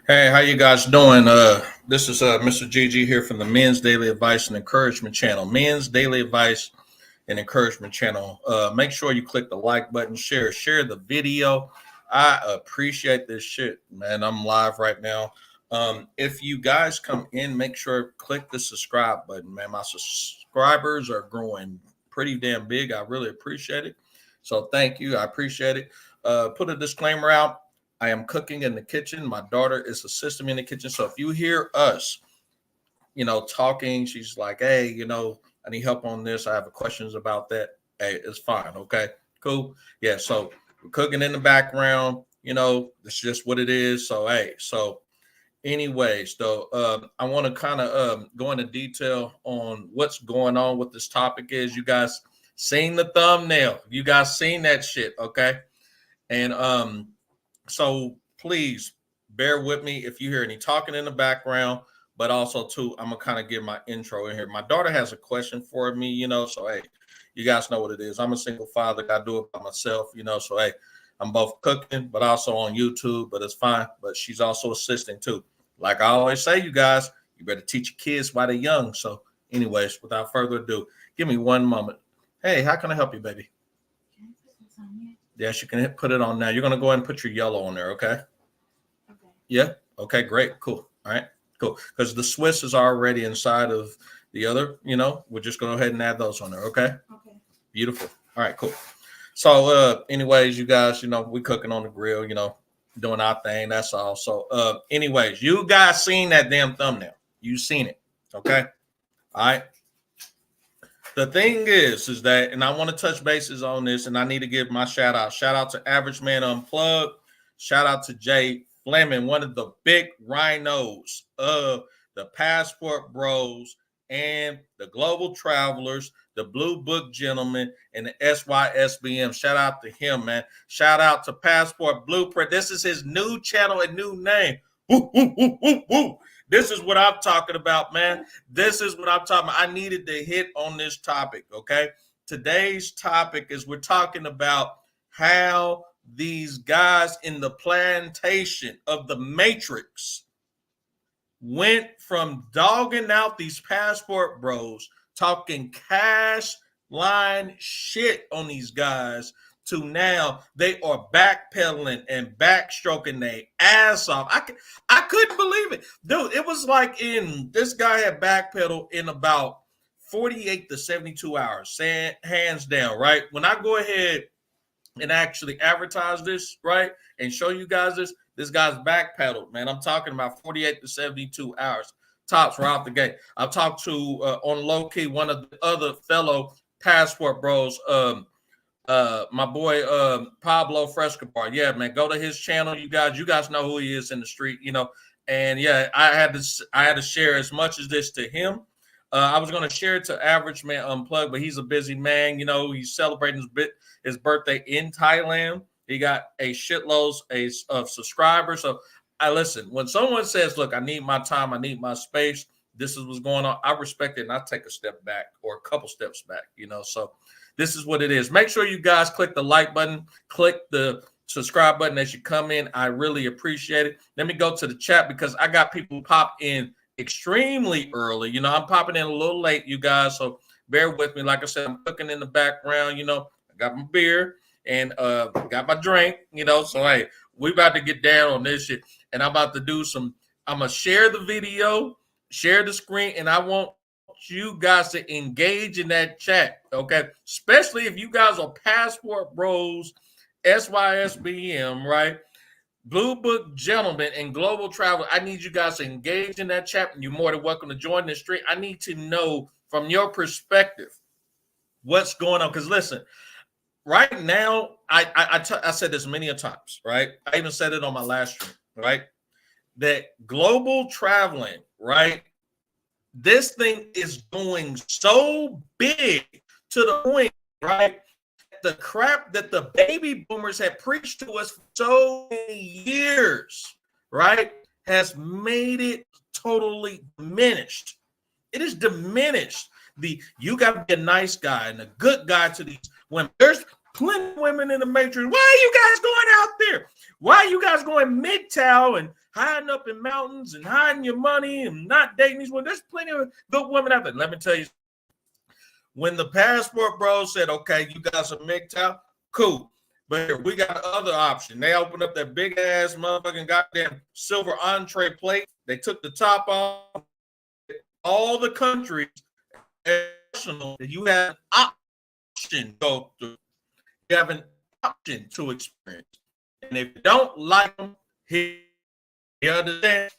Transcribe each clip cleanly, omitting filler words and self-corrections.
Hey, how you guys doing? This is Mr. GG here from the Men's Daily Advice and Encouragement Channel. Men's Daily Advice and Encouragement Channel. Make sure you click the like button, share the video. I appreciate this shit, man. I'm live right now. If you guys come in, make sure click the subscribe button, man. My subscribers are growing pretty damn big. I really appreciate it. So thank you. I appreciate it. Put a disclaimer out. I am cooking in the kitchen. My daughter is assisting me in the kitchen. So if you hear us, talking, she's like, hey, I need help on this. I have questions about that. Hey, it's fine. Okay, cool. Yeah. So we're cooking in the background, it's just what it is. So, anyways, though, I want to kind of go into detail on what's going on with this topic is. You guys seen the thumbnail. You guys seen that shit. Okay. And, so please bear with me if you hear any talking in the background, but also too, I'm gonna kind of give my intro in here. My daughter has a question for me, so hey, you guys know what it is. I'm a single father, I do it by myself, so hey, I'm both cooking, but also on YouTube, but it's fine. But she's also assisting too. Like I always say, you guys, you better teach your kids while they're young. So anyways, without further ado, give me one moment. Hey, how can I help you, baby? Yes, you can put it on now. You're going to go ahead and put your yellow on there, okay? Okay. Yeah? Okay, great. Cool. All right, cool. Because the Swiss is already inside of the other, we're just going to go ahead and add those on there, okay? Okay. Beautiful. All right, cool. So, anyways, you guys, we cooking on the grill, doing our thing. That's all. So, anyways, you guys seen that damn thumbnail. You seen it, okay? All right. The thing is that, and I want to touch bases on this, and I need to give my shout out. Shout out to Average Man Unplugged. Shout out to Jay Fleming, one of the big rhinos of the Passport Bros and the Global Travelers, the Blue Book Gentlemen, and the SYSBM. Shout out to him, man. Shout out to Passport Blueprint. This is his new channel and new name. Woo, woo, woo, woo, woo. This is what I'm talking about, man. This is what I'm talking about. I needed to hit on this topic, okay? Today's topic is we're talking about how these guys in the plantation of the Matrix went from dogging out these Passport Bros, talking cash line shit on these guys, to now they are backpedaling and backstroking their ass off. I couldn't believe it. Dude, it was like this guy had backpedaled in about 48 to 72 hours, hands down, right? When I go ahead and actually advertise this, right, and show you guys this guy's backpedaled, man. I'm talking about 48 to 72 hours. Tops right off the gate. I've talked to, on low key, one of the other fellow Passport Bros, my boy Pablo Frescobar. Yeah, man, go to his channel. You guys know who he is in the street, And yeah, I had to share as much as this to him. I was going to share it to Average Man Unplugged, but he's a busy man. He's celebrating his birthday in Thailand. He got a shitloads of subscribers. So I listen, when someone says, look, I need my time, I need my space, this is what's going on, I respect it, and I take a step back or a couple steps back, so this is what it is. Make sure you guys click the like button, click the subscribe button as you come in. I really appreciate it. Let me go to the chat because I got people pop in extremely early. I'm popping in a little late, you guys, so bear with me. Like I said, I'm cooking in the background. I got my beer and got my drink, so hey, we about to get down on this shit. And I'm about to do I'm going to share the video, share the screen, and I want you guys to engage in that chat, okay? Especially if you guys are Passport Bros, SYSBM, right? Blue Book Gentlemen and Global Travel. I need you guys to engage in that chat, and you're more than welcome to join the stream. I need to know from your perspective what's going on. Because listen, right now, I said this many a times, right? I even said it on my last stream, right? That global traveling, right? This thing is going so big to the point, right? The crap that the baby boomers have preached to us for so many years, right, has made it totally diminished. It is diminished. You got to be a nice guy and a good guy to these women. There's plenty of women in the Matrix. Why are you guys going out there? Why are you guys going MGTOW and hiding up in mountains and hiding your money and not dating these women. There's plenty of good women out there. Let me tell you, when the passport bros said, okay, you guys are MGTOW, cool. But here, we got the other option. They opened up that big ass motherfucking goddamn silver entree plate. They took the top off. All the countries, you have an option to go through. You have an option to experience. And if you don't like them, here, you understand?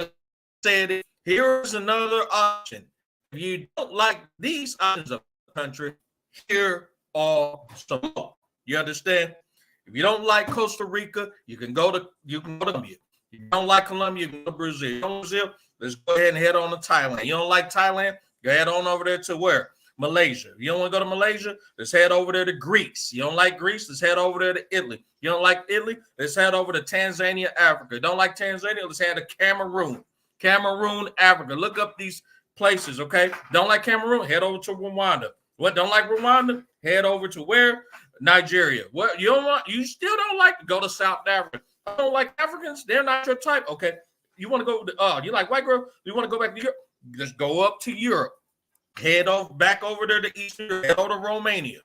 I said it. Here's another option. If you don't like these options of the country, here are some more. You understand? If you don't like Costa Rica, you can go to Colombia. If you don't like Colombia, you can go to Brazil. You don't Brazil, let's go ahead and head on to Thailand. You don't like Thailand, go head on over there to where? Malaysia. If you don't want to go to Malaysia, let's head over there to Greece. You don't like Greece, let's head over there to Italy. You don't like Italy, let's head over to Tanzania, Africa. Don't like Tanzania, let's head to Cameroon. Cameroon, Africa. Look up these places, okay? Don't like Cameroon, head over to Rwanda. What, don't like Rwanda? Head over to where? Nigeria. What, you still don't like to go to South Africa. I don't like Africans, they're not your type. Okay. You want to go you like white girl? You want to go back to Europe? Just go up to Europe. Head back over there to Eastern Europe. Head over to Romania.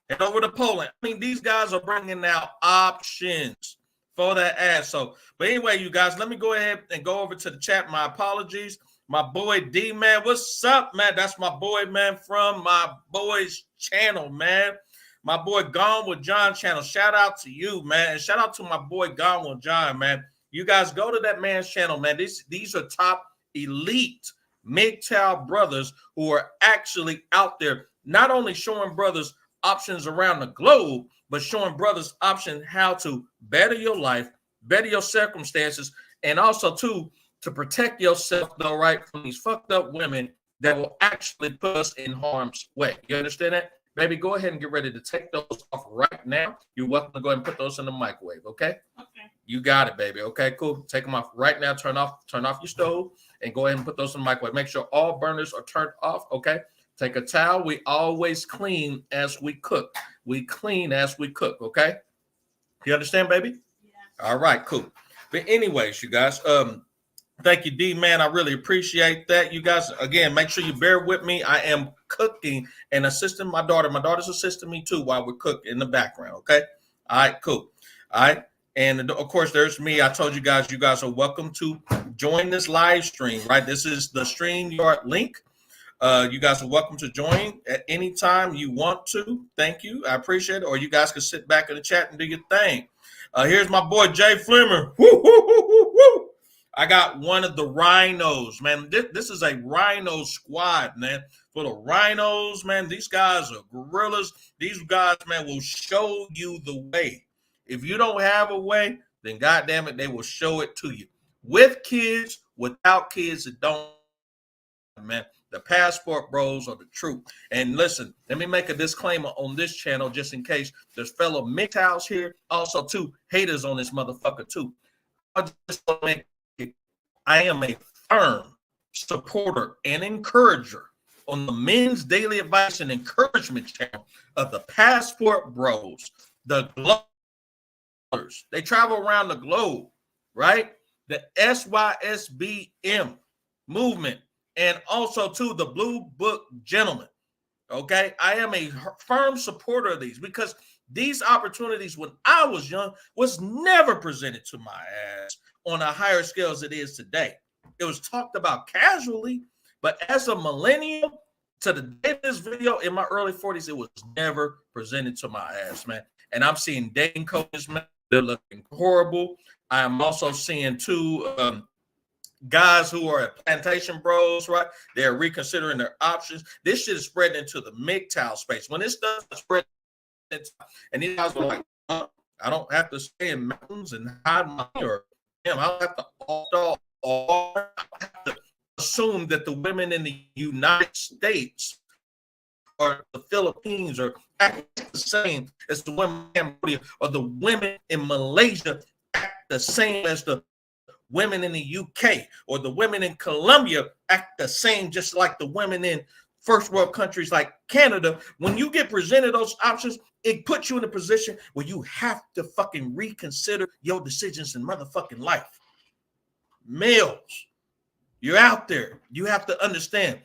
Head over to Poland. I mean, these guys are bringing out options for that ass. So, but anyway, you guys, let me go ahead and go over to the chat. My apologies. My boy D, man. What's up, man? That's my boy, man, from my boy's channel, man. My boy Gone with John channel. Shout out to you, man. And shout out to my boy Gone with John, man. You guys go to that man's channel, man. These are top elite MGTOW brothers who are actually out there not only showing brothers options around the globe, but showing brothers options how to better your life, better your circumstances, and also, too, to protect yourself, though, right, from these fucked up women that will actually put us in harm's way. You understand that? Baby, go ahead and get ready to take those off right now. You're welcome to go ahead and put those in the microwave, okay? Okay. You got it, baby. Okay, cool. Take them off right now. Turn off your stove and go ahead and put those in the microwave. Make sure all burners are turned off, okay? Take a towel. We always clean as we cook. We clean as we cook, okay? You understand, baby? Yeah. All right, cool. But anyways, you guys, thank you, D, man. I really appreciate that. You guys, again, make sure you bear with me. I am cooking and assisting my daughter. My daughter's assisting me, too, while we're cooking in the background, okay? All right, cool. All right. And, of course, there's me. I told you guys are welcome to join this live stream, right? This is the StreamYard link. You guys are welcome to join at any time you want to. Thank you. I appreciate it. Or you guys can sit back in the chat and do your thing. Here's my boy, Jay Flimmer. Woo, woo, woo, woo, woo. I got one of the rhinos, man. This is a rhino squad, man. For the rhinos, man, these guys are gorillas. These guys, man, will show you the way. If you don't have a way, then goddamn it, they will show it to you. With kids, without kids, it don't, man. The passport bros are the truth. And listen, let me make a disclaimer on this channel just in case there's fellow MGTOWs here. Also, too, haters on this motherfucker, too. I am a firm supporter and encourager on the Men's Daily Advice and Encouragement channel of the Passport Bros, the Globers. They travel around the globe, right? The SYSBM movement, and also, too, the Blue Book Gentlemen, okay? I am a firm supporter of these because these opportunities when I was young was never presented to my ass on a higher scale as it is today. It was talked about casually, but as a millennial, to the day of this video, in my early 40s, it was never presented to my ass, man. And I'm seeing dating coaches, man, they're looking horrible. I am also seeing two guys who are plantation bros, right? They're reconsidering their options. This shit is spreading into the MGTOW space. When this stuff is spreading, and these guys are like, I don't have to stay in mountains and hide my or I don't have to assume that the women in the United States or the Philippines are acting the same as the women in Cambodia, or the women in Malaysia act the same as the women in the UK, or the women in Colombia act the same just like the women in first world countries like Canada. When you get presented those options, it puts you in a position where you have to fucking reconsider your decisions in motherfucking life. males, you're out there. You have to understand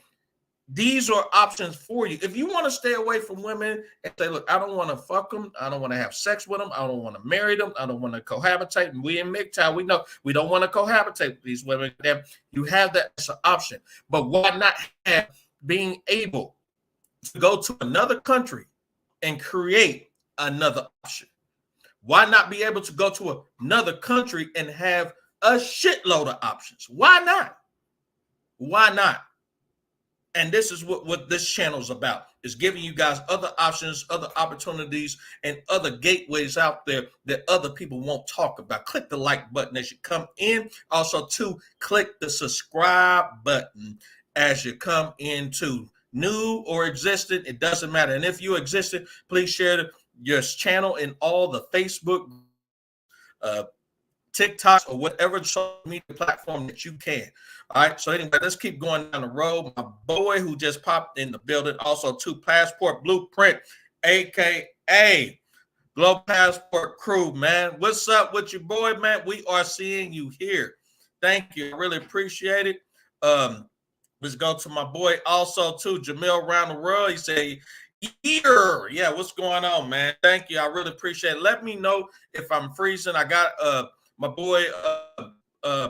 these are options for you. If you want to stay away from women and say, look, I don't want to fuck them. I don't want to have sex with them. I don't want to marry them. I don't want to cohabitate. And we in MGTOW, we know we don't want to cohabitate with these women. You have that as an option. But why not have being able to go to another country and create another option? Why not be able to go to another country and have a shitload of options? Why not? Why not? And this is what this channel is about, is giving you guys other options, other opportunities, and other gateways out there that other people won't talk about. Click the like button as you come in. Also, too, click the subscribe button as you come into new or existing. It doesn't matter. And if you existed, please share your channel in all the Facebook, TikTok, or whatever social media platform that you can. All right. So anyway, let's keep going down the road. My boy who just popped in the building, also to Passport Blueprint, aka Global Passport Crew, man. What's up with your boy, man? We are seeing you here. Thank you. I really appreciate it. Let's go to my boy also too, Jamil around the world. He say, yeah, what's going on, man? Thank you. I really appreciate it. Let me know if I'm freezing. I got my boy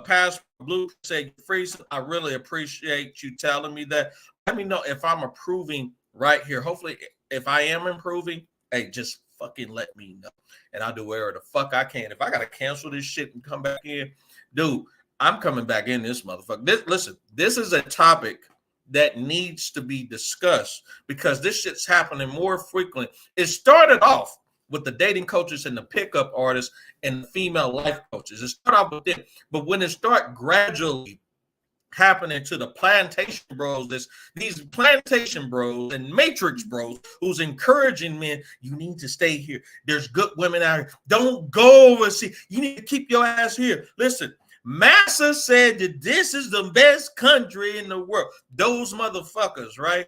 Passport Blue said freezing. I really appreciate you telling me that. Let me know if I'm improving right here. Hopefully, if I am improving, hey, just fucking let me know. And I'll do whatever the fuck I can. If I gotta cancel this shit and come back in, dude, I'm coming back in this motherfucker. Listen, this is a topic that needs to be discussed because this shit's happening more frequently. It started off with the dating coaches and the pickup artists and the female life coaches. It started off with them, but when it start gradually happening to the plantation bros, these plantation bros and matrix bros who's encouraging men, you need to stay here. There's good women out here. Don't go overseas. You need to keep your ass here. Listen, Massa said that this is the best country in the world. Those motherfuckers, right?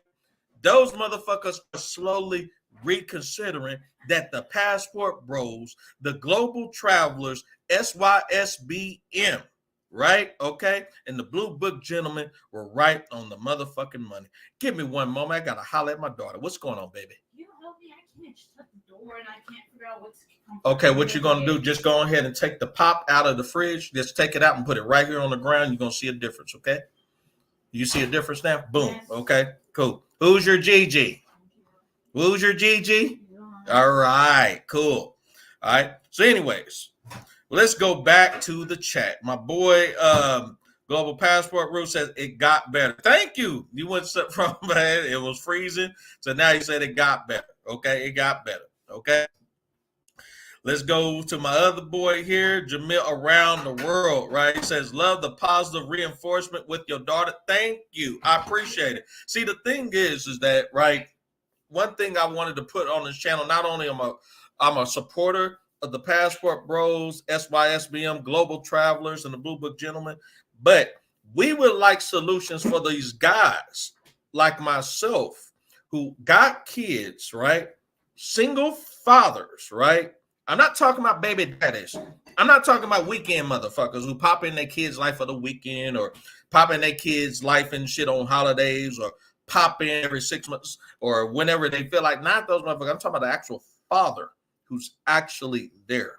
Those motherfuckers are slowly reconsidering that the passport bros, the global travelers, SYSBM, right? Okay. And the blue book gentlemen were right on the motherfucking money. Give me one moment. I got to holler at my daughter. What's going on, baby? You help me. I can't shut the door and I can't figure out what's. Okay, what you're going to do, just go ahead and take the pop out of the fridge. Just take it out and put it right here on the ground. You're going to see a difference, okay? You see a difference now? Boom. Yes. Okay, cool. Who's your GG? Who's your GG? All right, cool. All right. So anyways, let's go back to the chat. My boy, Global Passport Rule says it got better. Thank you. You went from bad. It was freezing. So now you said it got better. Okay, it got better. Okay. Let's go to my other boy here, Jamil around the world, right? He says, love the positive reinforcement with your daughter. Thank you. I appreciate it. See, the thing is that, right, one thing I wanted to put on this channel, not only I'm a supporter of the Passport Bros, SYSBM, Global Travelers, and the Blue Book Gentlemen, but we would like solutions for these guys like myself who got kids, right? Single fathers, right? I'm not talking about baby daddies. I'm not talking about weekend motherfuckers who pop in their kids' life for the weekend or pop in their kids' life and shit on holidays or pop in every 6 months or whenever they feel like. Not those motherfuckers. I'm talking about the actual father who's actually there,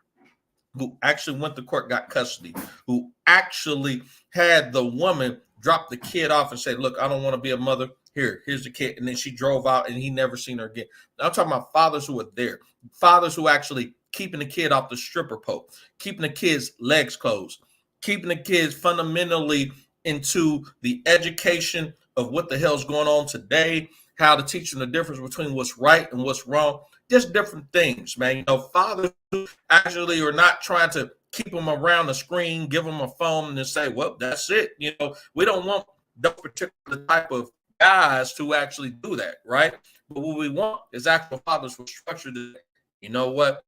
who actually went to court, got custody, who actually had the woman drop the kid off and say, look, I don't want to be a mother. Here's the kid. And then she drove out and he never seen her again. I'm talking about fathers who are there, fathers who actually keeping the kid off the stripper pole, keeping the kids' legs closed, keeping the kids fundamentally into the education of what the hell's going on today, how to teach them the difference between what's right and what's wrong, just different things, man. You know, fathers who actually are not trying to keep them around the screen, give them a phone and say, well, that's it. You know, we don't want those particular type of guys to actually do that, right? But what we want is actual fathers who structure this. You know what?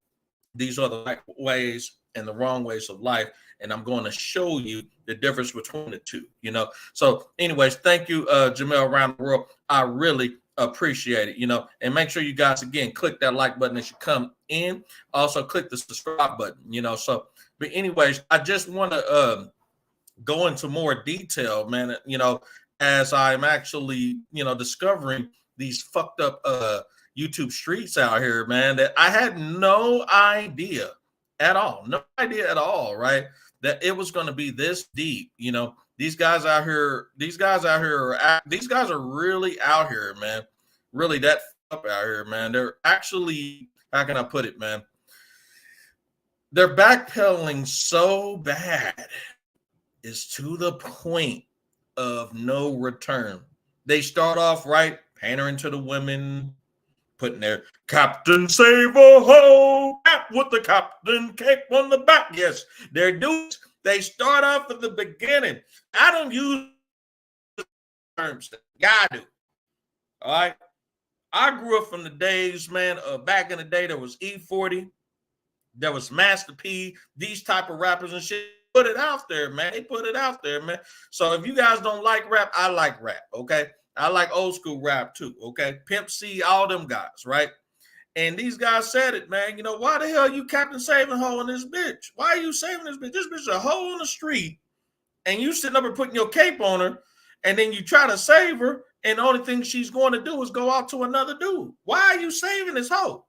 These are the right ways and the wrong ways of life. And I'm going to show you the difference between the two, you know? So anyways, thank you, Jamel around the world. I really appreciate it, you know, and make sure you guys, again, click that like button as you come in. Also click the subscribe button, you know? So, but anyways, I just want to go into more detail, man, as I'm actually, discovering these fucked up YouTube streets out here, man, that I had no idea at all. No idea at all, right? That it was going to be this deep, These guys out here, these guys are really out here, man. Really that up out here, man. They're actually, how can I put it, man? They're backpedaling so bad. It's to the point of no return. They start off right, pandering to the women, putting their Captain Save a Ho with the Captain Cape on the back. Yes, they're dudes. They start off at the beginning. I don't use terms that I do. All right. I grew up from the days, man, back in the day, there was E40, there was Master P, these type of rappers and shit. Put it out there, man. They put it out there, man. So if you guys don't like rap, I like rap, okay? I like old school rap too, okay? Pimp C, all them guys, right? And these guys said it, man. Why the hell are you Captain Saving Ho in this bitch? Why are you saving this bitch? This bitch is a hoe on the street, and you sitting up and putting your cape on her, and then you try to save her, and the only thing she's going to do is go out to another dude. Why are you saving this hoe?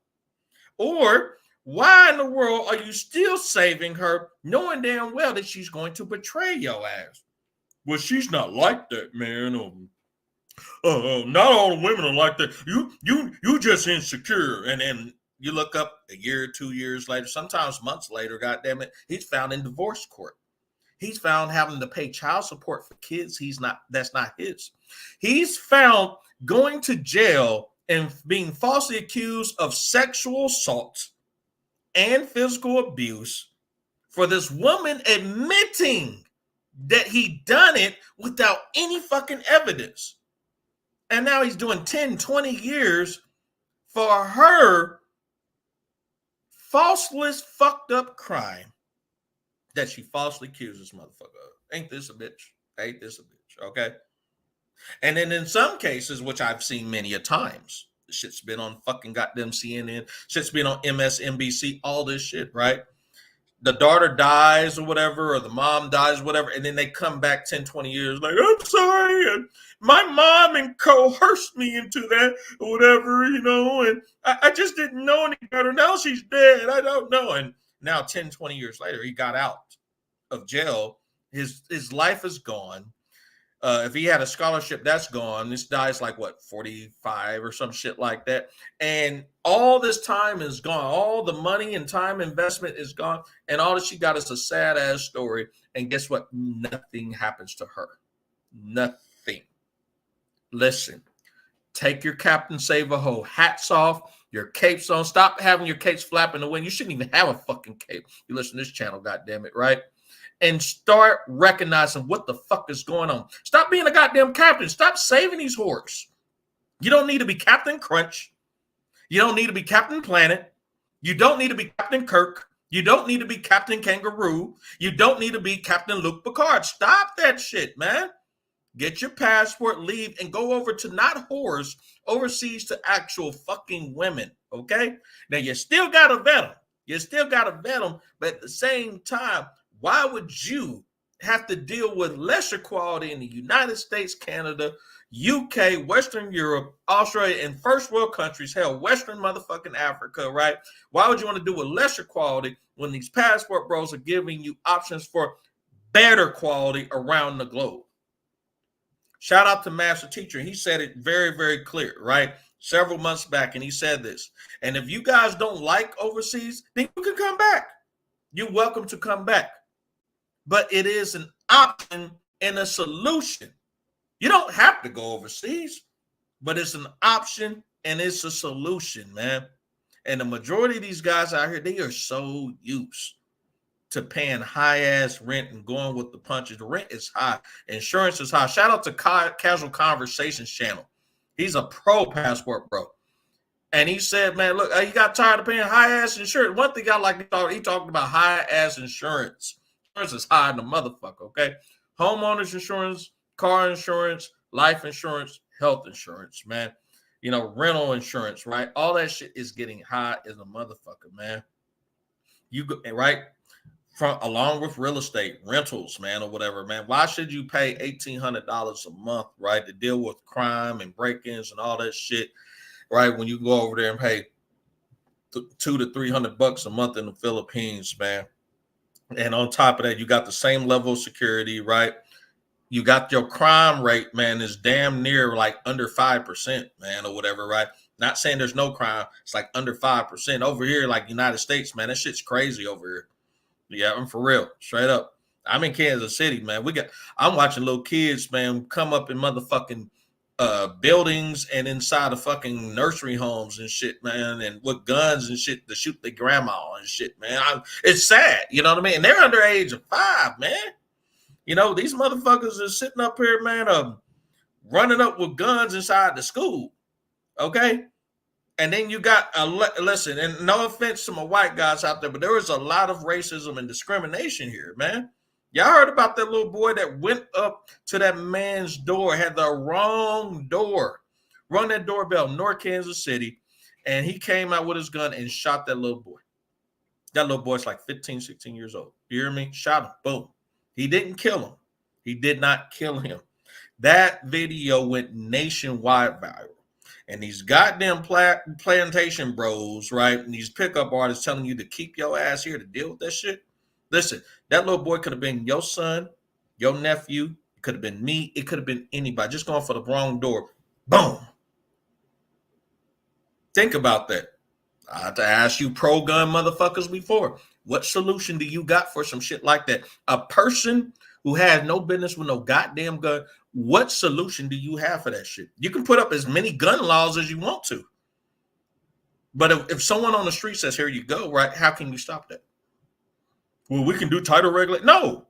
Or why in the world are you still saving her, knowing damn well that she's going to betray your ass? Well, she's not like that, man. Not all the women are like that. You just insecure. And then you look up a year, 2 years later, sometimes months later, goddamn it, he's found in divorce court. He's found having to pay child support for kids that's not his. He's found going to jail and being falsely accused of sexual assault and physical abuse for this woman admitting that he done it without any fucking evidence. And now he's doing 10, 20 years for her falseless, fucked up crime that she falsely accused this motherfucker of. Ain't this a bitch? Ain't this a bitch? Okay. And then in some cases, which I've seen many a times, the shit's been on fucking goddamn CNN, shit's been on MSNBC, all this shit, right? The daughter dies or whatever, or the mom dies, whatever, and then they come back 10, 20 years later, I'm sorry, and my mom coerced me into that or whatever, and I just didn't know any better. Now she's dead. I don't know. And now 10, 20 years later, he got out of jail. His life is gone. If he had a scholarship, that's gone. This guy's like, 45 or some shit like that. And all this time is gone. All the money and time investment is gone. And all that she got is a sad-ass story. And guess what? Nothing happens to her. Nothing. Listen, take your Captain Save a Ho hats off, your capes on. Stop having your capes flapping in the wind. You shouldn't even have a fucking cape. You listen to this channel, goddammit, right? And start recognizing what the fuck is going on. Stop being a goddamn captain. Stop saving these whores. You don't need to be Captain Crunch. You don't need to be Captain Planet. You don't need to be Captain Kirk. You don't need to be Captain Kangaroo. You don't need to be Captain Luke Picard. Stop that shit, man. Get your passport, leave, and go over to not whores, overseas to actual fucking women, okay? Now, you still got to vet them. You still got to vet them, but at the same time, why would you have to deal with lesser quality in the United States, Canada, UK, Western Europe, Australia, and first world countries, hell, Western motherfucking Africa, right? Why would you want to do with lesser quality when these passport bros are giving you options for better quality around the globe? Shout out to Master Teacher. He said it very, very clear, right? Several months back, and he said this. And if you guys don't like overseas, then you can come back. You're welcome to come back. But it is an option and a solution. You don't have to go overseas, but it's an option and it's a solution, man. And the majority of these guys out here, they are so used to paying high-ass rent and going with the punches. The rent is high. Insurance is high. Shout out to Casual Conversations channel. He's a pro passport bro. And he said, man, look, you got tired of paying high-ass insurance. One thing I like, he talked about high-ass insurance. Insurance is high in the motherfucker, okay? Homeowners insurance, car insurance, life insurance, health insurance, man. Rental insurance, right? All that shit is getting high as a motherfucker, man. You go, right? from along with real estate rentals, man, or whatever, man. Why should you pay $1,800 a month, right, to deal with crime and break-ins and all that shit, right? When you go over there and pay $200 to $300 a month in the Philippines, man. And on top of that, you got the same level of security, right? You got your crime rate, man, is damn near like under 5%, man, or whatever, right? Not saying there's no crime. It's like under 5%. Over here, like United States, man, that shit's crazy over here. Yeah, I'm for real. Straight up. I'm in Kansas City, man. I'm watching little kids, man, come up in motherfucking buildings and inside of fucking nursery homes and shit, man, and with guns and shit to shoot their grandma and shit, man. It's sad, you know what I mean? And they're under age of 5, man. You know, these motherfuckers are sitting up here, man, running up with guns inside the school, okay? And then you got, listen, and no offense to my white guys out there, but there is a lot of racism and discrimination here, man. Y'all heard about that little boy that went up to that man's door, had the wrong door, rung that doorbell, North Kansas City, and he came out with his gun and shot that little boy. That little boy's like 15, 16 years old. You hear me? Shot him. Boom. He didn't kill him. He did not kill him. That video went nationwide viral. And these goddamn plantation bros, right, and these pickup artists telling you to keep your ass here to deal with that shit. Listen, that little boy could have been your son, your nephew. It could have been me. It could have been anybody. Just going for the wrong door. Boom. Think about that. I had to ask you pro-gun motherfuckers before. What solution do you got for some shit like that? A person who has no business with no goddamn gun, what solution do you have for that shit? You can put up as many gun laws as you want to. But if someone on the street says, here you go, right, how can you stop that? Well, we can do title regulation. No.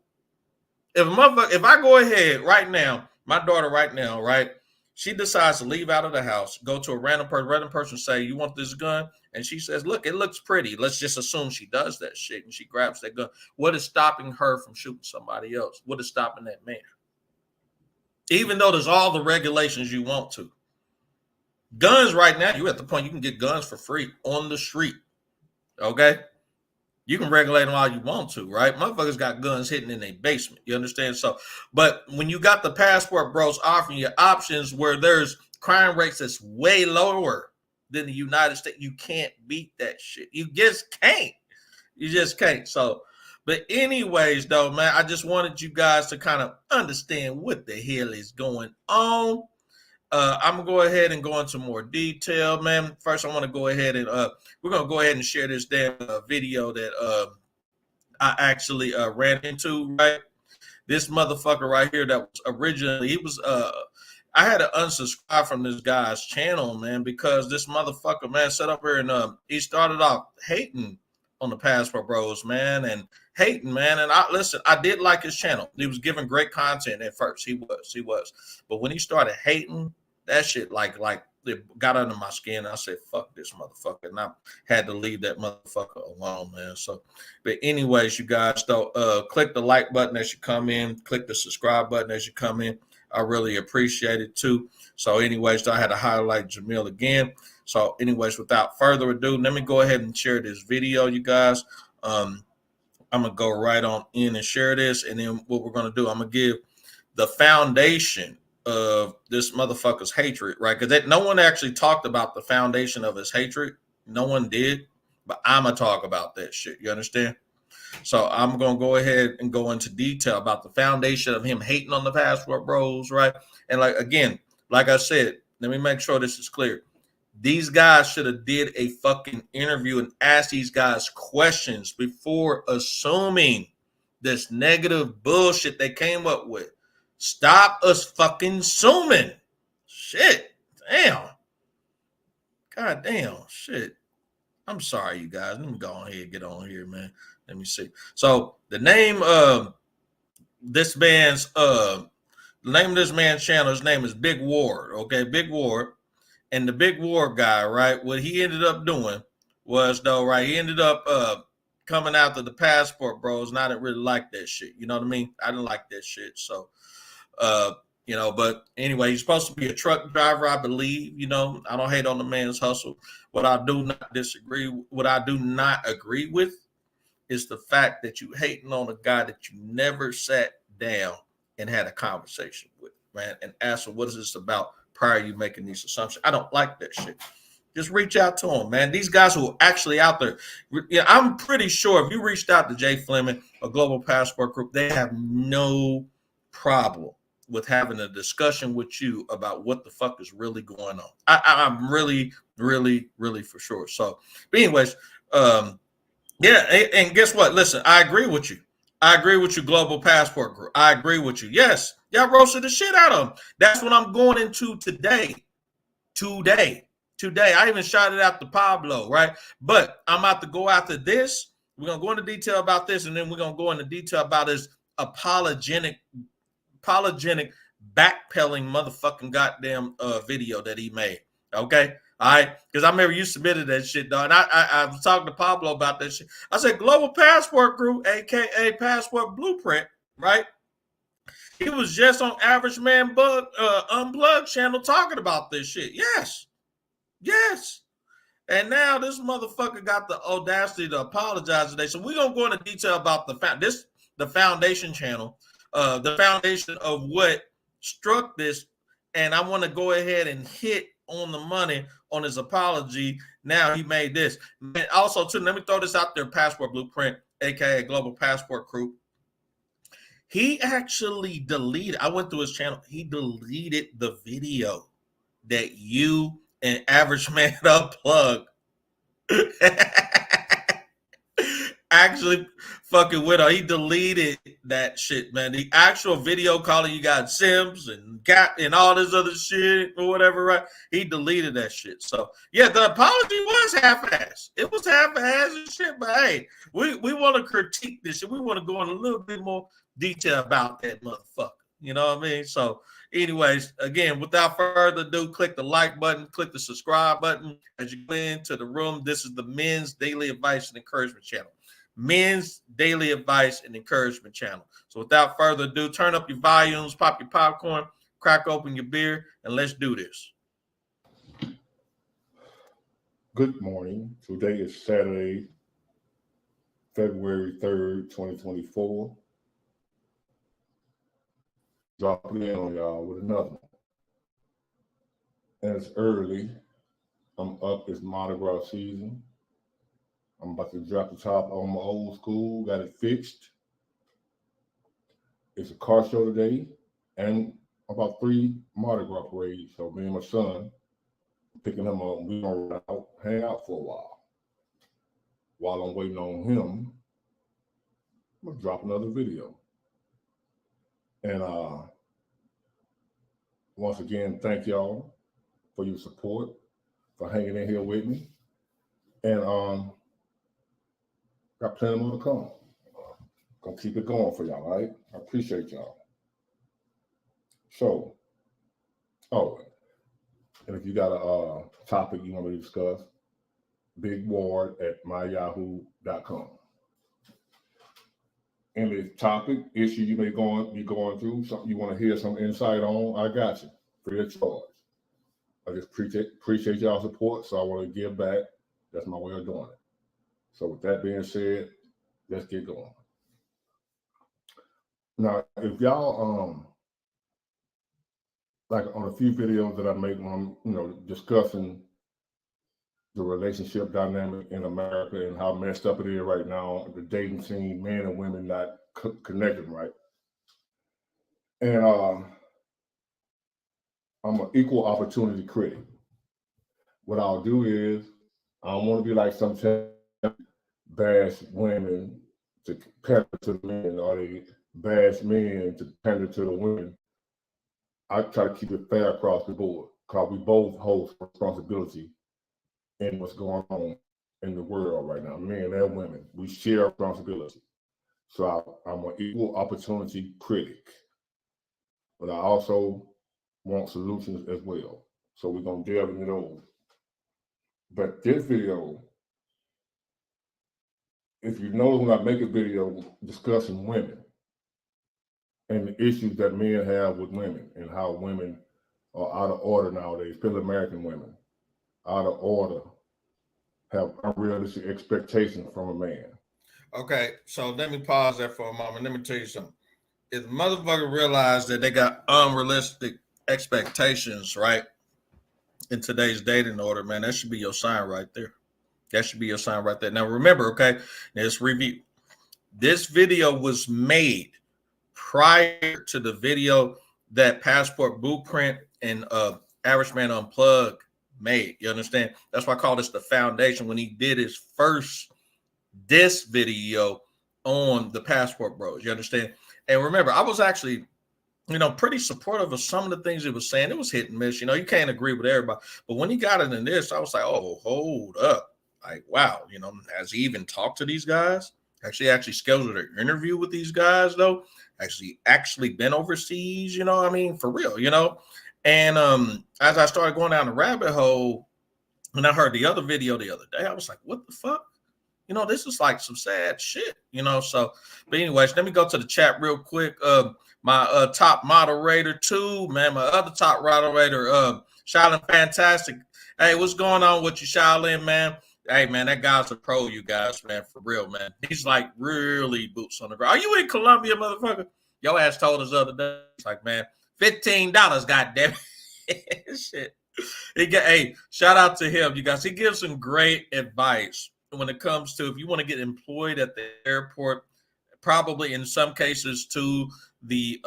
If I go ahead right now, my daughter right now, right, she decides to leave out of the house, go to a random person, say, you want this gun? And she says, look, it looks pretty. Let's just assume she does that shit and she grabs that gun. What is stopping her from shooting somebody else? What is stopping that man? Even though there's all the regulations you want to. Guns right now, you're at the point you can get guns for free on the street. Okay? You can regulate them all you want to, right? Motherfuckers got guns hidden in their basement. You understand? So, but when you got the passport bros offering you options where there's crime rates that's way lower than the United States, you can't beat that shit. You just can't. You just can't. So, but anyways, though, man, I just wanted you guys to kind of understand what the hell is going on. I'm gonna go ahead and go into more detail, man. First, I want to go ahead and we're gonna go ahead and share this damn video that I actually ran into. Right, this motherfucker right here that was originally I had to unsubscribe from this guy's channel, man, because this motherfucker, man, set up here and he started off hating on the Passport Bros, man, and hating, man. And I did like his channel. He was giving great content at first. He was. But when he started hating, that shit like it got under my skin. I said, fuck this motherfucker. And I had to leave that motherfucker alone, man. So, but anyways, you guys, though, click the like button as you come in. Click the subscribe button as you come in. I really appreciate it, too. So, anyways, I had to highlight Jamil again. So, anyways, without further ado, let me go ahead and share this video, you guys. I'm going to go right on in and share this. And then what we're going to do, I'm going to give the foundation of this motherfucker's hatred, right? Because no one actually talked about the foundation of his hatred. No one did. But I'm going to talk about that shit. You understand? So I'm going to go ahead and go into detail about the foundation of him hating on the Passport Bros, right? And again, like I said, let me make sure this is clear. These guys should have did a fucking interview and asked these guys questions before assuming this negative bullshit they came up with. Stop us fucking assuming. Shit. Damn. God damn. Shit. I'm sorry, you guys. Let me go ahead and get on here, man. Let me see. So the name of this man's channel, his name is Big Ward. Okay, Big Ward. And the Big War guy, right, what he ended up doing was, though, right, he ended up coming after the Passport Bros, and I didn't really like that shit. You know what I mean? I didn't like that shit. So, you know, but anyway, he's supposed to be a truck driver, I believe. You know, I don't hate on the man's hustle. What I do not agree with is the fact that you hating on a guy that you never sat down and had a conversation with, man, and ask him, what is this about prior to you making these assumptions? I don't like that shit. Just reach out to them, man. These guys who are actually out there, I'm pretty sure if you reached out to Jay Fleming or Global Passport Group, they have no problem with having a discussion with you about what the fuck is really going on. I'm really, really, really for sure. So, but anyways, yeah, and guess what? Listen, I agree with you. I agree with you, Global Passport Group. I agree with you. Yes, y'all roasted the shit out of them. That's what I'm going into today. Today. I even shouted out to Pablo, right? But I'm about to go after this. We're going to go into detail about this, and then we're going to go into detail about his apologetic backpedaling motherfucking goddamn video that he made. Okay? All right? Because I remember you submitted that shit, dog. And I was talking to Pablo about that shit. I said, Global Passport Group, a.k.a. Passport Blueprint, right? He was just on Average Man Unplugged channel talking about this shit. Yes. And now this motherfucker got the audacity to apologize today. So we're going to go into detail about the foundation channel, the foundation of what struck this. And I want to go ahead and hit on the money on his apology. Now he made this. And also, too, let me throw this out there, Passport Blueprint, a.k.a. Global Passport Group. He actually deleted, I went through his channel, he deleted the video that you and Average Man Unplugged actually fucking with her. He deleted that shit, man. The actual video calling you got Sims and got and all this other shit or whatever, right? He deleted that shit. So yeah, the apology was half-assed. It was half-assed and shit, but hey, we want to critique this shit. We want to go in a little bit more detail about that motherfucker. You know what I mean? So anyways, again, without further ado, click the like button, click the subscribe button as you go into the room. This is the Men's Daily Advice and Encouragement channel. Men's Daily Advice and Encouragement channel. So without further ado, turn up your volumes, pop your popcorn, crack open your beer, and let's do this. Good morning. Today is Saturday, February 3rd, 2024. Dropping in on y'all with another one. And it's early. I'm up. It's Mardi Gras season. I'm about to drop the top on my old school. Got it fixed. It's a car show today and about 3 Mardi Gras parades. So me and my son picking him up. We're going to hang out for a while. While I'm waiting on him, I'm going to drop another video. And once again, thank y'all for your support, for hanging in here with me. And got plenty more to come. Gonna keep it going for y'all, all right? I appreciate y'all. So, and if you got a topic you want me to discuss, bigward@myyahoo.com. Any topic, issue you may be going through, something you want to hear some insight on, I got you, free of charge. I just appreciate y'all support, so I want to give back. That's my way of doing it. So with that being said, let's get going. Now, if y'all like on a few videos that I make when I'm discussing the relationship dynamic in America and how messed up it is right now, the dating scene, men and women not connecting right. And I'm an equal opportunity critic. What I'll do is I don't want to be like some bash women to pander to the men, or they bash men to pander to the women. I try to keep it fair across the board because we both hold responsibility in what's going on in the world right now, men and women. We share responsibility. So I'm an equal opportunity critic, but I also want solutions as well. So we're going to delve into those. But this video, if you notice when I make a video discussing women and the issues that men have with women and how women are out of order nowadays, especially American women, out of order, have unrealistic expectations from a man. Okay, so let me pause there for a moment. Let me tell you something. If the motherfucker realize that they got unrealistic expectations, right, in today's dating order, man, that should be your sign right there. That should be your sign right there. Now, remember, okay, let's review. This video was made prior to the video that Passport Blueprint and Average Man Unplugged made. You understand? That's why I call this the foundation. When he did his first diss video on the Passport Bros. You understand? And remember, I was actually, pretty supportive of some of the things he was saying. It was hit and miss. You can't agree with everybody. But when he got into this, I was like, oh, hold up. Like, wow, has he even talked to these guys? Actually scheduled an interview with these guys, though. Actually been overseas, for real, And as I started going down the rabbit hole, and I heard the other video the other day, I was like, what the fuck? This is like some sad shit, So, but anyways, let me go to the chat real quick. My top moderator too, man. My other top moderator, Shaolin Fantastic. Hey, what's going on with you, Shaolin, man? Hey, man, that guy's a pro, you guys, man, for real, man. He's like really boots on the ground. Are you in Colombia, motherfucker? Your ass told us the other day. It's like, man, $15, goddamn it. Shit. Hey, shout out to him, you guys. He gives some great advice when it comes to if you want to get employed at the airport, probably in some cases to the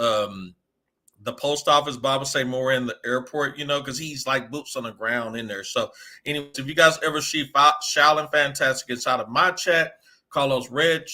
post office, but I would say more in the airport, because he's like boots on the ground in there. So anyways, if you guys ever see Shaolin Fantastic inside of my chat, Carlos Red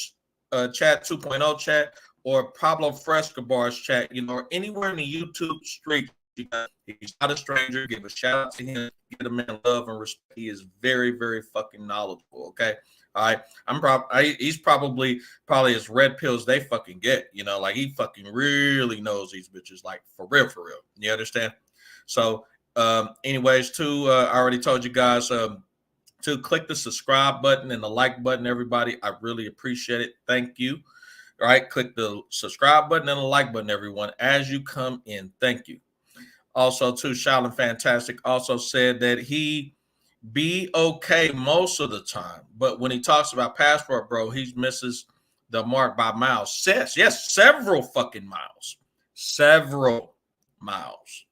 chat 2.0 chat, or Pablo Frescobar's chat, or anywhere in the YouTube street, he's not a stranger. Give a shout out to him. Give the man love and respect. He is very, very fucking knowledgeable. Okay. All right. He's probably as red pills they fucking get, like he fucking really knows these bitches, like for real. You understand? So, anyways, I already told you guys, to click the subscribe button and the like button, everybody. I really appreciate it. Thank you. All right. Click the subscribe button and the like button, everyone, as you come in. Thank you. Also, too, Shaolin Fantastic also said that he be okay most of the time, but when he talks about Passport Bro, he misses the mark by miles. Yes, several fucking miles. Several miles.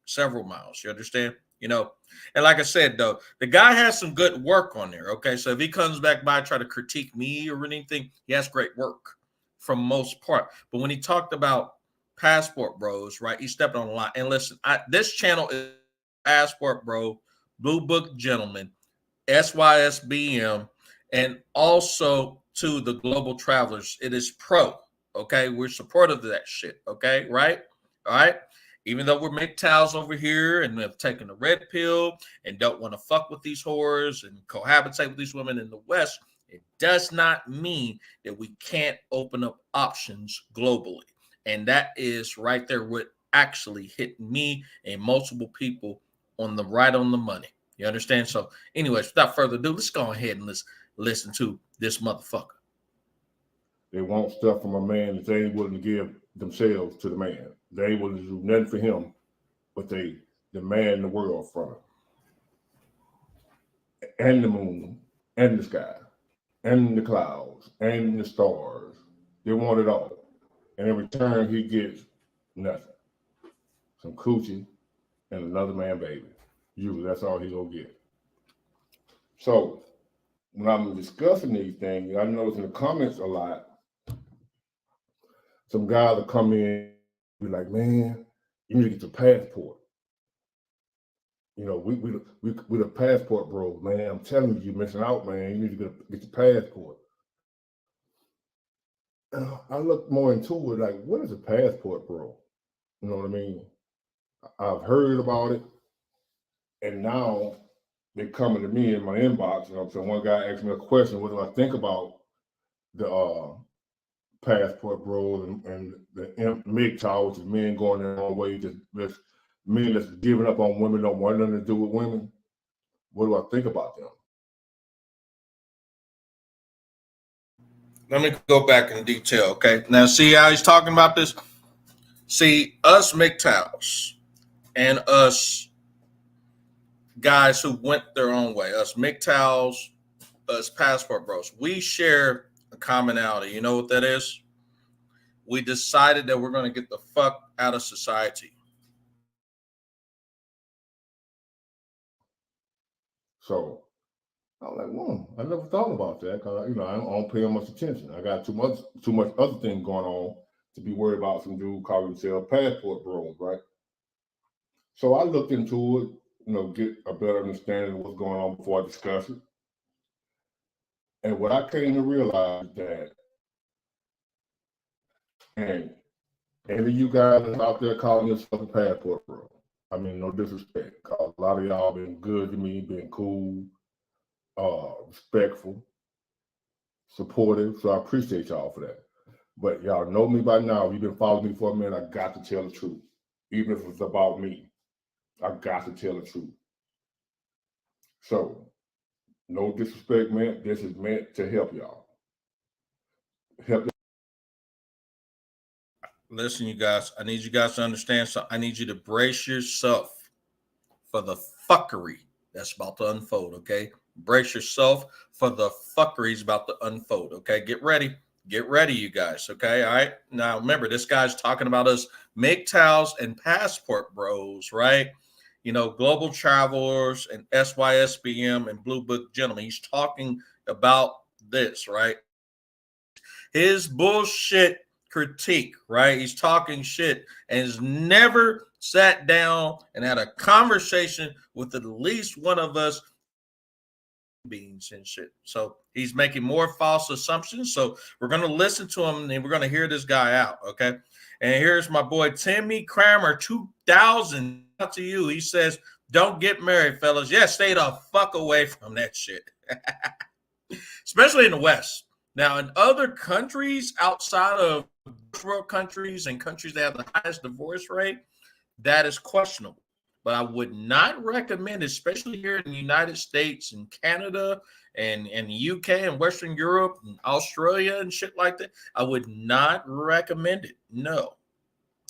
You understand? And like I said, though, the guy has some good work on there. Okay, so if he comes back by try to critique me or anything, he has great work for most part. But when he talked about Passport Bros, right, he stepped on the line. And listen, this channel is Passport Bro, Blue Book Gentleman, SYSBM, and also to the Global Travelers. It is pro. Okay, we're supportive of that shit. Okay, right? All right. Even though we're MGTOWs over here and have taken the red pill and don't want to fuck with these whores and cohabitate with these women in the West, it does not mean that we can't open up options globally. And that is right there what actually hit me and multiple people on the money. You understand? So anyways, without further ado, let's go ahead and let's listen to this motherfucker. They want stuff from a man that they ain't willing to give themselves to the man. They ain't willing to do nothing for him, but they demand the world from him. And the moon, and the sky, and the clouds, and the stars. They want it all. And in return, he gets nothing. Some coochie and another man baby. Usually that's all he's gonna get. So when I'm discussing these things, I notice in the comments a lot, some guys will come in and be like, man, you need to get your passport. We the passport bros, man. I'm telling you, you're missing out, man. You need to get your passport. I look more into it, like, what is a passport bro? You know what I mean? I've heard about it, and now they're coming to me in my inbox. So one guy asked me a question, what do I think about the passport bros and the MGTOW, which is men going their own way, just men that's giving up on women, don't want nothing to do with women. What do I think about them? Let me go back in detail, okay? Now, see how he's talking about this? See, us MGTOWs and us guys who went their own way, us MGTOWs, us passport bros, we share a commonality. You know what that is? We decided that we're going to get the fuck out of society. So I was like, I never thought about that because, you know, I don't pay much attention. I got too much other thing going on to be worried about some dude calling himself passport bros, right? So I looked into it, you know, get a better understanding of what's going on before I discuss it. And what I came to realize that, and any of you guys out there calling yourself a passport bro, I mean, no disrespect, because a lot of y'all been good to me, been cool, respectful, supportive. So I appreciate y'all for that. But y'all know me by now. You've been following me for a minute. I got to tell the truth. Even if it's about me, I got to tell the truth. So, no disrespect, man. This is meant to help y'all. Help. Listen, you guys, I need you guys to understand something. I need you to brace yourself for the fuckery that's about to unfold, okay? Brace yourself for the fuckery about to unfold, okay? Get ready. Get ready, you guys, okay? All right? Now, remember, this guy's talking about us MGTOWs and passport bros, right? You know, global travelers and SYSBM and Blue Book gentlemen. He's talking about this, right? His bullshit critique, right? He's talking shit and has never sat down and had a conversation with at least one of us beings and shit. So he's making more false assumptions. So we're going to listen to him and we're going to hear this guy out, okay? And here's my boy Timmy Kramer 2000 out to you. He says, don't get married, fellas. Yeah, stay the fuck away from that shit. Especially in the West. Now, in other countries outside of world countries and countries that have the highest divorce rate, that is questionable. But I would not recommend, especially here in the United States and Canada and the UK and Western Europe and Australia and shit like that, I would not recommend it. No.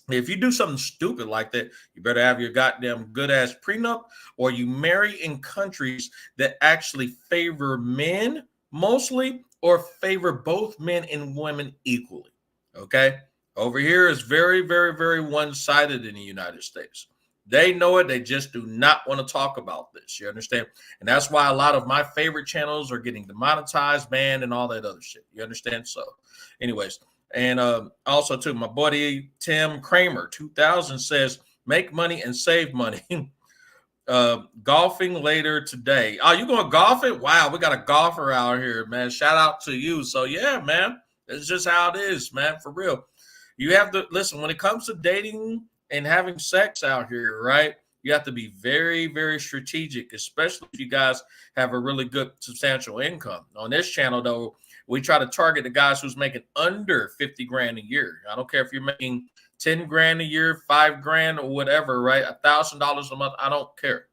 If you do something stupid like that, you better have your goddamn good ass prenup, or you marry in countries that actually favor men mostly or favor both men and women equally. Okay. Over here is very, very, very one-sided in the United States. They know it. They just do not want to talk about this. You understand? And that's why a lot of my favorite channels are getting demonetized, banned, and all that other shit. You understand? So, anyways. And also, too, my buddy Tim Kramer, 2000, says, make money and save money. Golfing later today. Oh, you going golfing? Wow, we got a golfer out here, man. Shout out to you. So, yeah, man, it's just how it is, man, for real. You have to, listen, when it comes to dating and having sex out here, right, you have to be very, very strategic, especially if you guys have a really good, substantial income. On this channel, though, we try to target the guys who's making under 50 grand a year. I don't care if you're making 10 grand a year, 5 grand or whatever, right? $1,000 a month. I don't care.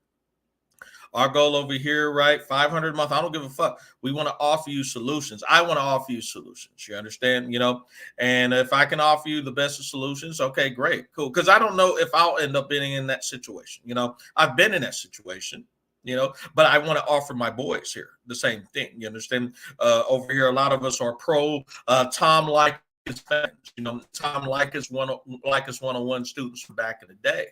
Our goal over here, right? 500 a month. I don't give a fuck. We want to offer you solutions. I want to offer you solutions. You understand? You know, and if I can offer you the best of solutions, okay, great, cool. Because I don't know if I'll end up being in that situation. You know, I've been in that situation. You know, but I want to offer my boys here the same thing. You understand? Over here, a lot of us are pro Tom Leykis fans. You know, Tom Leykis one-on-one students from back in the day.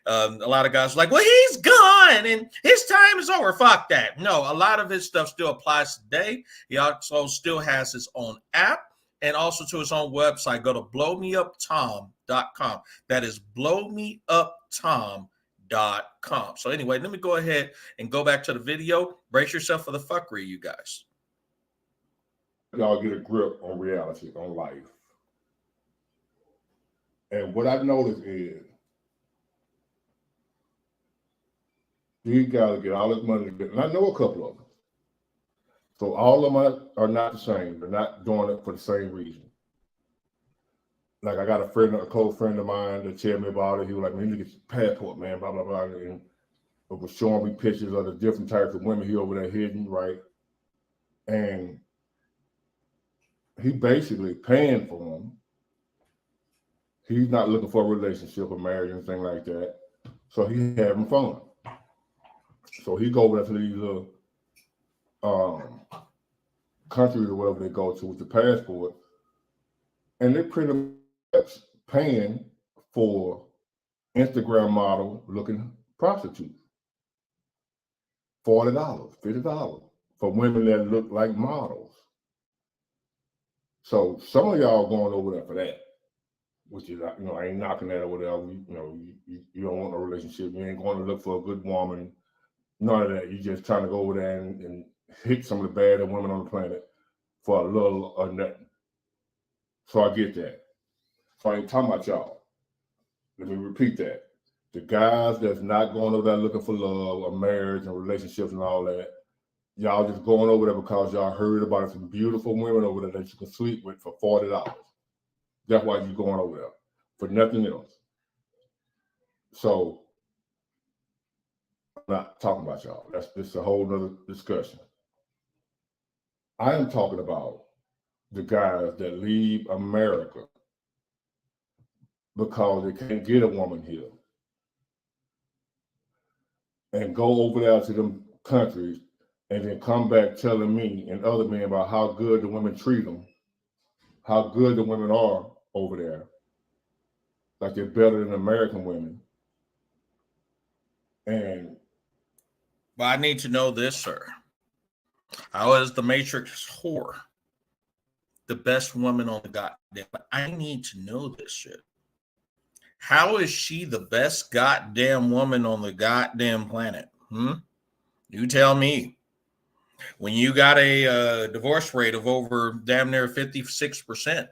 A lot of guys are like, well, he's gone and his time is over. Fuck that. No, a lot of his stuff still applies today. He also still has his own app and also to his own website. Go to blowmeuptom.com. That is blowmeuptom.com. So anyway, let me go ahead and go back to the video. Brace yourself for the fuckery, you guys. Y'all get a grip on reality, on life. And what I've noticed is these guys get all this money, and I know a couple of them. So all of them are not the same. They're not doing it for the same reason. Like I got a close friend of mine that told me about it. He was like, man, you get your passport, man, blah, blah, blah. And it was showing me pictures of the different types of women he over there hidden, right? And he basically paying for them. He's not looking for a relationship or marriage or anything like that. So he's having fun. So he go over there to these countries or whatever they go to with the passport, and they're pretty much paying for Instagram model looking prostitutes. $40, $50 for women that look like models. So some of y'all going over there for that, which is, you know, I ain't knocking that or whatever. You don't want a relationship. You ain't going to look for a good woman. None of that. You just trying to go over there and hit some of the baddest women on the planet for a little or nothing. So I get that. So I ain't talking about y'all. Let me repeat that. The guys that's not going over there looking for love or marriage and relationships and all that, y'all just going over there because y'all heard about some beautiful women over there that you can sleep with for $40. That's why you're going over there, for nothing else. So I'm not talking about y'all. That's just a whole nother discussion. I am talking about the guys that leave America because they can't get a woman here and go over there to them countries and then come back telling me and other men about how good the women treat them, how good the women are over there, like they're better than American women. And but I need to know this, sir. How is the Matrix whore the best woman on the goddamn? I need to know this shit. How is she the best goddamn woman on the goddamn planet? You tell me. When you got a divorce rate of over damn near 56%,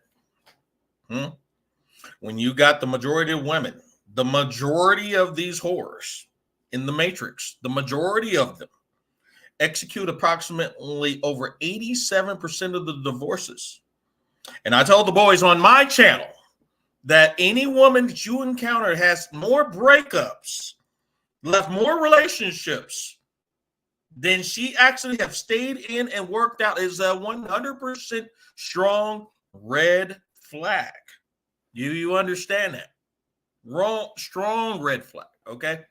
when you got the majority of women, the majority of these whores in the Matrix, the majority of them execute approximately over 87% of the divorces. And I told the boys on my channel that any woman that you encounter has more breakups, left more relationships than she actually have stayed in and worked out is a 100% strong red flag. You understand that? Strong red flag, okay?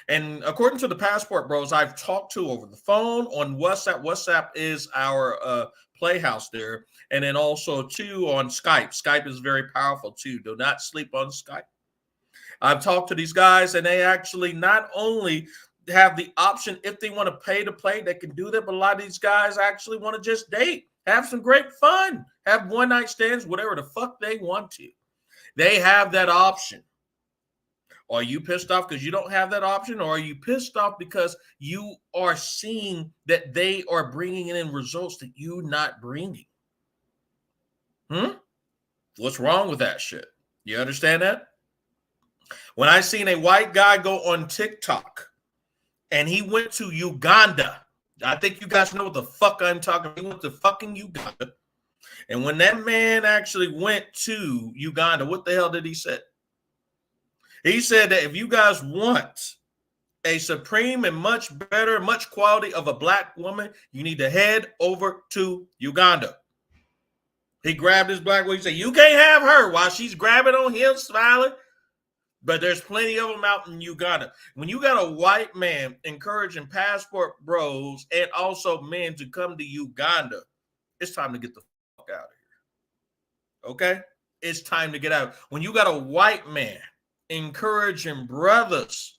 And according to the Passport Bros I've talked to over the phone, on WhatsApp. WhatsApp is our playhouse there. And then also, too, on Skype. Skype is very powerful, too. Do not sleep on Skype. I've talked to these guys, and they actually not only have the option, if they want to pay to play, they can do that. But a lot of these guys actually want to just date, have some great fun, have one-night stands, whatever the fuck they want to. They have that option. Are you pissed off because you don't have that option? Or are you pissed off because you are seeing that they are bringing in results that you're not bringing? What's wrong with that shit? You understand that? When I seen a white guy go on TikTok and he went to Uganda, I think you guys know what the fuck I'm talking about. He went to fucking Uganda. And when that man actually went to Uganda, what the hell did he say? He said that if you guys want a supreme and much better, much quality of a black woman, you need to head over to Uganda. He grabbed his black woman. He said, you can't have her while she's grabbing on him, smiling. But there's plenty of them out in Uganda. When you got a white man encouraging Passport Bros and also men to come to Uganda, it's time to get the fuck out of here. Okay? It's time to get out. When you got a white man encouraging brothers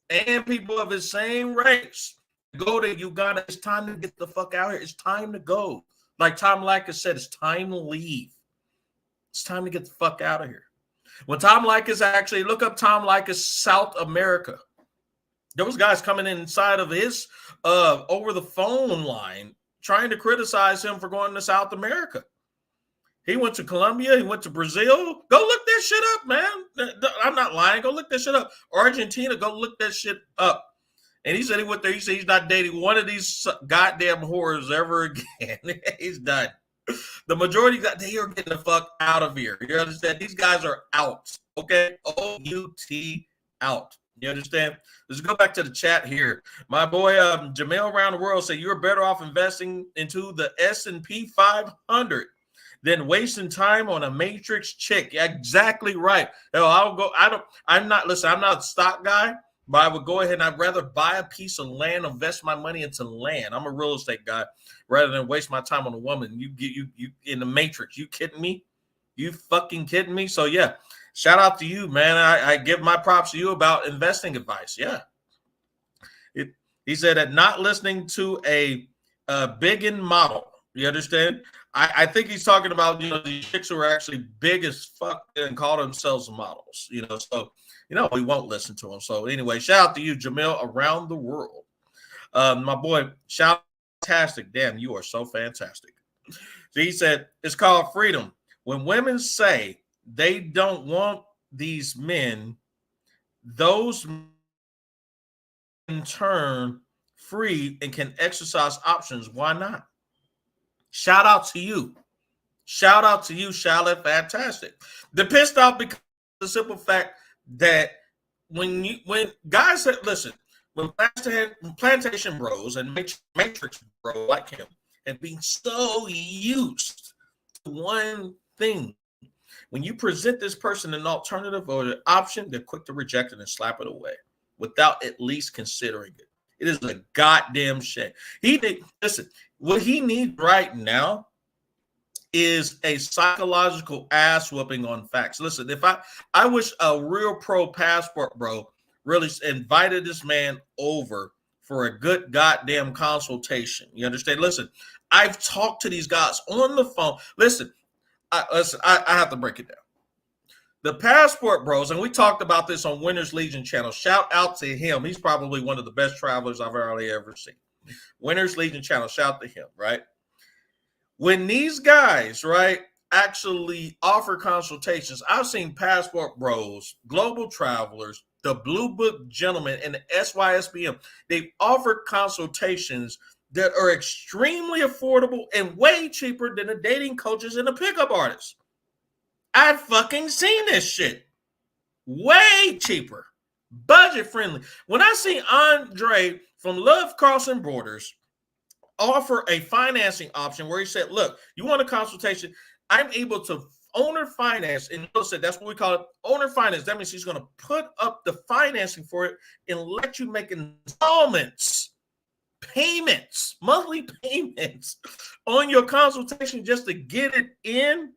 and people of his same race to go to Uganda, it's time to get the fuck out of here. It's time to go. Like Tom Likas said, it's time to leave. It's time to get the fuck out of here. When Tom Likas actually, look up Tom Likas South America. There was guys coming inside of his over the phone line trying to criticize him for going to South America. He went to Colombia. He went to Brazil. Go look that shit up, man. I'm not lying. Go look that shit up. Argentina, go look that shit up. And he said he went there. He said he's not dating one of these goddamn whores ever again. He's done. The majority, they are getting the fuck out of here. You understand? These guys are out. Okay? O-U-T, out. You understand? Let's go back to the chat here. My boy Jamel around the world said you're better off investing into the S&P 500 than wasting time on a matrix chick. Exactly right. I'm not a stock guy, But I would go ahead and I'd rather buy a piece of land, invest my money into land. I'm a real estate guy rather than waste my time on a woman. You in the Matrix. You kidding me? You fucking kidding me? So yeah, shout out to you, man. I give my props to you about investing advice. Yeah. He said that not listening to a biggin model. You understand? I think he's talking about, these chicks who are actually big as fuck and call themselves models, so, we won't listen to them. So anyway, shout out to you, Jamil, around the world. My boy, shout fantastic. Damn, you are so fantastic. So he said, it's called freedom. When women say they don't want these men, those in turn free and can exercise options. Why not? Shout out to you. Shout out to you, Charlotte. Fantastic. They're pissed off because of the simple fact that when guys say, listen, when plantation bros and matrix bro like him and being so used to one thing, when you present this person an alternative or an option, they're quick to reject it and slap it away without at least considering it. It is a goddamn shame. Listen, what he needs right now is a psychological ass whooping on facts. Listen, if I wish a real pro passport bro really invited this man over for a good goddamn consultation. You understand? Listen, I've talked to these guys on the phone. Listen, I have to break it down. The passport bros, and we talked about this on Winners Legion channel. Shout out to him. He's probably one of the best travelers I've ever seen. Winners Legion channel, shout to him, right? When these guys, right, actually offer consultations, I've seen passport bros, global travelers, the Blue Book gentlemen, and the SYSBM. They've offered consultations that are extremely affordable and way cheaper than the dating coaches and the pickup artists. I've fucking seen this shit. Way cheaper. Budget friendly. When I see Andre from Love Crossing Borders offer a financing option where he said, look, you want a consultation? I'm able to owner finance. And he said that's what we call it, owner finance. That means he's going to put up the financing for it and let you make installments, payments, monthly payments on your consultation just to get it in.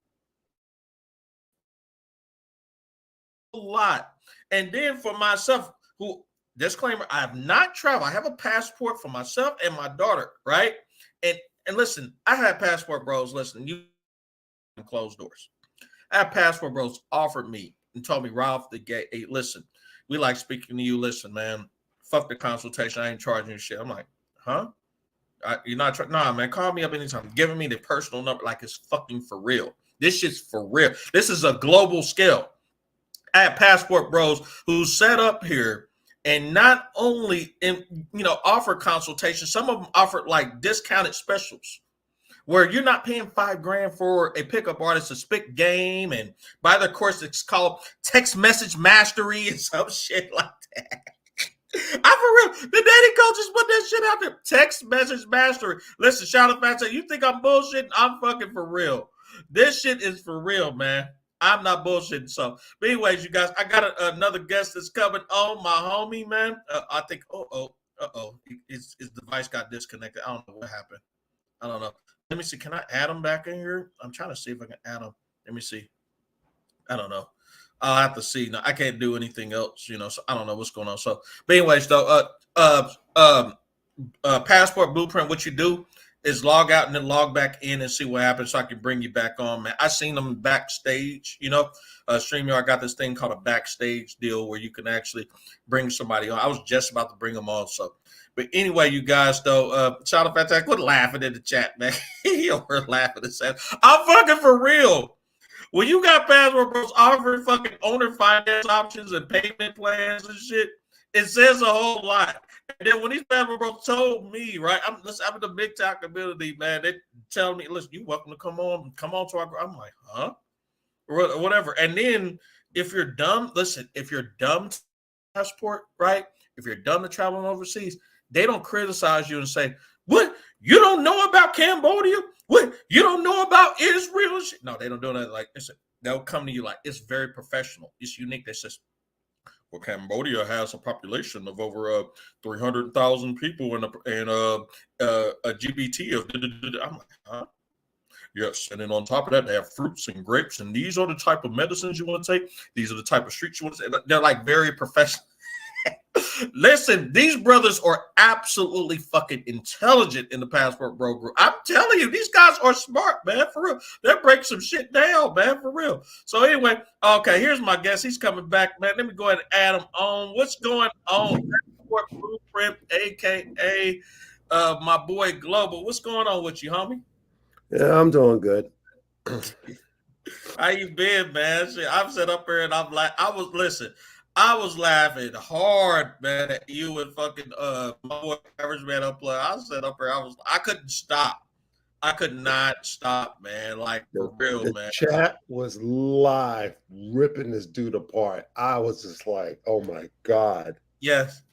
Lot. And then for myself, who, disclaimer, I have not traveled. I have a passport for myself and my daughter, right? And listen, I had passport bros, listen, you closed doors. I had passport bros offered me and told me right off the gate, hey, listen, we like speaking to you. Listen, man, fuck the consultation. I ain't charging you shit. I'm like, huh? You're not nah, man, call me up anytime. Giving me the personal number like it's fucking for real. This shit's for real. This is a global scale. I have passport bros who set up here and not only offer consultations, some of them offer like discounted specials where you're not paying $5,000 for a pickup artist to spit game and by the course it's called text message mastery and some shit like that. I'm for real. The dating coaches put that shit out there. Text message mastery. Listen, shout out back to you think I'm bullshitting? I'm fucking for real. This shit is for real, man. I'm not bullshitting. So, but anyways, you guys, I got another guest that's coming on, my homie, man. I think, his device got disconnected. I don't know what happened. I don't know. Let me see. Can I add him back in here? I'm trying to see if I can add him. Let me see. I don't know. I'll have to see. No, I can't do anything else, so I don't know what's going on. So, but anyways, though, passport blueprint, what you do is log out and then log back in and see what happens so I can bring you back on, man. I seen them backstage, StreamYard got this thing called a backstage deal where you can actually bring somebody on. I was just about to bring them on. So, but anyway, you guys, though, shout out Fantastic. Quit laughing in the chat, man. You're laughing at that. I'm fucking for real. When you got passport bros offering fucking owner finance options and payment plans and shit, it says a whole lot. And then when these passport bros told me, right, I'm in the big talk community, man. They tell me, listen, you welcome to come on to our. I'm like, huh, or whatever. And then if you're dumb, listen, if you're dumb to passport, right, if you're dumb to traveling overseas, they don't criticize you and say, what, you don't know about Cambodia? What, you don't know about Israel? No, they don't do that. Like, they'll come to you like, it's very professional. It's unique. They says, Well, Cambodia has a population of over 300,000 people and a GBT of. I'm like, huh? Yes, and then on top of that, they have fruits and grapes, and these are the type of medicines you want to take. These are the type of streets you want to take. They're like very professional. Listen, these brothers are absolutely fucking intelligent in the Passport Bro group. I'm telling you, these guys are smart, man, for real. They'll break some shit down, man, for real. So anyway, okay, here's my guest. He's coming back, man. Let me go ahead and add him on. What's going on? Passport Blueprint, a.k.a. My boy Global. What's going on with you, homie? Yeah, I'm doing good. How you been, man? Shit, I'm set up here and I'm like, I was laughing hard, man, at you and fucking my boy Average Man Unplugged. I was set up here, I couldn't stop. I could not stop, man. Like for real, the man. Chat was live, ripping this dude apart. I was just like, oh my God. Yes.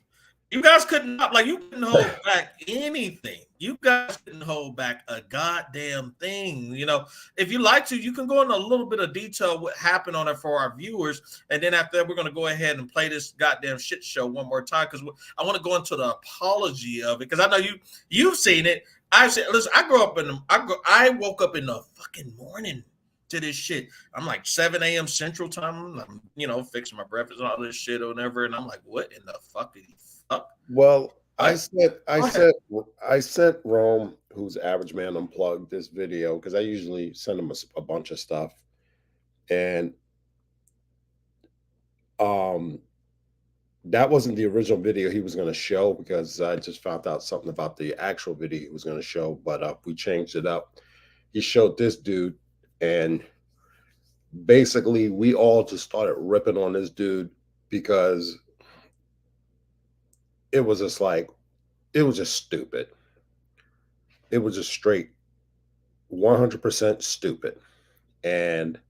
You guys couldn't you couldn't hold back anything. You guys couldn't hold back a goddamn thing. You know, if you like to, you can go into a little bit of detail what happened on it for our viewers, and then after that, we're going to go ahead and play this goddamn shit show one more time because I want to go into the apology of it because I know you've seen it. I said, listen, I woke up in the fucking morning to this shit. I'm like 7 a.m. Central Time. I'm fixing my breakfast and all this shit or whatever, and I'm like, what in the fuck did he? Well, I sent Rome, who's Average Man Unplugged, this video because I usually send him a bunch of stuff, and that wasn't the original video he was going to show because I just found out something about the actual video he was going to show, but we changed it up. He showed this dude, and basically we all just started ripping on this dude because it was just stupid. It was just straight 100% stupid. And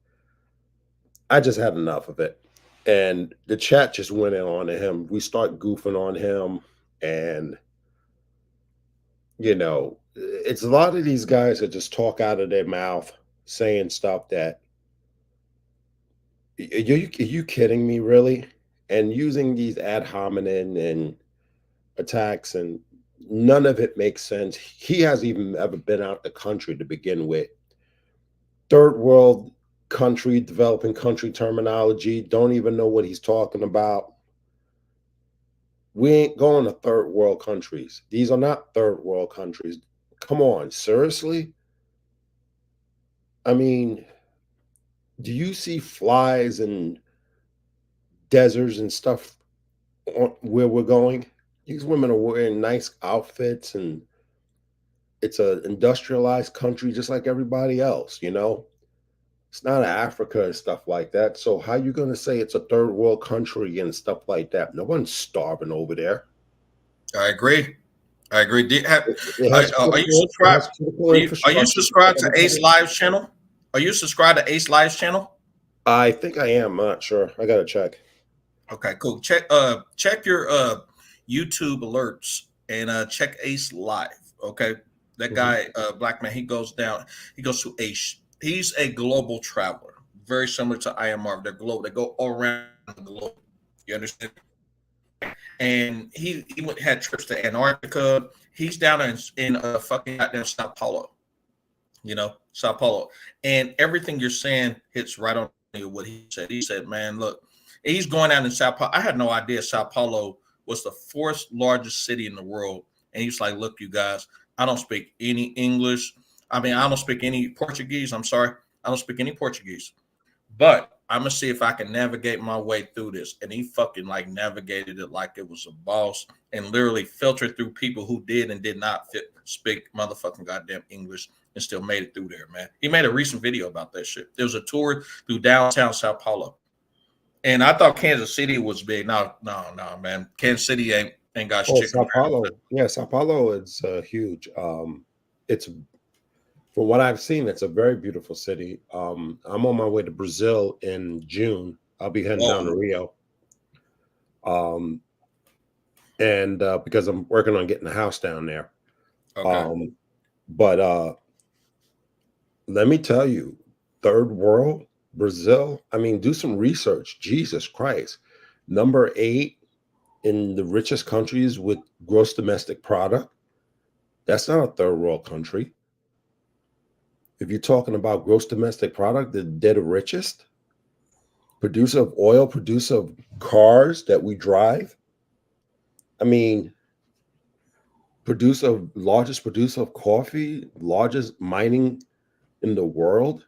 I just had enough of it. And the chat just went in on him. We start goofing on him. And, it's a lot of these guys that just talk out of their mouth saying stuff that, are you kidding me, really? And using these ad hominem and attacks, and none of it makes sense. He hasn't even ever been out the country to begin with. Third world country, developing country terminology, don't even know what he's talking about. We ain't going to third world countries. These are not third world countries. Come on, seriously? I mean, do you see flies and deserts and stuff where we're going? These women are wearing nice outfits, and it's an industrialized country just like everybody else, It's not Africa and stuff like that. So how you going to say it's a third world country and stuff like that? No one's starving over there. I agree. Are you subscribed? Are you subscribed to Ace Live's channel? Are you subscribed to Ace Live's channel? I think I am. I'm not sure. I got to check. Okay, cool. Check your YouTube alerts and check Ace Live. Okay, that guy, black man, he goes to Ace. He's a global traveler, very similar to IMR. They're global. They go all around the globe. You understand? And he had trips to Antarctica. He's down in fucking goddamn Sao Paulo. Sao Paulo, and everything you're saying hits right on what he said. He said, "Man, look, he's going out in Sao Paulo. I had no idea Sao Paulo was the fourth largest city in the world." And he's like, "Look, you guys, I don't speak any English. I don't speak any Portuguese. I'm sorry, I don't speak any Portuguese, but I'm gonna see if I can navigate my way through this." And he fucking navigated it like it was a boss, and literally filtered through people who did and did not speak motherfucking goddamn English, and still made it through there, man. He made a recent video about that shit. There was a tour through downtown Sao Paulo, and I thought Kansas City was big. No, man. Kansas City ain't got shit. Sao Paulo, yeah, Sao Paulo is huge. It's, from what I've seen, it's a very beautiful city. I'm on my way to Brazil in June. I'll be heading down to Rio. And because I'm working on getting a house down there. Okay. But let me tell you, third world, Brazil, do some research. Jesus Christ. Number 8 in the richest countries with gross domestic product. That's not a third world country. If you're talking about gross domestic product, they're the richest. Producer of oil, producer of cars that we drive. I mean, largest producer of coffee, largest mining in the world,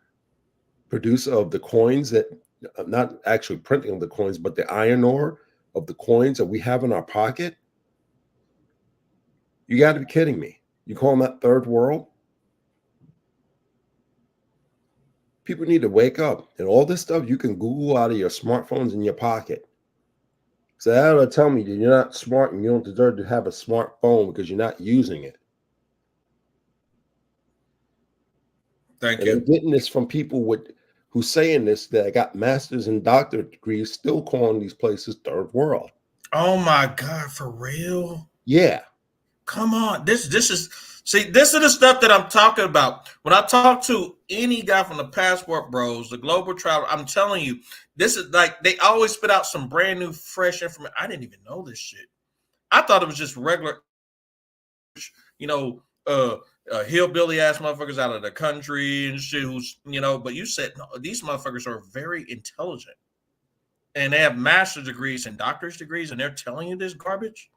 producer of the coins that, not actually printing of the coins, but the iron ore of the coins that we have in our pocket. You got to be kidding me. You call them that third world? People need to wake up. And all this stuff you can Google out of your smartphones in your pocket. So that'll tell me that you're not smart and you don't deserve to have a smartphone because you're not using it. Thank And you. I'm getting this from people who's saying this that got master's and doctorate degrees, still calling these places third world. Oh my God, for real? Yeah. Come on. This is the stuff that I'm talking about. When I talk to any guy from the Passport Bros, the Global Travel, I'm telling you, this is like they always spit out some brand new, fresh information. I didn't even know this shit. I thought it was just regular, hillbilly ass motherfuckers out of the country and shit. But you said no, these motherfuckers are very intelligent, and they have master's degrees and doctor's degrees, and they're telling you this garbage.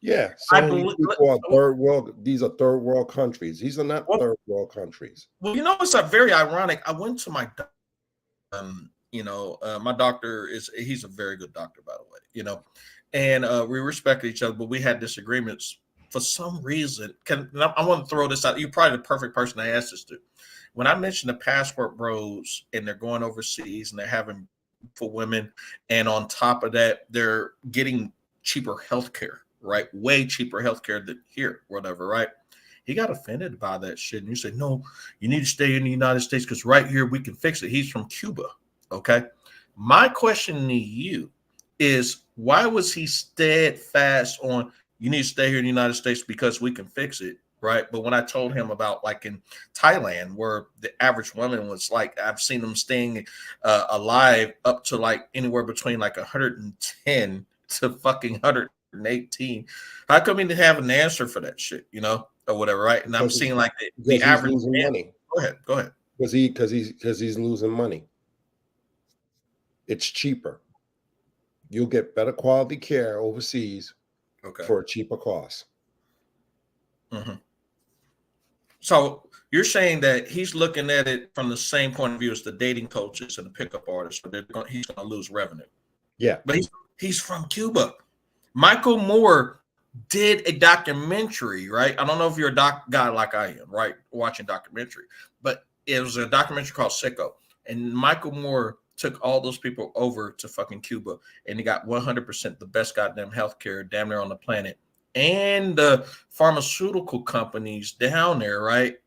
Yeah. Some of these people are third world. These are third world countries. These are not third world countries. Well, it's a very ironic. I went to my my doctor he's a very good doctor, by the way, and we respect each other, but we had disagreements for some reason. I want to throw this out. You're probably the perfect person to ask this to. When I mentioned the Passport Bros and they're going overseas and they're having for women, and on top of that, they're getting cheaper healthcare, right? Way cheaper healthcare than here, whatever, right? He got offended by that shit. And you said, no, you need to stay in the United States because right here we can fix it. He's from Cuba. Okay. My question to you is, why was he steadfast on you need to stay here in the United States because we can fix it? Right. But when I told him about like in Thailand, where the average woman was like, I've seen them staying alive up to like anywhere between like 110 to fucking 118. How come he didn't have an answer for that shit, or whatever, right? And I'm seeing like the average losing money. Go ahead. Because he's losing money. It's cheaper. You'll get better quality care overseas for a cheaper cost. Mm-hmm. So you're saying that he's looking at it from the same point of view as the dating coaches and the pickup artists, but he's going to lose revenue. Yeah. But he's from Cuba. Michael Moore did a documentary, right? I don't know if you're a guy like I am, right? Watching documentary, but it was a documentary called Sicko. And Michael Moore took all those people over to fucking Cuba, and he got 100% the best goddamn healthcare damn near on the planet. And the pharmaceutical companies down there, right?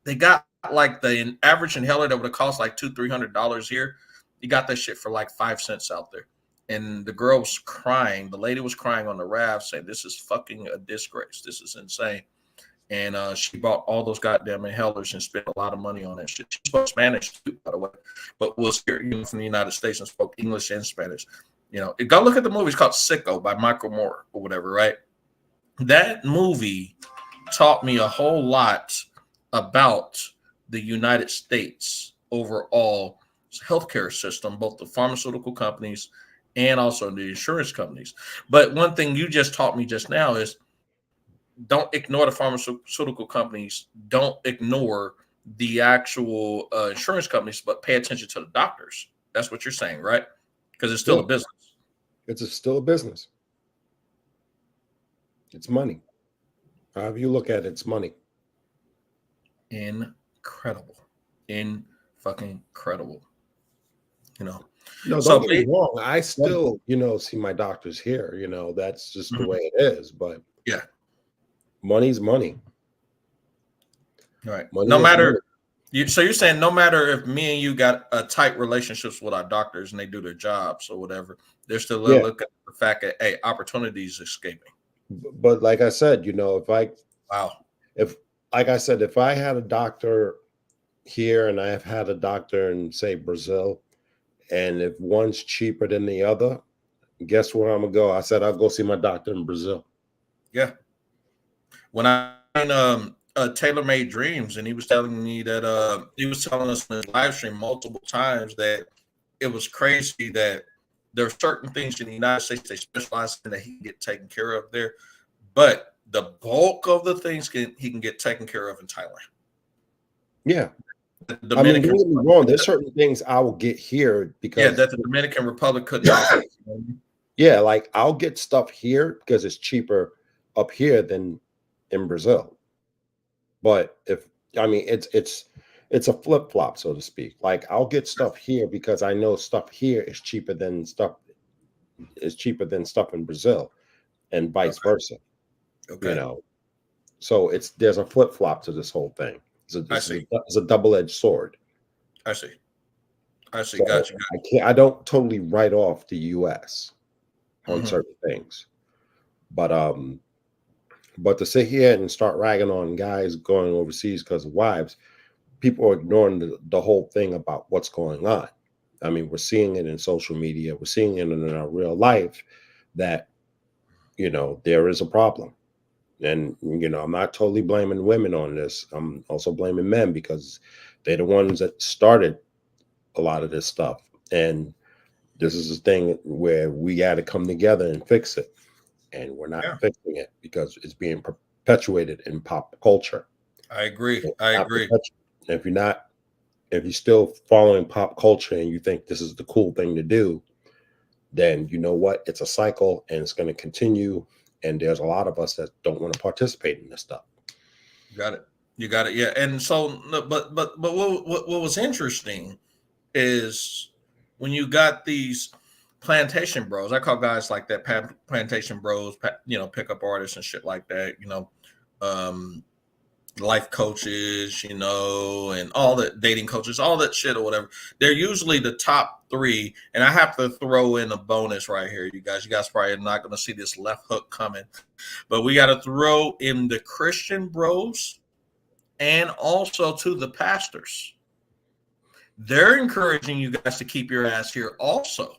They got like the average inhaler that would have cost like $200-$300 here. You got that shit for like 5 cents out there. And the girl was crying. The lady was crying on the raft saying, this is fucking a disgrace. This is insane. And she bought all those goddamn inhalers and spent a lot of money on that shit. She spoke Spanish too, by the way, but was here from the United States and spoke English and Spanish. Go look at the movie. It's called Sicko by Michael Moore or whatever, right? That movie taught me a whole lot about the United States overall healthcare system, both the pharmaceutical companies and also the insurance companies. But one thing you just taught me just now is don't ignore the pharmaceutical companies. Don't ignore the actual insurance companies, but pay attention to the doctors. That's what you're saying, right? Because it's still a business. It's still a business. It's money. However you look at it, it's money. Incredible. Fucking incredible. No, don't get me wrong. I still, see my doctors here. That's just the way it is. But yeah, money's money. All right. No matter. So you're saying no matter if me and you got a tight relationships with our doctors and they do their jobs or whatever, they're still look at the fact that opportunities escaping. But like I said, if I had a doctor here and I have had a doctor in say Brazil, and if one's cheaper than the other, guess where I'm gonna go? I said I'll go see my doctor in Brazil. Yeah. When I Tailor Made Dreams, and he was telling me that he was telling us in his live stream multiple times that it was crazy that there are certain things in the United States they specialize in that he can get taken care of there, but the bulk of the things he can get taken care of in Thailand. Yeah. The I mean, Dominican don't get me wrong. There's certain things I will get here because that the Dominican Republic couldn't offer. yeah, like I'll get stuff here because it's cheaper up here than in Brazil. But if I mean it's a flip flop, so to speak. Like I'll get stuff here because I know stuff here is cheaper than stuff in Brazil, and vice versa. Okay. You know, so there's a flip flop to this whole thing. It's a double-edged sword. I see. So Gotcha. I don't totally write off the U.S. on certain things, but to sit here and start ragging on guys going overseas because of wives, people are ignoring the whole thing about what's going on. I mean, we're seeing it in social media. We're seeing it in our real life that, you know, there is a problem. And, you know, I'm not totally blaming women on this. I'm also blaming men because they're the ones that started a lot of this stuff. And this is a thing where we got to come together and fix it. And we're not fixing it because it's being perpetuated in pop culture. I agree. If you're still following pop culture and you think this is the cool thing to do, then you know what? It's a cycle and it's going to continue. And there's a lot of us that don't want to participate in this stuff. You got it. Yeah. And so, but what was interesting is when you got these plantation bros, I call guys like that plantation bros, you know, pickup artists and shit like that, you know, life coaches, you know, and all that, dating coaches, all that shit or whatever. They're usually the top three. And I have to throw in a bonus right here, you guys. You guys probably are not going to see this left hook coming, but we got to throw in the Christian bros and also to the pastors. They're encouraging you guys to keep your ass here also.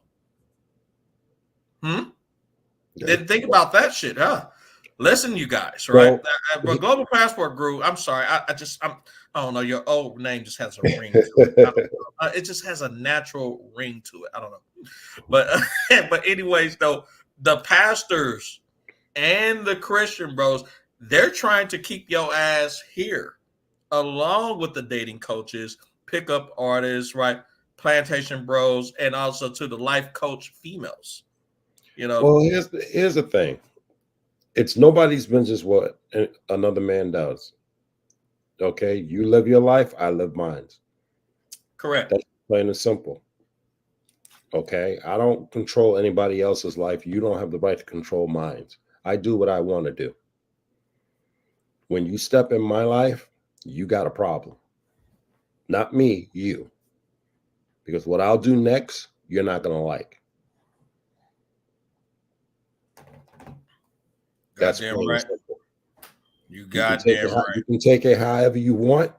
Didn't think about that shit, huh? Listen, you guys, right? But Global Passport Group, I'm sorry. I don't know. Your old name just has a ring to it. It just has a natural ring to it. I don't know. But anyways, though, the pastors and the Christian bros, they're trying to keep your ass here along with the dating coaches, pickup artists, right? Plantation bros, and also to the life coach females. You know. Well, here's the thing. It's nobody's business what another man does. Okay, you live your life, I live mine. Correct. That's plain and simple. Okay, I don't control anybody else's life. You don't have the right to control mine. I do what I want to do. When you step in my life, you got a problem. Not me, you. Because what I'll do next, you're not going to like. That's damn right. Simple. You goddamn right. You can take it however you want.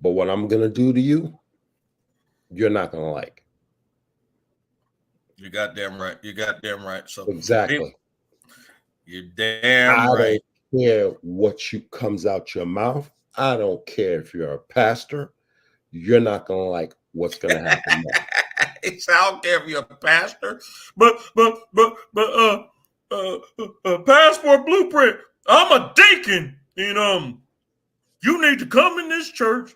But what I'm going to do to you, you're not going to like. You goddamn right. You goddamn right. So exactly. You're damn right. I don't care what comes out your mouth. I don't care if you're a pastor. You're not going to like what's going to happen next. I don't care if you're a pastor, but passport blueprint. I'm a deacon, and you need to come in this church.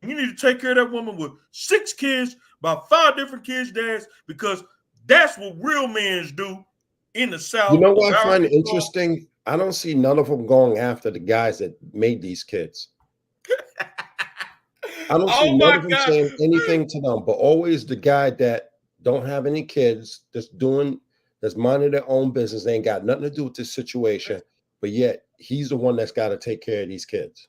You need to take care of that woman with 6 kids, about 5 different kids' dads, because that's what real men do in the South. You know what I find interesting? I don't see none of them going after the guys that made these kids. I don't see none of them saying anything to them, but always the guy that don't have any kids, that's minding their own business, ain't got nothing to do with this situation, but yet he's the one that's got to take care of these kids.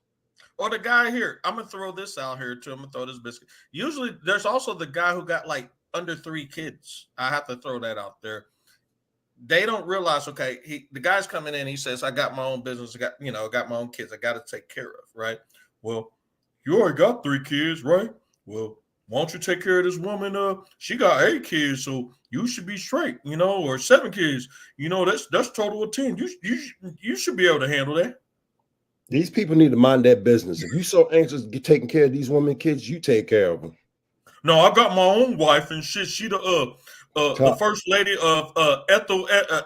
Or the guy here, I'm gonna throw this out here too. I'm gonna throw this biscuit. Usually, there's also the guy who got like under 3 kids. I have to throw that out there. They don't realize, okay, the guy's coming in. He says, "I got my own business. I got my own kids. I got to take care of." Right? Well, you already got 3 kids, right? Well, won't you take care of this woman? She got 8 kids, so you should be straight, or 7 kids. That's total of 10. You should be able to handle that. These people need to mind their business. If you're so anxious to get taking care of these women kids, you take care of them. No, I got my own wife and shit. She the first lady of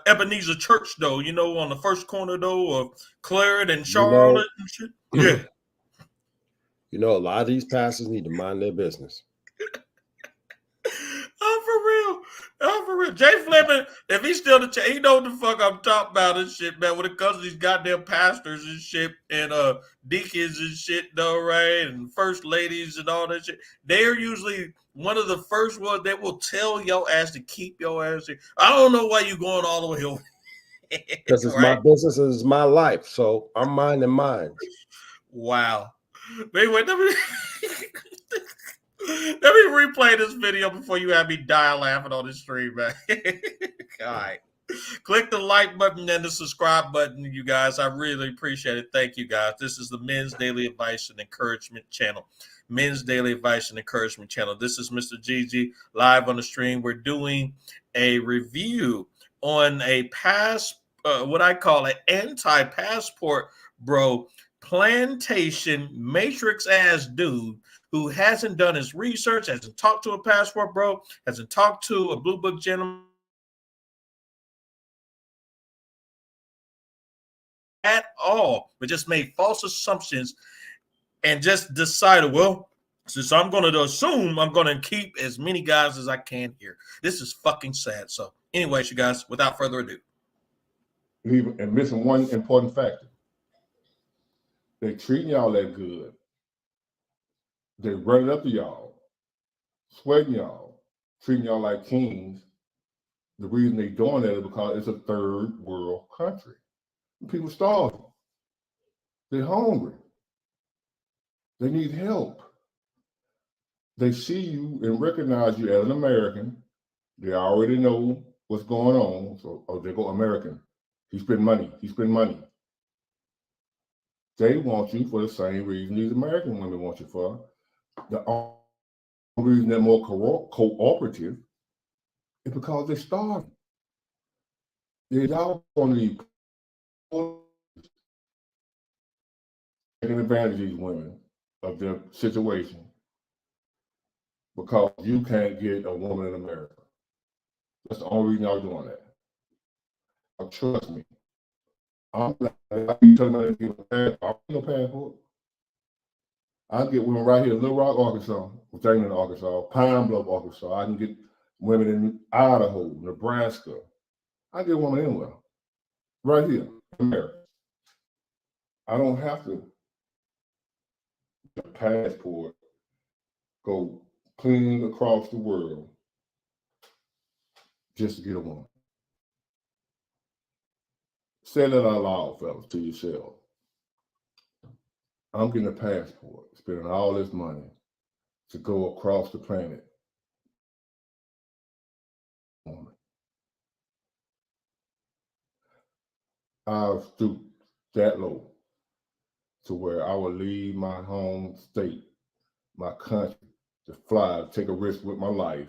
Ebenezer Church, though, on the first corner, though, of Claret and Charlotte and shit. Yeah. A lot of these pastors need to mind their business. I'm for real. Jay Fleming, if he's still he know what the fuck I'm talking about and shit, man. When it comes to these goddamn pastors and shit and deacons and shit, though, right? And first ladies and all that shit. They're usually one of the first ones that will tell your ass to keep your ass here. I don't know why you going all the way over. Because it's my business and it's my life. So I'm minding mine. Wow. Wait, let me replay this video before you have me die laughing on this stream, man. All right. Click the like button and the subscribe button, you guys. I really appreciate it. Thank you, guys. This is the Men's Daily Advice and Encouragement channel. Men's Daily Advice and Encouragement channel. This is Mr. Gigi live on the stream. We're doing a review on a what I call an anti-passport bro plantation matrix ass dude who hasn't done his research, hasn't talked to a passport bro, hasn't talked to a blue book gentleman at all, but just made false assumptions and just decided, well, since I'm going to assume, I'm going to keep as many guys as I can here. This is fucking sad. So anyways, you guys, without further ado. And missing one important factor. They treating y'all that good. They run it up to y'all, sweating y'all, treating y'all like kings. The reason they doing that is because it's a third world country. People starving. They're hungry. They need help. They see you and recognize you as an American. They already know what's going on. So, they go American. He spend money. They want you for the same reason these American women want you for. The only reason they're more cooperative is because they're starving. Y'all going to be taking advantage of these women, of their situation, because you can't get a woman in America. That's the only reason y'all doing that. Trust me. I'm not telling me to get no passport. I get women right here in Little Rock, Arkansas, Arkansas, Pine Bluff, Arkansas. I can get women in Idaho, Nebraska. I get women anywhere. Right here in America. I don't have to get a passport, go clean across the world just to get a woman. Say that out loud, fellas, to yourself. I'm getting a passport, spending all this money to go across the planet. I've stooped that low to where I will leave my home state, my country, to fly, take a risk with my life,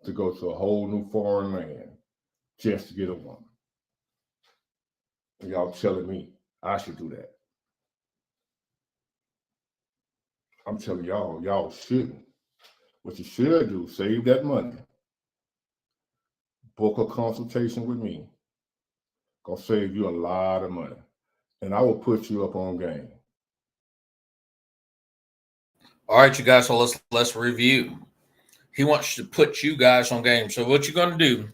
to go to a whole new foreign land just to get a woman. And y'all telling me I should do that. I'm telling y'all shouldn't. What you should do, save that money. Book a consultation with me. Gonna save you a lot of money. And I will put you up on game. All right, you guys, so let's review. He wants to put you guys on game. So what you're going to do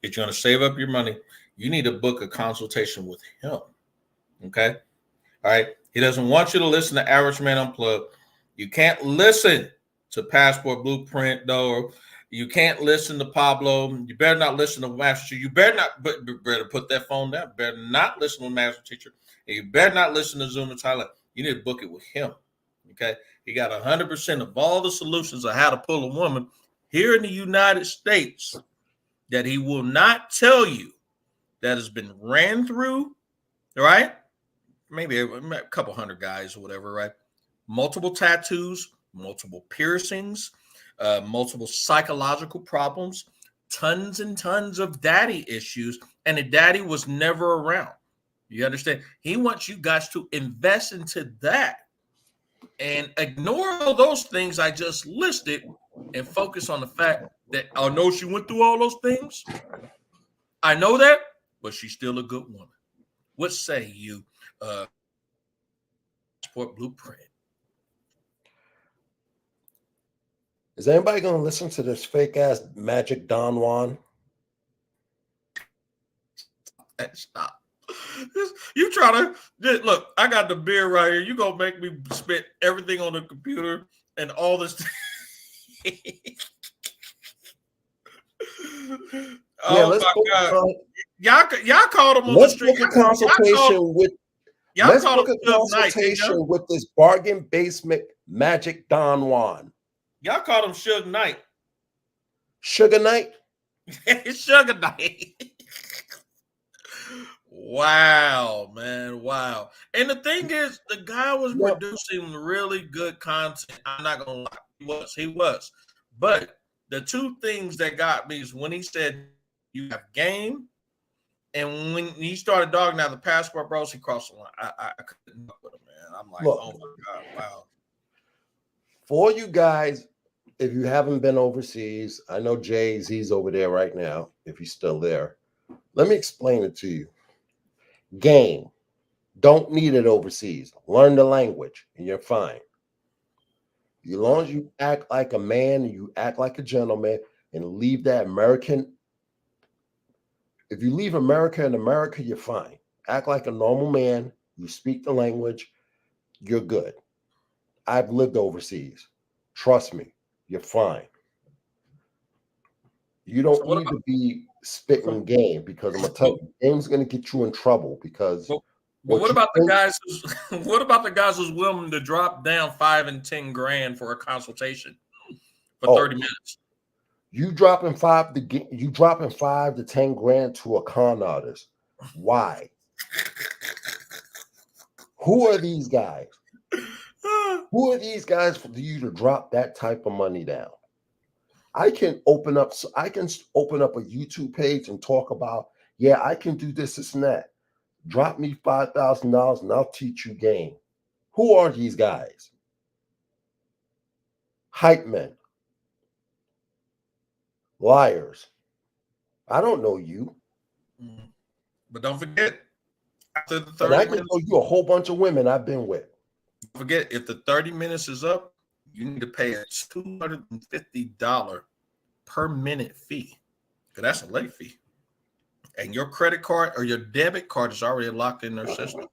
is you're going to save up your money. You need to book a consultation with him. Okay? All right? He doesn't want you to listen to Average Man Unplugged. You can't listen to Passport Blueprint, though. Or you can't listen to Pablo. You better not listen to Master Teacher. You better not, better put that phone down. Better not listen to Master Teacher. And you better not listen to Zoom in Thailand. You need to book it with him. Okay? He got 100% of all the solutions of how to pull a woman here in the United States that he will not tell you that has been ran through, right? Maybe a couple hundred guys or whatever, right? Multiple tattoos, multiple piercings, multiple psychological problems, tons and tons of daddy issues, and the daddy was never around. You understand? He wants you guys to invest into that and ignore all those things I just listed and focus on the fact that I know she went through all those things. I know that, but she's still a good woman. What say you, Sport Blueprint? Is anybody going to listen to this fake ass Magic Don Juan? Stop. You try to look. I got the beer right here. You gonna make me spit everything on the computer and all this. Oh my God! Y'all called him on the street. Let's book a consultation with. Let's book a consultation with this bargain basement Magic Don Juan. Y'all called him Suge Knight. Sugar Knight. Sugar Knight. Wow, man. Wow. And the thing is, the guy was producing really good content. I'm not gonna lie. He was. But the two things that got me is when he said you have game, and when he started dogging out the passport bros, he crossed the line. I couldn't fuck with him, man. I'm like, oh my God, wow. For you guys, if you haven't been overseas, I know he's over there right now, if he's still there. Let me explain it to you. Game. Don't need it overseas. Learn the language and you're fine. As long as you act like a man and you act like a gentleman and leave that American. If you leave America in America, you're fine. Act like a normal man. You speak the language. You're good. I've lived overseas. Trust me, you're fine. You don't need to be spitting game because I'm gonna tell you, game's gonna get you in trouble because. Well, what about the guys? What about the guys who's willing to drop down $5 and $10 grand for a consultation for 30 minutes? You dropping $5 to $10 grand to a con artist? Why? Who are these guys? Who are these guys for you to drop that type of money down? I can open up a YouTube page and talk about, yeah, I can do this and that. Drop me $5,000 and I'll teach you game. Who are these guys? Hype men. Liars. I don't know you. But don't forget, after the 30 and I can minutes, tell you a whole bunch of women I've been with. Don't forget, if the 30 minutes is up, you need to pay a $250 per minute fee. Because that's a late fee. And your credit card or your debit card is already locked in their system.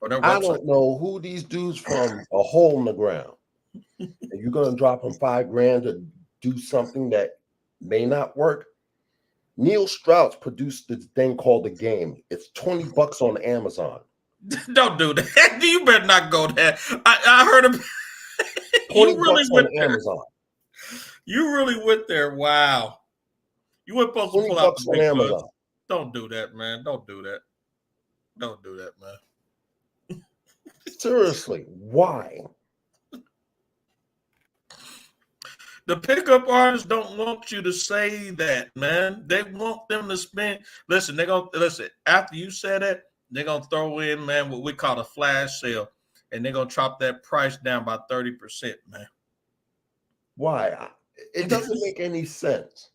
Or their website. I don't know who these dudes from a hole in the ground. And you're going to drop them $5 grand to do something that may not work. Neil Strauss produced this thing called The Game. It's $20 on Amazon. Don't do that. You better not go there. I heard him. $20 on Amazon. You really went there. Wow. You weren't supposed to pull out the big Amazon. Don't do that, man. Don't do that. Don't do that, man. Seriously, why? The pickup artists don't want you to say that, man. They want them to spend. Listen, they're gonna listen. After you said it, they're gonna throw in, man, what we call a flash sale, and they're gonna chop that price down by 30%, man. Why? It doesn't make any sense.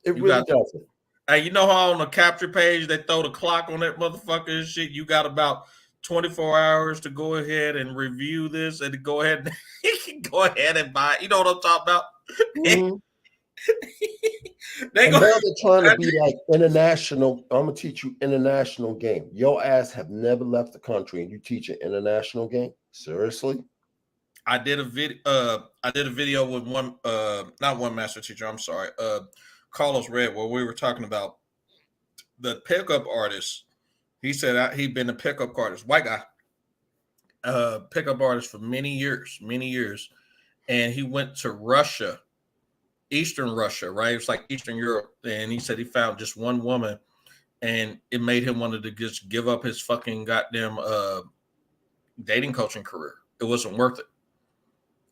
It really doesn't. Hey, you know how on the capture page they throw the clock on that motherfucker and shit? You got about 24 hours to go ahead and review this and to go ahead and buy it. You know what I'm talking about? Mm-hmm. Now they're trying to be like international. I'm gonna teach you international game. Your ass have never left the country and you teach an international game? Seriously? I did a video with not one master teacher, I'm sorry. Carlos Red, where we were talking about the pickup artist. He said he'd been a pickup artist, white guy, pickup artist for many years. And he went to Russia, Eastern Russia, right? It's like Eastern Europe. And he said he found just one woman and it made him want to just give up his fucking goddamn dating coaching career. It wasn't worth it.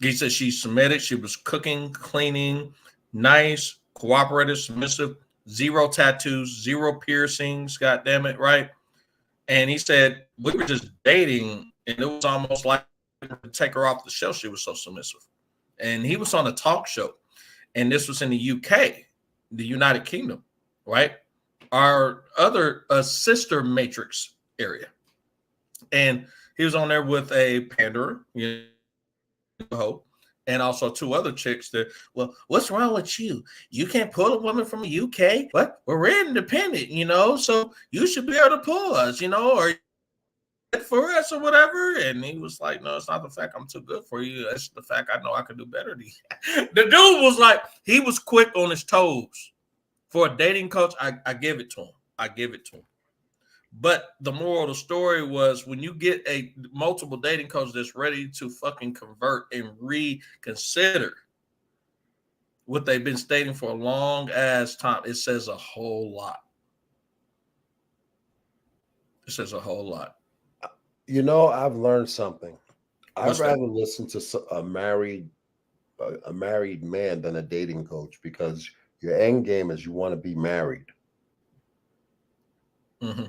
He said she submitted. She was cooking, cleaning, nice, cooperative, submissive, zero tattoos, zero piercings. God damn it, right? And he said we were just dating, and it was almost like to take her off the show. She was so submissive. And he was on a talk show, and this was in the UK, the United Kingdom, right? Our other sister matrix area. And he was on there with a panderer, you know, and also two other chicks that, well, what's wrong with you? You can't pull a woman from the UK? What? Well, we're independent, you know, so you should be able to pull us, you know, or for us or whatever. And he was like, no, it's not the fact I'm too good for you. It's the fact I know I can do better than you. The dude was like, he was quick on his toes. For a dating coach, I give it to him. I give it to him. But the moral of the story was when you get a multiple dating coach that's ready to fucking convert and reconsider what they've been stating for a long ass time, it says a whole lot. It says a whole lot. You know, I've learned something. What's I'd that? rather listen to a married man than a dating coach, because your end game is you want to be married. Mm-hmm.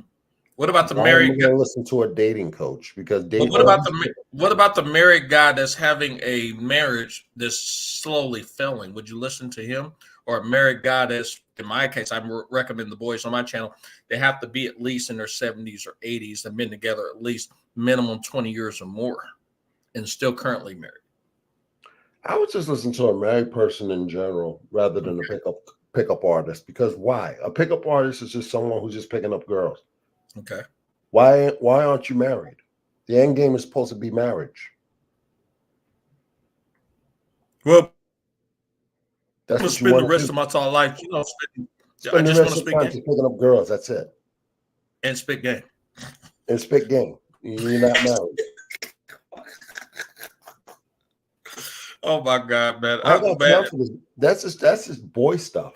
What about the Why married am I going to listen to a dating coach? Because what about the married guy that's having a marriage that's slowly failing? Would you listen to him? Or a married guy that's, in my case, I recommend the boys on my channel, they have to be at least in their 70s or 80s and been together at least minimum 20 years or more and still currently married. I would just listen to a married person in general rather than a pickup artist. Because why? A pickup artist is just someone who's just picking up girls. Okay. Why aren't you married? The end game is supposed to be marriage. Well, that's I'm gonna what you spend want the rest to of my life, you know. spend the rest of the time just picking up girls. That's it. And spit game. And spit game. You're not married. Oh my God, man! I got time for this. That's just boy stuff.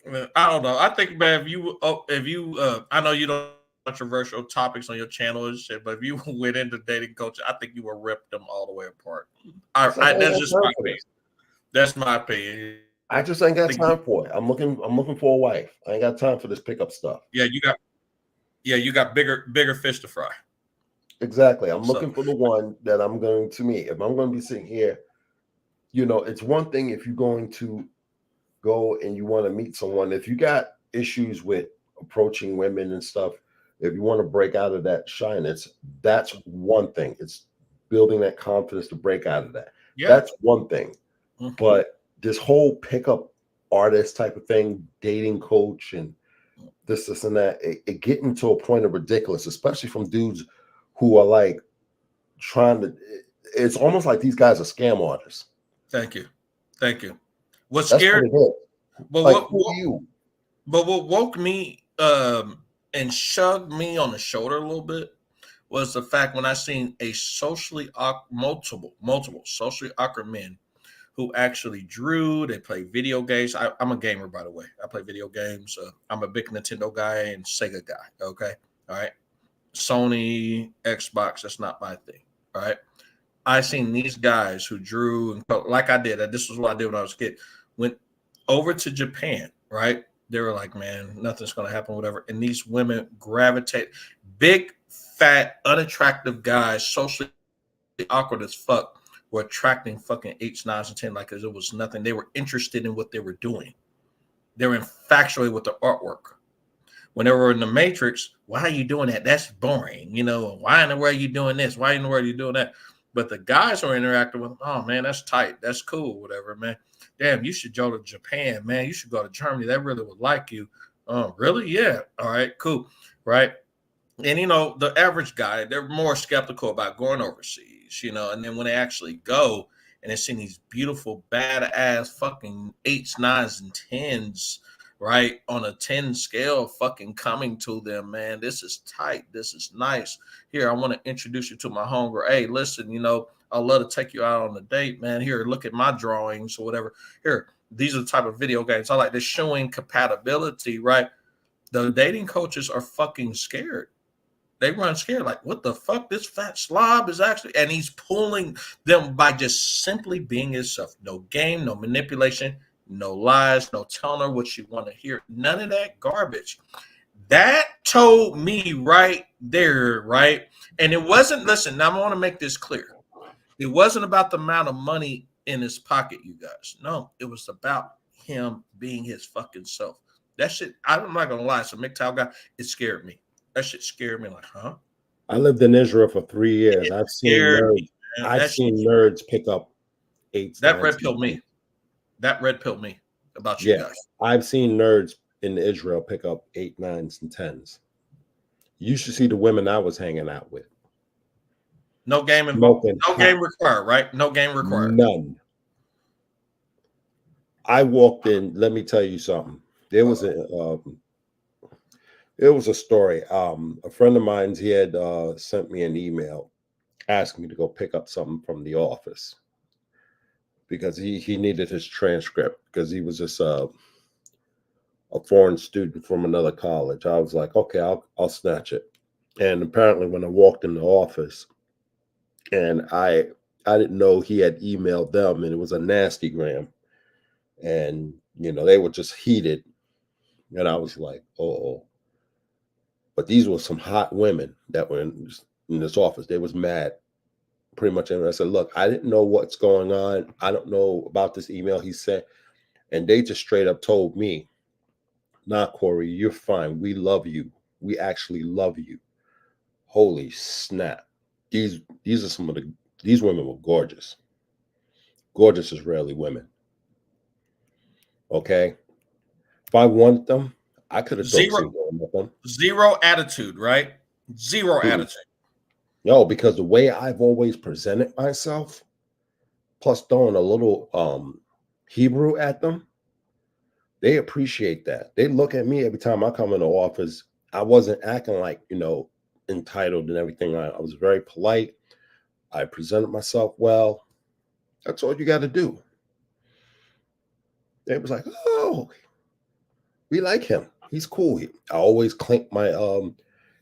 I don't know. I think, man, if you, I know you don't controversial topics on your channel and shit, but if you went into dating culture, I think you will rip them all the way apart. That's just my opinion. That's my opinion. I just ain't got time for it. I'm looking for a wife. I ain't got time for this pickup stuff. Yeah, you got bigger fish to fry. Exactly. I'm looking for the one that I'm going to meet. If I'm going to be sitting here, you know, it's one thing if you're going to go and you want to meet someone. If you got issues with approaching women and stuff, if you want to break out of that shyness, that's one thing. It's building that confidence to break out of that. Yeah. That's one thing. Mm-hmm. But this whole pickup artist type of thing, dating coach and this and that, it getting to a point of ridiculous, especially from dudes who are like trying to, it's almost like these guys are scam artists. Thank you. What's scared? But like, who are you? But what woke me and shoved me on the shoulder a little bit was the fact when I seen a multiple socially awkward men who actually drew. They play video games. I'm a gamer, by the way. I play video games. I'm a big Nintendo guy and Sega guy. Okay, all right. Sony, Xbox, that's not my thing. All right. I seen these guys who drew and like I did. This was what I did when I was a kid. Went over to Japan, right? They were like, man, nothing's going to happen, whatever. And these women gravitate. Big, fat, unattractive guys, socially awkward as fuck, were attracting fucking 8s, 9s, and 10 like it was nothing. They were interested in what they were doing. They were infatuated with the artwork. When they were in the Matrix, why are you doing that? That's boring. You know, why in the world are you doing this? Why in the world are you doing that? But the guys who are interacting with, oh, man, that's tight. That's cool, whatever, man. Damn, you should go to Japan, man. You should go to Germany. They really would like you. Oh, really? Yeah. All right, cool. Right. And, you know, the average guy, they're more skeptical about going overseas, you know, and then when they actually go and they see these beautiful, badass fucking 8s, 9s, and 10s, right, on a 10 scale fucking coming to them, man, this is tight. This is nice. Here, I want to introduce you to my homegirl. Hey, listen, you know, I'd love to take you out on a date, man. Here, look at my drawings or whatever. Here, these are the type of video games I like. They're showing compatibility, right? The dating coaches are fucking scared. They run scared, like, what the fuck? This fat slob is actually, and he's pulling them by just simply being himself. No game, no manipulation, no lies, no telling her what you want to hear. None of that garbage. That told me right there, right? And it wasn't, listen, now I want to make this clear. It wasn't about the amount of money in his pocket, you guys. No, it was about him being his fucking self. That shit, I'm not going to lie. So MGTOW guy, it scared me. That shit scared me, like, huh? I lived in Israel for 3 years. I've seen nerds. Me, I've seen nerds pick up 8s. That red pill me. That red pill me about you guys. I've seen nerds in Israel pick up 8, 9s, and 10s. You should see the women I was hanging out with. No game involved. No game required, right? No game required. None. I walked in. Let me tell you something. There was a story. A friend of mine, he had sent me an email asking me to go pick up something from the office because he needed his transcript because he was just a foreign student from another college. I was like, okay, I'll snatch it. And apparently when I walked in the office and I didn't know he had emailed them, and it was a nasty gram. And, you know, they were just heated. And I was like, oh. But these were some hot women that were in this office. They was mad pretty much. And I said, look, I didn't know what's going on. I don't know about this email he sent. And they just straight up told me, nah, Corey, you're fine. We love you. We actually love you. Holy snap. These are these women were gorgeous. Gorgeous Israeli women. Okay. If I wanted them, I could have zero attitude, right? Zero attitude. No, because the way I've always presented myself, plus throwing a little Hebrew at them, they appreciate that. They look at me every time I come in the office. I wasn't acting like, you know, entitled and everything. I was very polite. I presented myself well. That's all you got to do. They was like, oh, we like him. He's cool. I always cleaned my,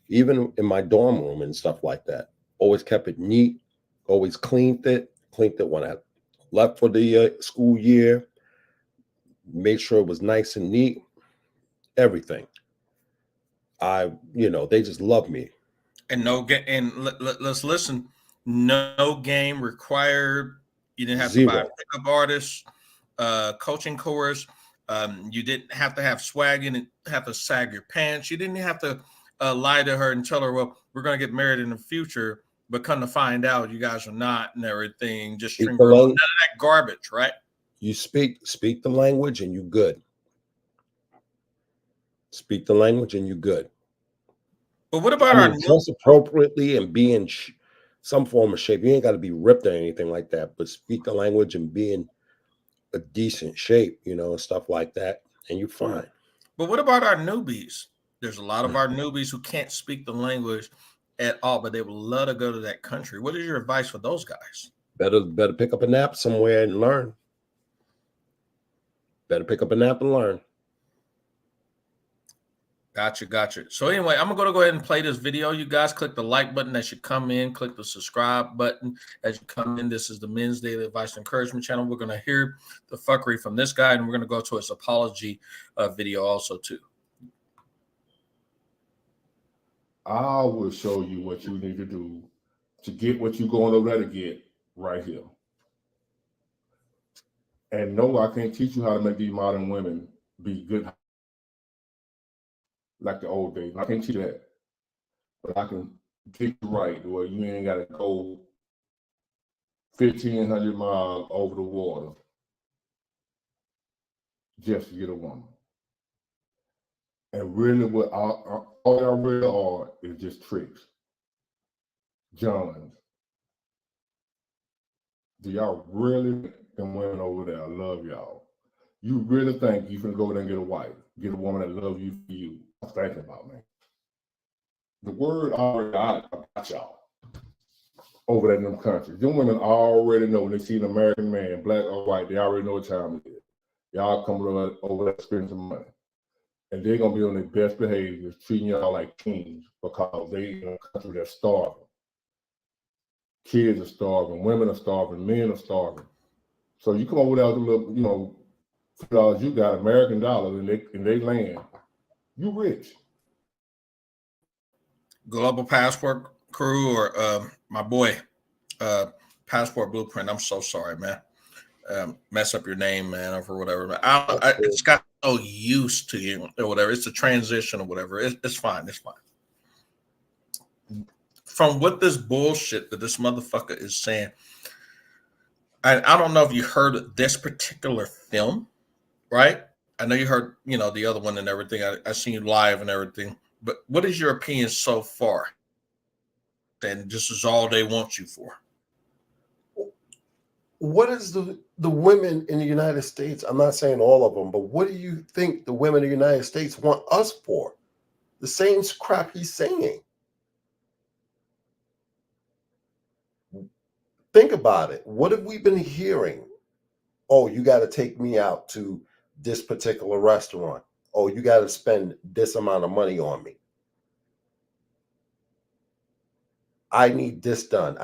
even in my dorm room and stuff like that, always kept it neat, always cleaned it when I left for the school year, made sure it was nice and neat, everything. They just love me. And let's listen, no game required. You didn't have to buy a pickup artist, coaching course. You didn't have to have swag. You didn't have to sag your pants. You didn't have to lie to her and tell her, well, we're going to get married in the future, but come to find out you guys are not and everything. Just string her. None of that garbage, right? You speak the language and you good. Speak the language and you good. But what about dress appropriately and be in some form of shape? You ain't got to be ripped or anything like that, but speak the language and be in a decent shape, and stuff like that, and you're fine. But what about our newbies? There's a lot of our newbies who can't speak the language at all, but they would love to go to that country. What is your advice for those guys? Better pick up a nap somewhere and learn. Better pick up a nap and learn. Gotcha. So anyway, I'm going to go ahead and play this video. You guys click the like button as you come in. Click the subscribe button as you come in. This is the Men's Daily Advice and Encouragement channel. We're going to hear the fuckery from this guy, and we're going to go to his apology video also too. I will show you what you need to do to get what you're going over there to get right here. And no, I can't teach you how to make these modern women be good like the old days. I can't teach you that. But I can get you right where you ain't got to go 1,500 miles over the water just to get a woman. And really what all y'all really are is just tricks. Johns. Do y'all really, them women over there, I love y'all. You really think you can go there and get a wife, get a woman that loves you for you? I'm thinking about, man. The word already got y'all over there in them countries. Them women already know when they see an American man, black or white, they already know what time it is. Y'all come over there spending some money. and they're gonna be on their best behavior, treating y'all like kings because they in a country that's starving. Kids are starving, women are starving, men are starving. So you come over there with a little, $2 you got, American dollars, in they land, you rich. Global Passport Crew, or my boy, Passport Blueprint. I'm so sorry, man. Mess up your name, man, or whatever. I just got so used to you or whatever. It's a transition or whatever. It's fine. It's fine. From what this bullshit that this motherfucker is saying, I don't know if you heard this particular film, right? I know you heard, the other one and everything. I seen you live and everything. But what is your opinion so far? And this is all they want you for. What is the women in the United States? I'm not saying all of them, but what do you think the women in the United States want us for? The same crap he's saying. Think about it. What have we been hearing? Oh, you got to take me out to this particular restaurant. Oh, you got to spend this amount of money on me. I need this done.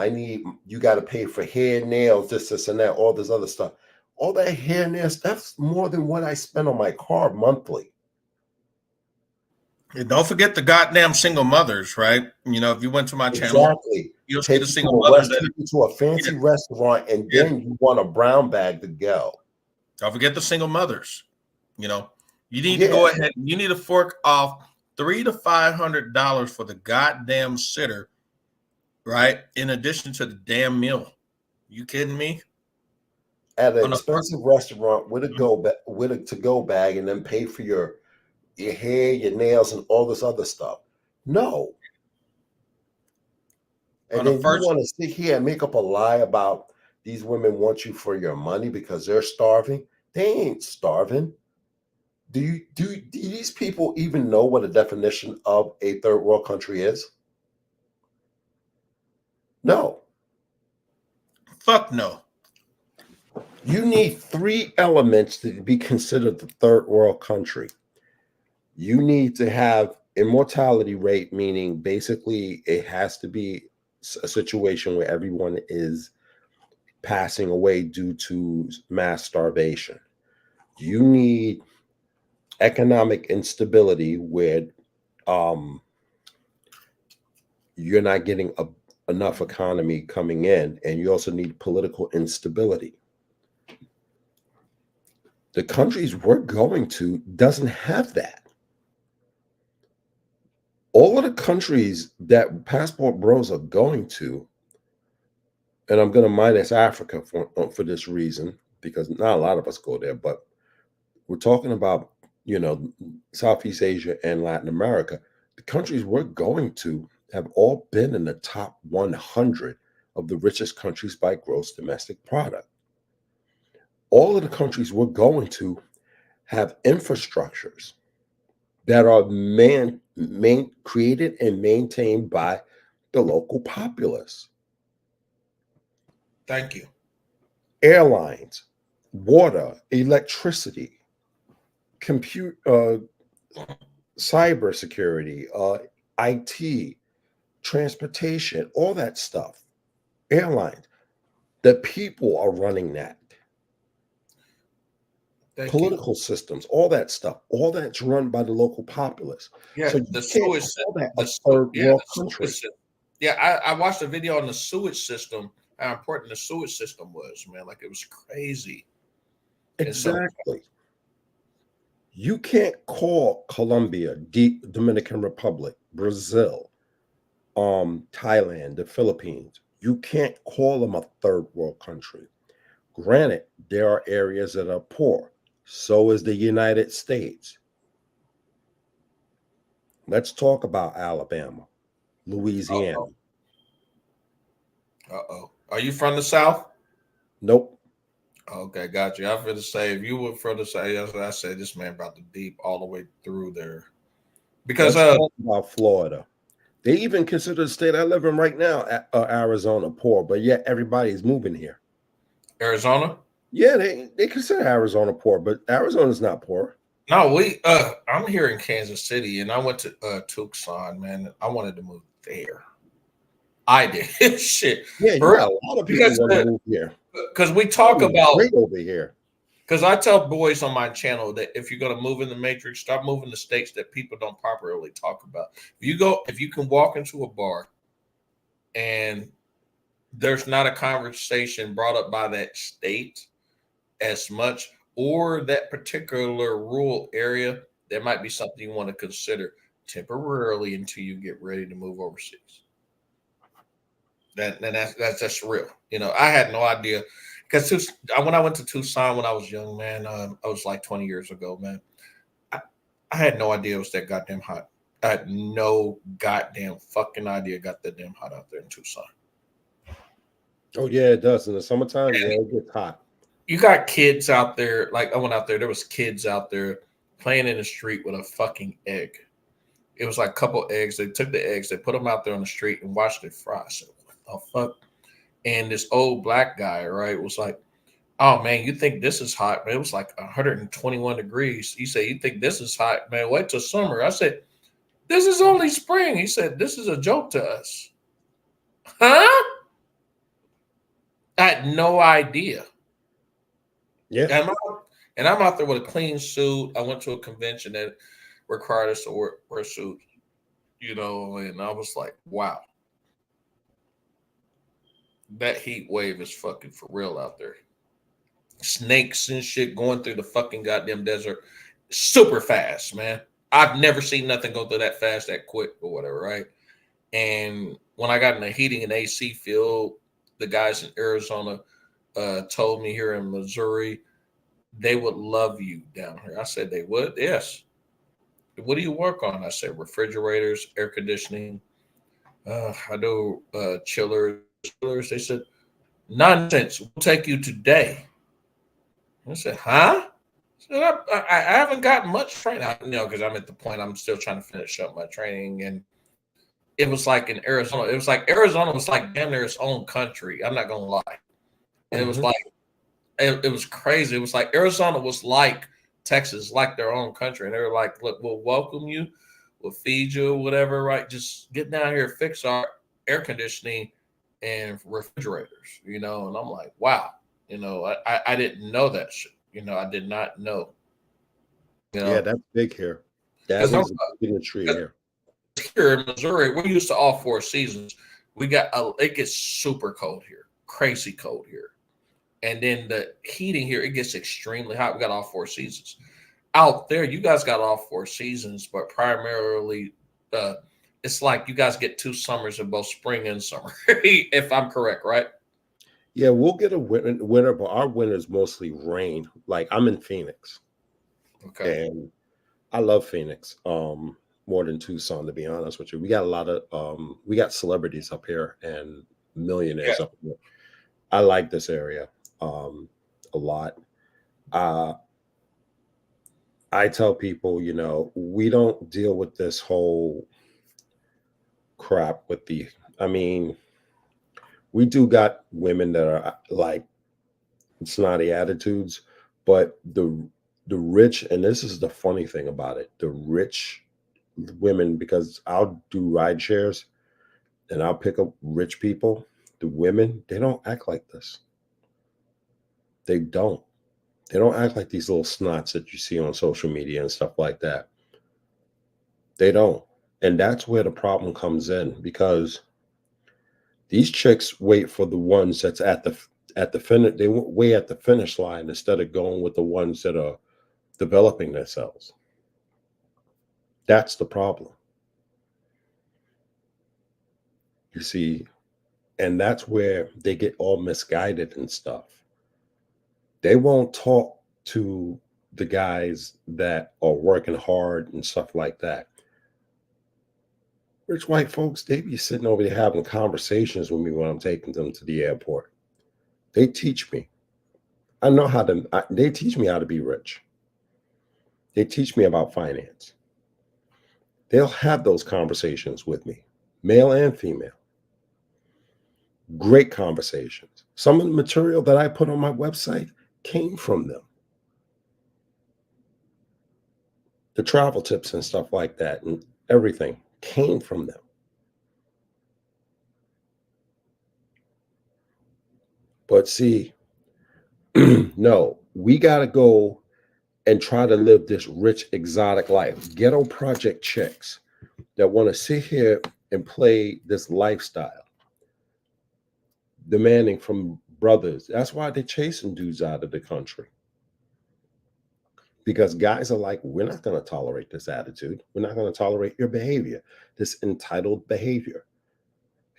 You got to pay for hair, nails, this, and that, all this other stuff. All that hair, nails, that's more than what I spend on my car monthly. And don't forget the goddamn single mothers, right? If you went to my channel, you'll see the single mothers. Take you to a fancy restaurant, and then you want a brown bag to go. Don't forget the single mothers. You need to go ahead. You need to fork off $300 to $500 for the goddamn sitter, right? In addition to the damn meal. You kidding me? At an expensive restaurant with a to-go bag, and then pay for your hair, your nails, and all this other stuff. No. And then you want to sit here and make up a lie about these women want you for your money because they're starving. They ain't starving. Do these people even know what a definition of a third world country is? No. Fuck no. You need 3 elements to be considered the third world country. You need to have immortality rate, meaning basically it has to be a situation where everyone is passing away due to mass starvation. You need economic instability where you're not getting enough economy coming in, and you also need political instability. The countries we're going to doesn't have that. All of the countries that Passport Bros are going to, and I'm going to minus Africa for this reason, because not a lot of us go there, but we're talking about, Southeast Asia and Latin America. The countries we're going to have all been in the top 100 of the richest countries by gross domestic product. All of the countries we're going to have infrastructures that are created and maintained by the local populace. Thank you. Airlines, water, electricity, cybersecurity, IT, transportation, all that stuff. Airlines. The people are running that. Political systems, all that stuff, all that's run by the local populace. Yeah, so the sewage system. Yeah, I watched a video on the sewage system, how important the sewage system was, man. Like, it was crazy. Exactly. You can't call Colombia, Dominican Republic, Brazil, Thailand, the Philippines. You can't call them a third world country. Granted, there are areas that are poor. So is the United States. Let's talk about Alabama, Louisiana. Are you from the South? Nope. Okay, got you. I was going to say, if you were from the South, I said this man brought the deep all the way through there. Because let's talk about Florida. They even consider the state I live in right now, Arizona, poor, but yet everybody's moving here. Arizona? Yeah, they consider Arizona poor, but Arizona's not poor. No, I'm here in Kansas City, and I went to Tucson, man. I wanted to move there. I did. Shit. Yeah, you got a lot of people Because want to move here. we talk about, great over here. because I tell boys on my channel that if you're going to move in the matrix, start moving to states that people don't properly talk about. If you can walk into a bar and there's not a conversation brought up by that state as much, or that particular rural area, there might be something you want to consider temporarily until you get ready to move overseas. That's just real. You know, I had no idea, because when I went to Tucson when I was young, man, I was like 20 years ago, man. I had no idea it was that goddamn hot. I had no goddamn fucking idea it got that damn hot out there in Tucson. Oh yeah, it does. In the summertime, yeah, it gets hot. You got kids out there, like I went out there was kids out there playing in the street with a fucking egg. It was like a couple eggs. They took the eggs, they put them out there on the street and watched it fry. I said, what the fuck? And this old black guy, right, was like, oh man, you think this is hot? Man, it was like 121 degrees. He said, you think this is hot? Man, wait till summer. I said, this is only spring. He said, this is a joke to us. Huh? I had no idea. Yeah. And I'm out there with a clean suit. I went to a convention that required us to wear a suit, you know, and I was like, wow. That heat wave is fucking for real out there. Snakes and shit going through the fucking goddamn desert super fast, man. I've never seen nothing go through that fast, that quick, or whatever, right? And when I got in the heating and AC field, the guys in Arizona told me here in Missouri, they would love you down here. I said, they would? Yes. What do you work on? I said, refrigerators, air conditioning. I do chillers. They said, nonsense. We'll take you today. I said, huh? I haven't gotten much training, because I'm at the point I'm still trying to finish up my training. And it was like in Arizona. It was like Arizona was like damn near its own country. I'm not gonna lie. And it was like it was crazy. It was like Arizona was like Texas, like their own country. And they were like, look, we'll welcome you, we'll feed you, whatever, right? Just get down here, fix our air conditioning and refrigerators, And I'm like, wow, I didn't know that shit. I did not know. Yeah, that's big here. That is a tree here. Here in Missouri, we're used to all 4 seasons. It gets super cold here, crazy cold here. And then the heating here, it gets extremely hot. We got all 4 seasons. Out there, you guys got all 4 seasons, but primarily it's like you guys get 2 summers in both spring and summer, if I'm correct, right? Yeah, we'll get a winter, but our winter is mostly rain. Like I'm in Phoenix. Okay. And I love Phoenix more than Tucson, to be honest with you. We got a lot of we got celebrities up here and millionaires up here. I like this area a lot. I tell people, we don't deal with this whole crap with we do got women that are like snotty attitudes, but the rich, and this is the funny thing about it, the rich women, because I'll do ride shares and I'll pick up rich people, the women, they don't act like this. They don't act like these little snots that you see on social media and stuff like that. They don't. And that's where the problem comes in, because these chicks wait for the ones that's at the finish. They wait at the finish line instead of going with the ones that are developing themselves. That's the problem. You see, and that's where they get all misguided and stuff. They won't talk to the guys that are working hard and stuff like that. Rich white folks, they be sitting over there having conversations with me when I'm taking them to the airport. They teach me. They teach me how to be rich. They teach me about finance. They'll have those conversations with me, male and female. Great conversations. Some of the material that I put on my website came from them. The travel tips and stuff like that and everything came from them. But see, no, we got to go and try to live this rich, exotic life. Ghetto project chicks that want to sit here and play this lifestyle, demanding from brothers. That's why they're chasing dudes out of the country. Because guys are like, we're not going to tolerate this attitude. We're not going to tolerate your behavior, this entitled behavior.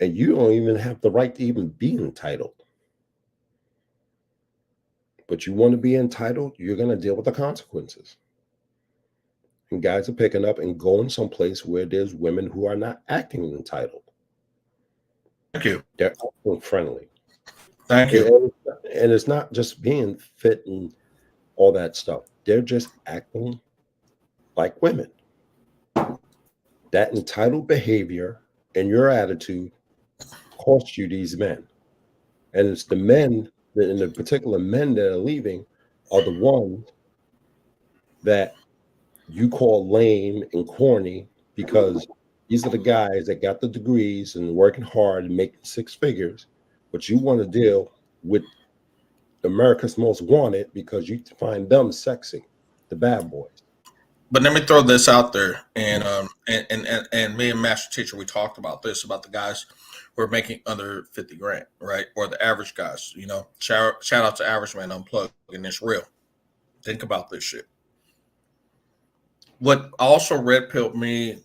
And you don't even have the right to even be entitled. But you want to be entitled, you're going to deal with the consequences. And guys are picking up and going someplace where there's women who are not acting entitled. Thank you. They're acting friendly. Thank you. And it's not just being fit and all that stuff. They're just acting like women. That entitled behavior and your attitude cost you these men. And it's the men, and the particular men that are leaving are the ones that you call lame and corny, because these are the guys that got the degrees and working hard and making six figures, but you want to deal with America's Most Wanted because you find them sexy, the bad boys. But let me throw this out there, and me and Master Teacher, we talked about this, about the guys who are making under 50 grand, right? Or the average guys, you know. Shout out to Average Man Unplugged, and it's real. Think about this shit. What also red pilled me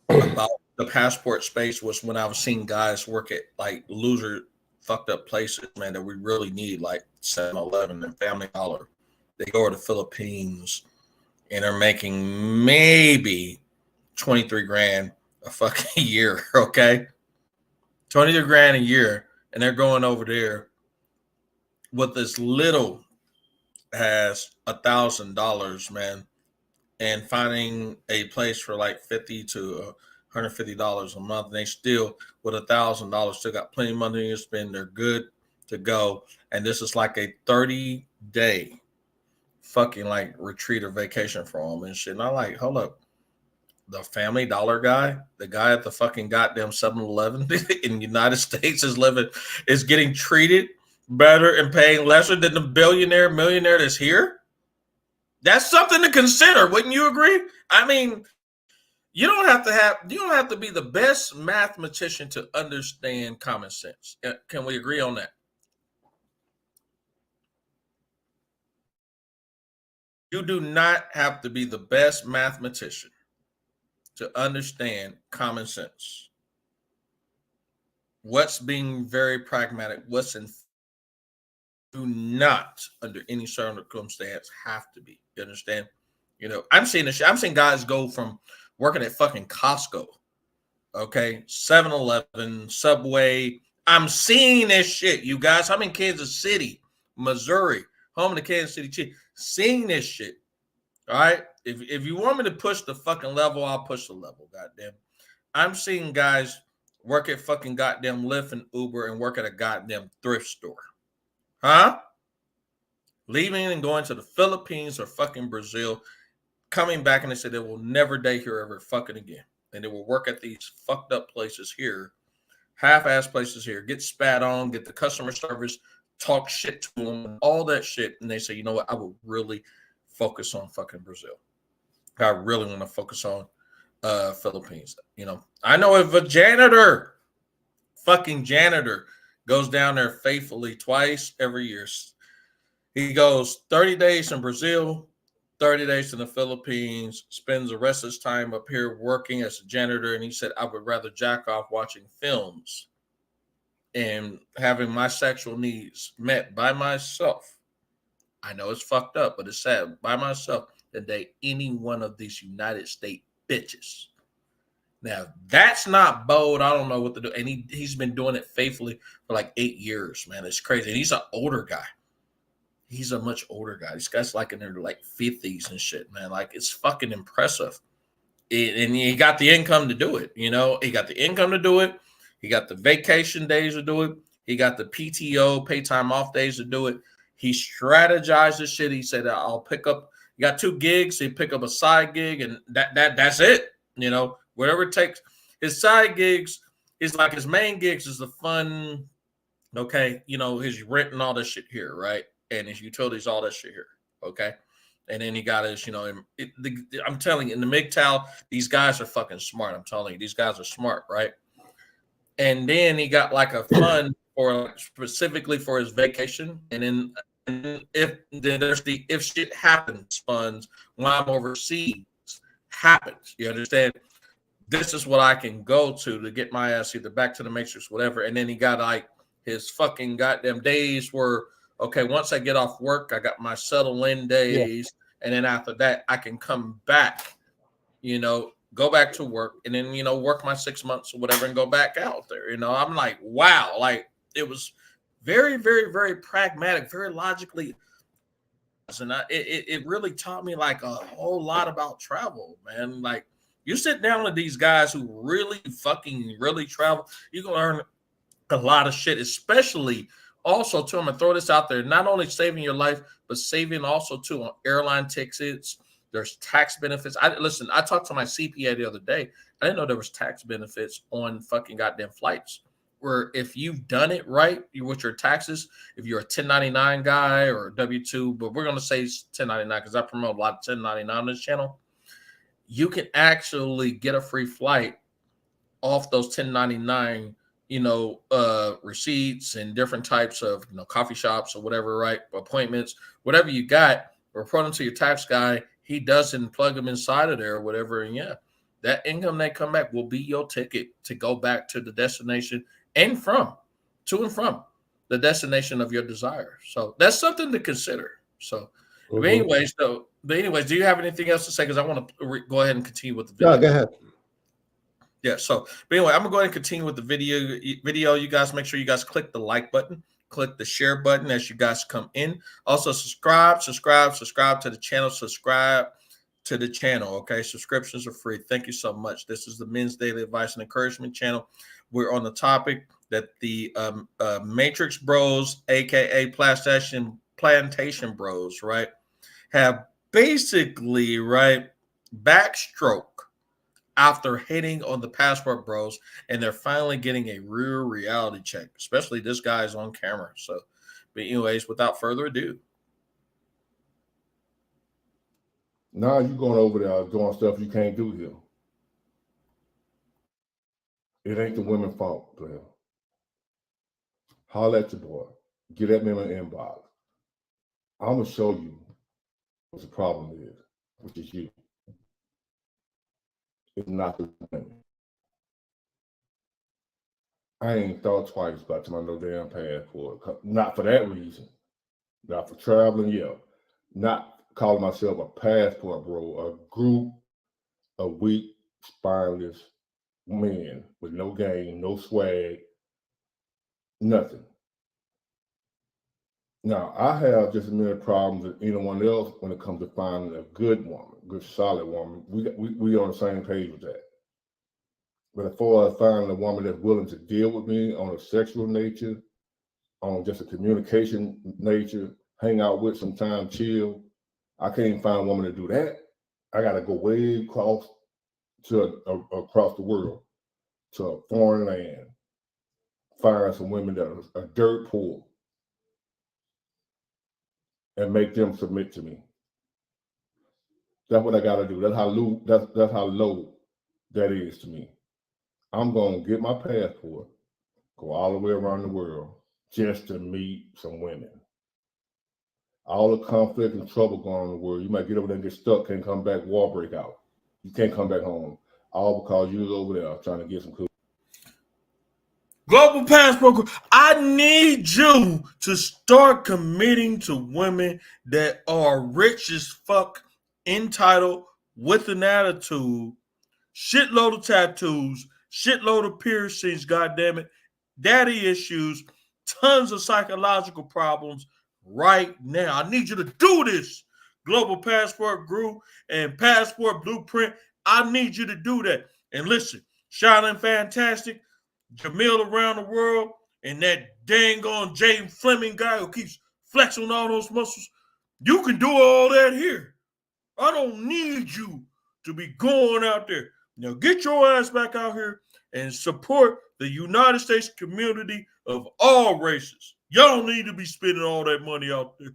about the passport space was when I was seeing guys work at like loser fucked up places, man, that we really need, like 7-Eleven and Family Dollar. They go to the Philippines and are making maybe 23 grand a fucking year, okay? 23 grand a year, and they're going over there with as little as $1,000, man, and finding a place for like $50 to $150 a month. And they still, with $1,000, still got plenty of money to spend. They're good to go. And this is like a 30-day fucking like retreat or vacation for them and shit. And I'm like, hold up. The Family Dollar guy, the guy at the fucking goddamn 7-Eleven in the United States is getting treated better and paying lesser than the millionaire that's here. That's something to consider, wouldn't you agree? I mean, you don't have to be the best mathematician to understand common sense. Can we agree on that? You do not have to be the best mathematician to understand common sense. What's being very pragmatic, do not under any circumstance have to be. You understand? You know, I'm seeing guys go from working at fucking Costco, okay, 7-Eleven, Subway. I'm seeing this shit, you guys. I'm in Kansas City, Missouri, home of the Kansas City Chiefs. Seeing this shit. All right. If you want me to push the fucking level, I'll push the level. Goddamn. I'm seeing guys work at fucking goddamn Lyft and Uber and work at a goddamn thrift store. Huh? Leaving and going to the Philippines or fucking Brazil, coming back, and they said they will never date here ever fucking again. And they will work at these fucked up places here, half-ass places here, get spat on, get the customer service, talk shit to them, all that shit. And they say, you know what? I will really focus on fucking Brazil. I really want to focus on Philippines. You know, I know if a fucking janitor goes down there faithfully twice every year, he goes 30 days in Brazil, 30 days in the Philippines, spends the rest of his time up here working as a janitor. And he said, I would rather jack off watching films and having my sexual needs met by myself. I know it's fucked up, but it's sad, by myself, than date any one of these United States bitches. Now, that's not bold. I don't know what to do. And he's been doing it faithfully for like 8 years, man. It's crazy. And he's an older guy. He's a much older guy. This guy's like in their like 50s and shit, man. Like, it's fucking impressive. And he got the income to do it. You know, he got the income to do it. He got the vacation days to do it. He got the PTO, pay time off days to do it. He strategized this shit. He said, I'll pick up, You got 2 gigs. He pick up a side gig, and that's it. You know, whatever it takes. His side gigs is like his main gigs is the fun. Okay, you know, his rent and all this shit here, right? And his utilities, all that shit here. Okay. And then he got his, you know, I'm telling you, in the MGTOW, these guys are fucking smart. I'm telling you, these guys are smart, right? And then he got like a fund for specifically for his vacation. And then there's the if shit happens funds when I'm overseas happens. You understand? This is what I can go to get my ass either back to the matrix, whatever. And then he got like his fucking goddamn days were okay. Once I get off work, I got my settle in days. Yeah. And then after that, I can come back, you know, go back to work and then, you know, work my 6 months or whatever and go back out there. You know, I'm like, wow, like it was very, very, very pragmatic, very logically. And it really taught me like a whole lot about travel, man. Like you sit down with these guys who really fucking really travel, you can learn a lot of shit, especially also too, I'm gonna throw this out there, not only saving your life, but saving also too on airline tickets. There's tax benefits. I talked to my CPA the other day. I didn't know there was tax benefits on fucking goddamn flights. Where if you've done it right with your taxes, if you're a 1099 guy or a W-2, but we're gonna say 1099 because I promote a lot of 1099 on this channel, you can actually get a free flight off those 1099, you know, receipts and different types of, you know, coffee shops or whatever, right? Appointments, whatever you got, report them to your tax guy. He doesn't plug them inside of there or whatever. And yeah, that income that come back will be your ticket to go back to the destination and from the destination of your desire. So that's something to consider. So but anyways, do you have anything else to say? Because I want to go ahead and continue with the video. No, go ahead. Yeah, so but anyway, I'm gonna go ahead and continue with the video. You guys make sure you guys click the like button, click the share button as you guys come in. Also subscribe to the channel, okay? Subscriptions are free. Thank you so much. This is the Men's Daily Advice and Encouragement channel. We're on the topic that the Matrix Bros, aka Plantation Bros, right, have basically, right, backstroke after hitting on the Passport Bros, and they're finally getting a real reality check, especially this guy's on camera. So, but anyways, without further ado. Now you're going over there doing stuff you can't do here. It ain't the women's fault, player. Holler at your boy. Get that man in the inbox. I'm going to show you what the problem is, which is you. It's not the women. I ain't thought twice about my no damn passport. Not for that reason. Not for traveling, yeah. Not calling myself a passport bro. A group of weak, spineless men with no game, no swag, nothing. Now, I have just as many problems as anyone else when it comes to finding a good woman, good solid woman. We on the same page with that. But as far as finding a woman that's willing to deal with me on a sexual nature, on just a communication nature, hang out with sometime, chill, I can't even find a woman to do that. I got to go way across the world to a foreign land, find some women that are dirt poor, and make them submit to me. That's what I got to do. That's how low that is to me. I'm going to get my passport, go all the way around the world just to meet some women. All the conflict and trouble going on in the world, you might get over there and get stuck, can't come back, war break out. You can't come back home. All because you was over there trying to get some cool. Global Passport, I need you to start committing to women that are rich as fuck, entitled, with an attitude, shitload of tattoos, shitload of piercings, goddammit, daddy issues, tons of psychological problems right now. I need you to do this. Global Passport Group and Passport Blueprint, I need you to do that. And listen, Shining Fantastic, Jamil around the world, and that dang on James Fleming guy who keeps flexing all those muscles. You can do all that here. I don't need you to be going out there. Now get your ass back out here and support the United States community of all races. Y'all need to be spending all that money out there.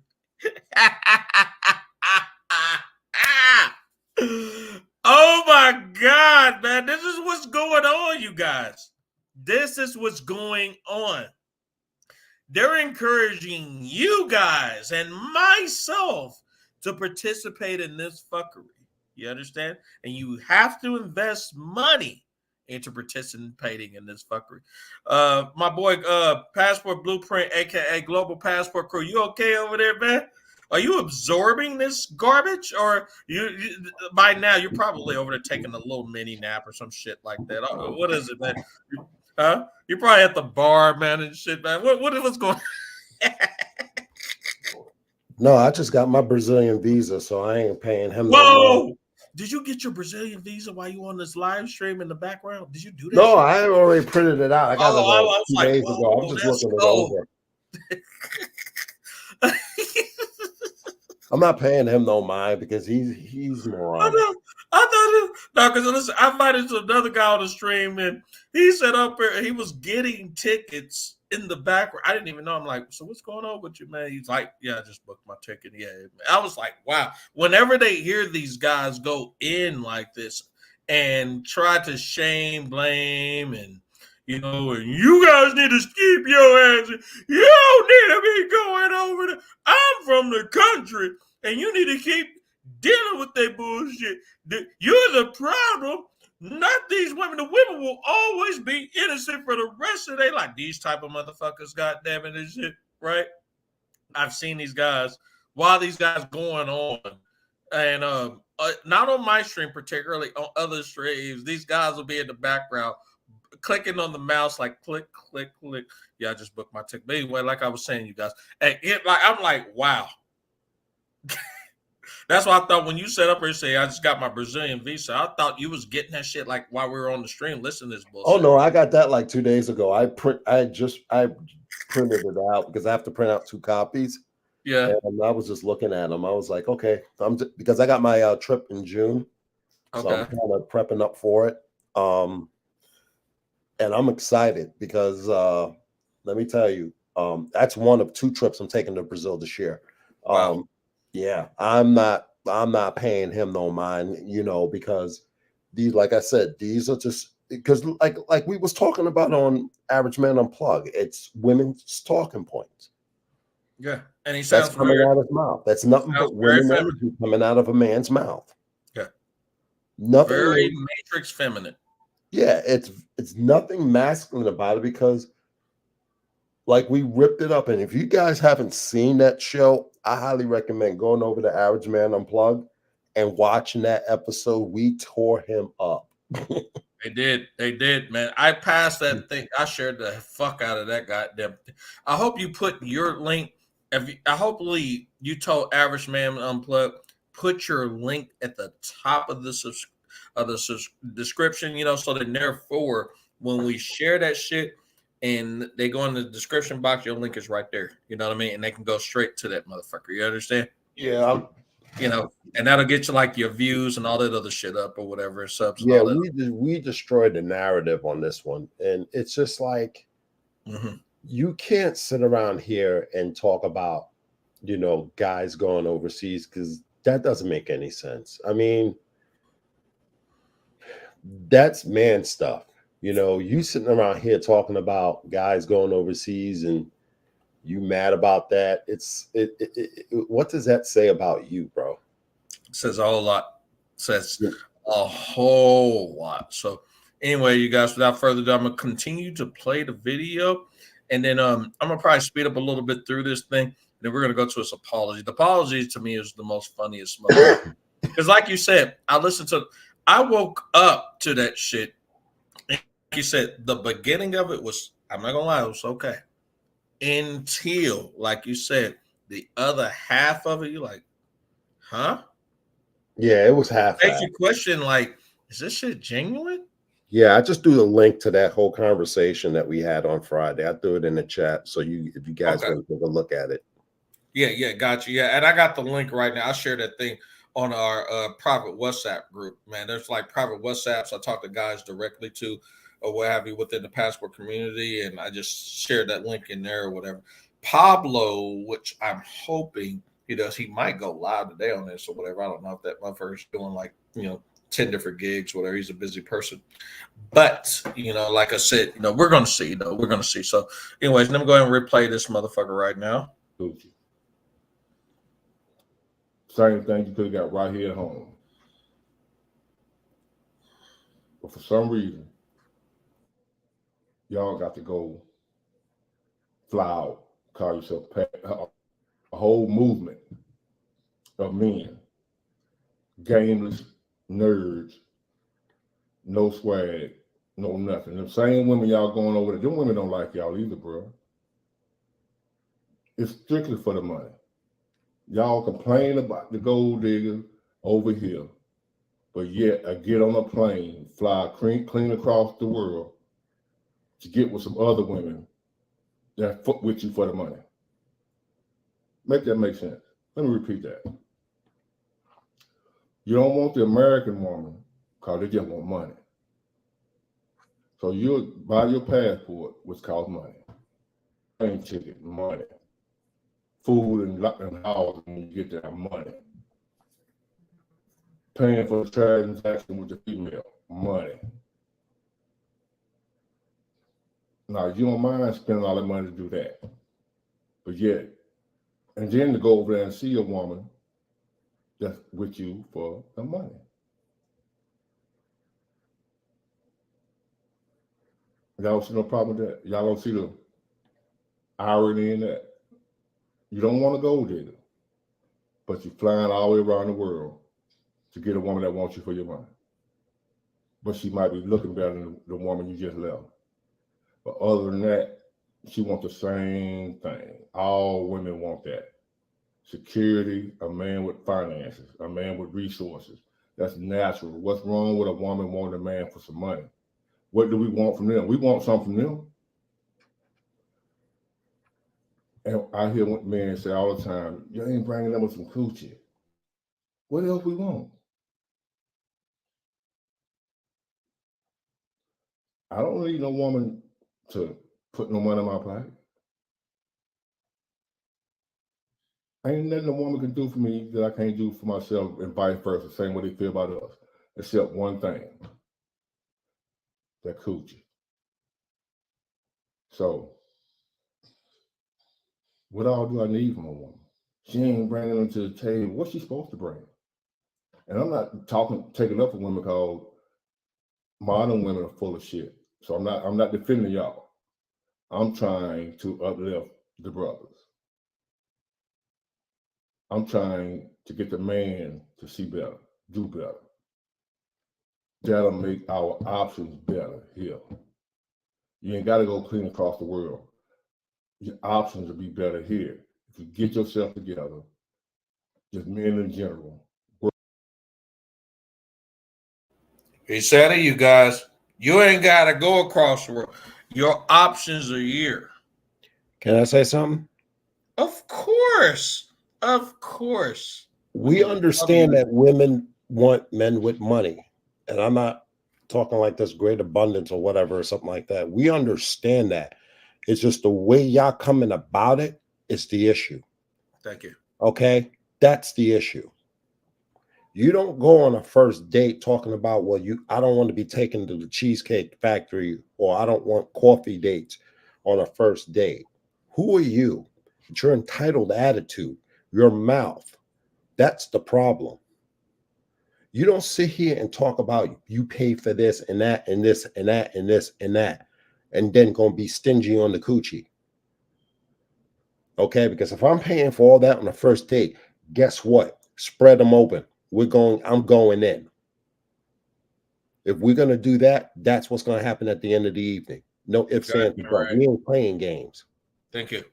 Oh my God, man. This is what's going on, you guys. This is what's going on. They're encouraging you guys and myself to participate in this fuckery. You understand? And you have to invest money into participating in this fuckery. My boy, Passport Blueprint, aka Global Passport Crew, you okay over there, man? Are you absorbing this garbage, or you by now you're probably over there taking a little mini nap or some shit like that? What is it, man? Huh? You're probably at the bar, man, and shit, man. What's going on? No, I just got my Brazilian visa, so I ain't paying him. Whoa! No, did you get your Brazilian visa while you on this live stream in the background? Did you do that? No, I already printed it out. I got it 2 days ago. I'm just looking it over. I'm not paying him no mind because he's moron. I thought no, because listen, I invited to another guy on the stream and he set up here. He was getting tickets in the background. I didn't even know. I'm like, so what's going on with you, man? He's like, yeah, I just booked my ticket. Yeah, I was like, wow. Whenever they hear these guys go in like this and try to shame, blame, and you know, and you guys need to keep your ass. You don't need to be going over there. I'm from the country, and you need to keep dealing with that bullshit. You're the problem, not these women. The women will always be innocent for the rest of their life. These type of motherfuckers, goddamn it, and shit, right? I've seen these guys while these guys going on, and not on my stream particularly, on other streams. These guys will be in the background, clicking on the mouse, like click, click, click. Yeah, I just booked my ticket. But anyway, like I was saying, you guys, and I'm like, wow. That's what I thought when you set up here and say I just got my Brazilian visa. I thought you was getting that shit like while we were on the stream listening to this bullshit. Oh no, I got that like 2 days ago. I printed it out because I have to print out 2 copies. Yeah, and I was just looking at them. I was like, okay, because I got my trip in June, so I'm kind of prepping up for it. And I'm excited because let me tell you, that's one of 2 trips I'm taking to Brazil this year. Wow. Yeah, I'm not paying him no mind, you know, because these, like I said, these are just because like we was talking about on Average Man Unplugged, it's women's talking points. Yeah, and he sounds that's coming out of his mouth. That's nothing but women energy coming out of a man's mouth. Yeah, nothing very matrix feminine. Yeah, it's nothing masculine about it because, like, we ripped it up. And if you guys haven't seen that show, I highly recommend going over to Average Man Unplugged and watching that episode. We tore him up. They did, man. I passed that thing. I shared the fuck out of that goddamn thing. I hope you put your link. Hopefully you told Average Man Unplugged, put your link at the top of the description, you know, so that therefore when we share that shit and they go in the description box, your link is right there. You know what I mean? And they can go straight to that motherfucker. You understand? Yeah. You know, and that'll get you like your views and all that other shit up or whatever. Subs. Yeah, we destroyed the narrative on this one. And it's just like, you can't sit around here and talk about, you know, guys going overseas because that doesn't make any sense. I mean, that's man stuff. You know, you sitting around here talking about guys going overseas and you mad about that. What does that say about you, bro? It says a whole lot. It says a whole lot. So anyway, you guys, without further ado, I'm going to continue to play the video. And then I'm going to probably speed up a little bit through this thing. And then we're going to go to his apology. The apology to me is the most funniest. Because like you said, I woke up to that shit. And like you said, the beginning of it was, I'm not going to lie, it was okay. Until, like you said, the other half of it, you're like, huh? Yeah, it was half. Makes you question, like, is this shit genuine? Yeah, I just threw the link to that whole conversation that we had on Friday. I threw it in the chat, so if you guys want to take a look at it. Yeah, got you. Yeah, and I got the link right now. I'll share that thing on our private WhatsApp group, man. There's like private WhatsApps I talk to guys directly to or what have you within the passport community, and I just shared that link in there or whatever. Pablo, which I'm hoping he does, he might go live today on this or whatever. I don't know if that motherfucker's doing like, 10 different gigs, whatever. He's a busy person. But, like I said, we're going to see, though. We're going to see. So, anyways, let me go ahead and replay this motherfucker right now. Same thing you could have got right here at home. But for some reason, y'all got to go fly out, call yourself a whole movement of men, gameless nerds, no swag, no nothing. The same women y'all going over there, them women don't like y'all either, bro. It's strictly for the money. Y'all complain about the gold digger over here, but yet I get on a plane, fly clean across the world to get with some other women that fuck with you for the money. Make that make sense. Let me repeat that. You don't want the American woman because they just want money. So you'll buy your passport, which costs money. Plane ticket, money. Food and housing when you get there, money. Paying for the transaction with the female, money. Now, you don't mind spending all that money to do that. But yet, and then to go over there and see a woman that's with you for the money. Y'all don't see no problem with that. Y'all don't see the irony in that. You don't want to go there, but you're flying all the way around the world to get a woman that wants you for your money. But she might be looking better than the woman you just left. But other than that, she wants the same thing. All women want that. Security, a man with finances, a man with resources. That's natural. What's wrong with a woman wanting a man for some money? What do we want from them? We want something from them. And I hear men say all the time, you ain't bringing them with some coochie. What else we want? I don't need no woman to put no money in my pocket. Ain't nothing a woman can do for me that I can't do for myself, and vice versa, same way they feel about us, except one thing, that coochie. So, what all do I need from a woman? She ain't bringing them to the table. What's she supposed to bring? And I'm not taking up for women because modern women are full of shit. So I'm not defending y'all. I'm trying to uplift the brothers. I'm trying to get the man to see better, do better. That'll make our options better here. You ain't got to go clean across the world. Your options will be better here. If you get yourself together, just men in general. He said it, you guys. You ain't got to go across the world. Your options are here. Can I say something? Of course. Of course. We understand that women want men with money. And I'm not talking like this great abundance or whatever or something like that. We understand that. It's just the way y'all coming about it is the issue. Thank you. Okay? That's the issue. You don't go on a first date talking about, well, I don't want to be taken to the Cheesecake Factory, or I don't want coffee dates on a first date. Who are you? It's your entitled attitude, your mouth. That's the problem. You don't sit here and talk about you pay for this and that and this and that and this and that, and then gonna be stingy on the coochie. Okay, because if I'm paying for all that on the first date, guess what? Spread them open. I'm going in. If we're going to do that, that's what's going to happen at the end of the evening. No ifs, ands, and buts. We ain't playing games. Thank you.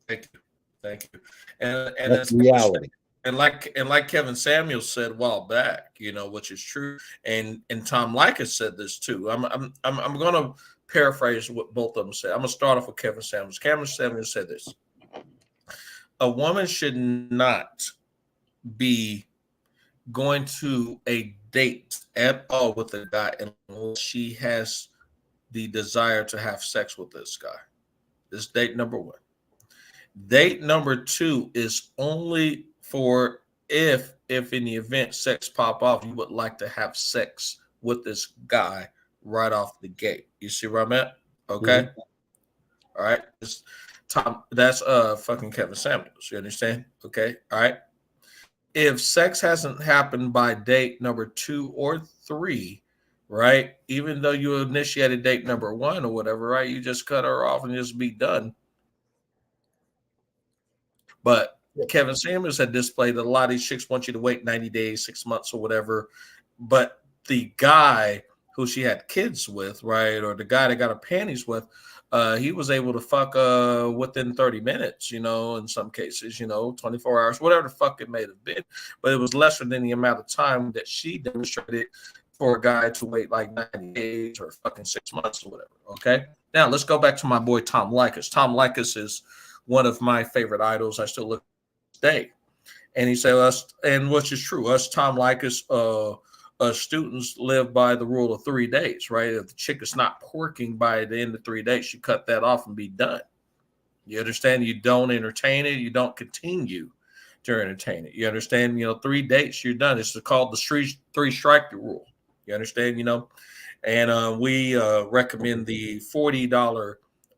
Thank you. Thank you. And that's reality. And like Kevin Samuels said a while back, which is true. And Tom Likas said this too. I'm going to paraphrase what both of them said. I'm going to start off with Kevin Samuels. Kevin Samuels said this: a woman should not be going to a date at all with a guy unless she has the desire to have sex with this guy. This is date number one. Date number two is only for if in the event sex pop off, you would like to have sex with this guy right off the gate. You see where I'm at? Okay. Mhm. All right. It's Tom. That's fucking Kevin Samuels. You understand? Okay. All right. If sex hasn't happened by date number 2 or 3, right? Even though you initiated date number 1 or whatever, right? You just cut her off and just be done. But Kevin Samuels had displayed that a lot of these chicks want you to wait 90 days, 6 months or whatever. But the guy who she had kids with, right? Or the guy that got her panties with, he was able to fuck within 30 minutes, you know, in some cases, you know, 24 hours, whatever the fuck it may have been. But it was lesser than the amount of time that she demonstrated for a guy to wait like 90 days or fucking 6 months or whatever. Okay. Now let's go back to my boy Tom Likas. Tom Likas is one of my favorite idols. I still look today. And he said, us, and which is true, us Tom Likas students live by the rule of 3 days, right? If the chick is not porking by the end of 3 days, you cut that off and be done. You understand? You don't entertain it. You don't continue to entertain it. You understand? You know, 3 dates, you're done. It's called the three strike rule. You understand? You know, and we recommend the $40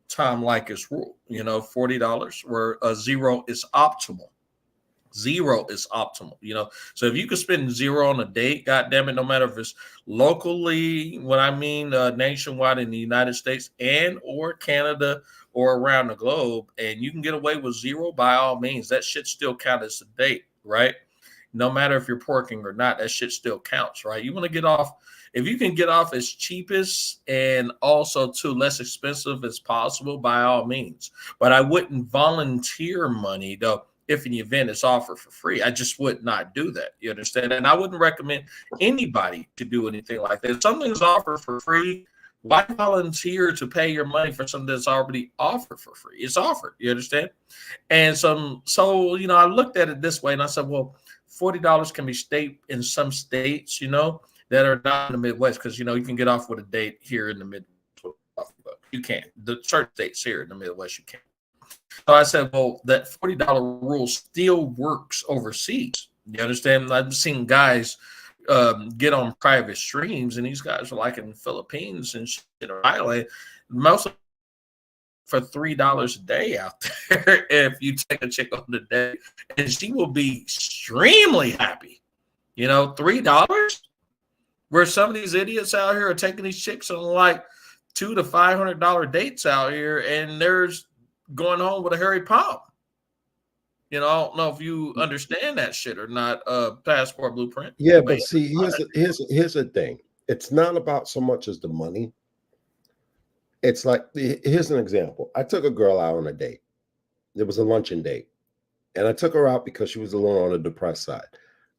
Tom Likas rule. You know, $40 where a zero is optimal. Zero is optimal, you know. So if you could spend zero on a date, god damn it, no matter if it's locally, what I mean, nationwide in the United States and or Canada or around the globe, and you can get away with zero, by all means, that shit still counts as a date, right? No matter if you're porking or not, that shit still counts, right? You want to get off, if you can get off as cheapest and also too less expensive as possible, by all means. But I wouldn't volunteer money though if an event is offered for free. I just would not do that. You understand? And I wouldn't recommend anybody to do anything like that. If something's offered for free, why volunteer to pay your money for something that's already offered for free? It's offered. You understand? And so you know, I looked at it this way and I said, well, $40 can be state in some states, you know, that are not in the Midwest, because you know you can get off with a date here in the Midwest. You can't. The certain states here in the Midwest, you can't. So I said, well, that $40 rule still works overseas. You understand? I've seen guys get on private streams, and these guys are like in the Philippines and shit, or Thailand, most of for $3 a day out there. If you take a chick on the day, and she will be extremely happy. You know, $3. Where some of these idiots out here are taking these chicks on like $200 to $500 dates out here, and there's going home with a hairy pump. You know, I don't know if you understand that shit or not. Passport Blueprint. Yeah, but see, here's the thing. It's not about so much as the money. It's like, here's an example. I took a girl out on a date. It was a luncheon date, and I took her out because she was a little on the depressed side.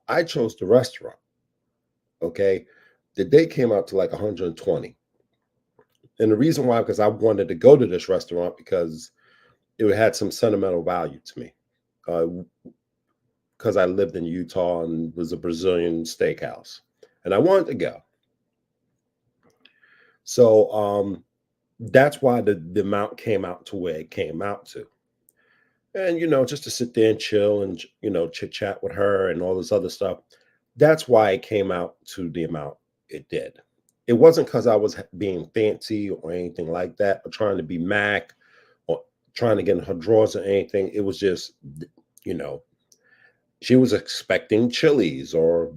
I chose the restaurant. Okay, the date came out to like 120, and the reason why, because I wanted to go to this restaurant because it had some sentimental value to me. Because I lived in Utah and was a Brazilian steakhouse, and I wanted to go. So that's why the amount came out to where it came out to. And, you know, just to sit there and chill and, you know, chit chat with her and all this other stuff. That's why it came out to the amount it did. It wasn't because I was being fancy or anything like that, or trying to be Mac or trying to get in her drawers or anything. It was just, you know, she was expecting Chili's or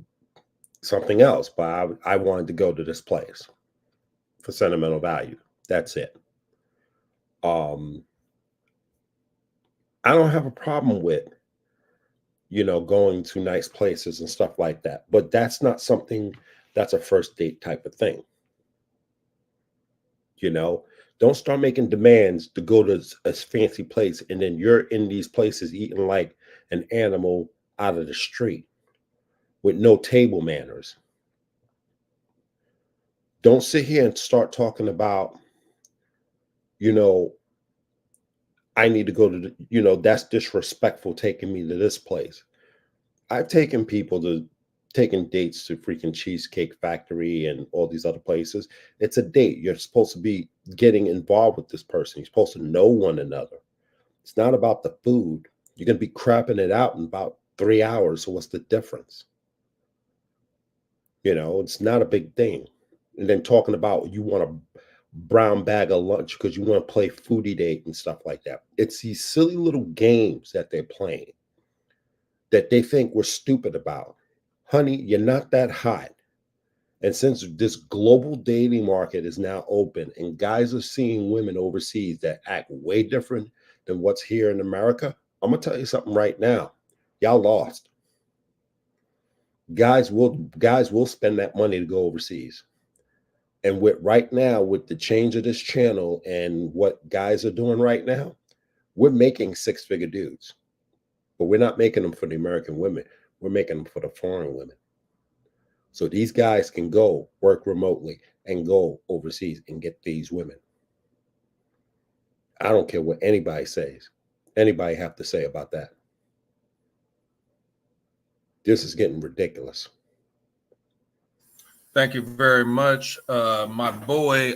something else, but I wanted to go to this place for sentimental value. That's it. I don't have a problem with, you know, going to nice places and stuff like that, but that's not something that's a first date type of thing. You know, don't start making demands to go to a fancy place and then you're in these places eating like an animal out of the street with no table manners. Don't sit here and start talking about, you know, I need to go to, that's disrespectful taking me to this place. I've taken people to taking dates to freaking Cheesecake Factory and all these other places. It's a date. You're supposed to be getting involved with this person. You're supposed to know one another. It's not about the food. You're going to be crapping it out in about 3 hours. So what's the difference? You know, it's not a big thing. And then talking about you want a brown bag of lunch because you want to play foodie date and stuff like that. It's these silly little games that they're playing that they think we're stupid about. Honey, you're not that hot. And since this global dating market is now open and guys are seeing women overseas that act way different than what's here in America, I'm going to tell you something right now. Y'all lost. Guys will spend that money to go overseas. And with right now, with the change of this channel and what guys are doing right now, we're making six-figure dudes. But we're not making them for the American women. We're making them for the foreign women. So these guys can go work remotely and go overseas and get these women. I don't care what anybody says. Anybody have to say about that. This is getting ridiculous. Thank you very much, my boy,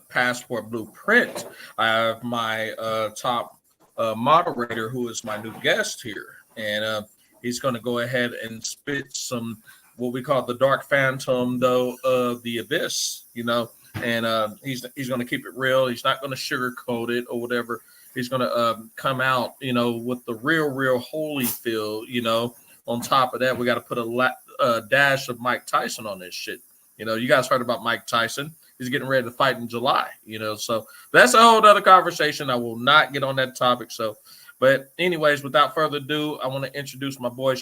Passport Blueprint. I have my top moderator, who is my new guest here, and he's going to go ahead and spit some what we call the dark phantom, though, of the abyss, you know. And he's going to keep it real. He's not going to sugarcoat it or whatever. He's going to come out, you know, with the real holy feel, you know. On top of that, we got to put a dash of Mike Tyson on this shit. You know, you guys heard about Mike Tyson. He's getting ready to fight in July, you know. So that's a whole other conversation. I will not get on that topic. So, but anyways, without further ado, I want to introduce my boy.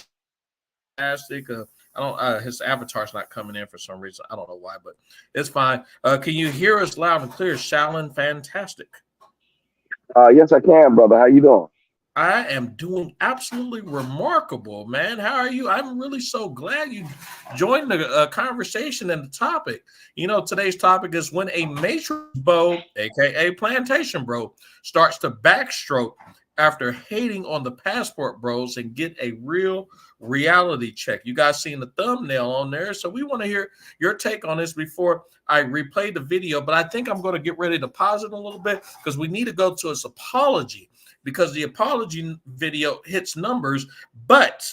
Fantastic. His avatar's not coming in for some reason. I don't know why, but it's fine. Can you hear us loud and clear? Shallon Fantastic. Yes, I can, brother. How you doing? I am doing absolutely remarkable, man. How are you? I'm really so glad you joined the conversation and the topic. You know, today's topic is when a matrix beau, aka plantation bro, starts to backstroke after hating on the passport bros and get a real reality check. You guys seen the thumbnail on there, so we want to hear your take on this before I replay the video. But I think I'm going to get ready to pause it a little bit because we need to go to his apology, because the apology video hits numbers. But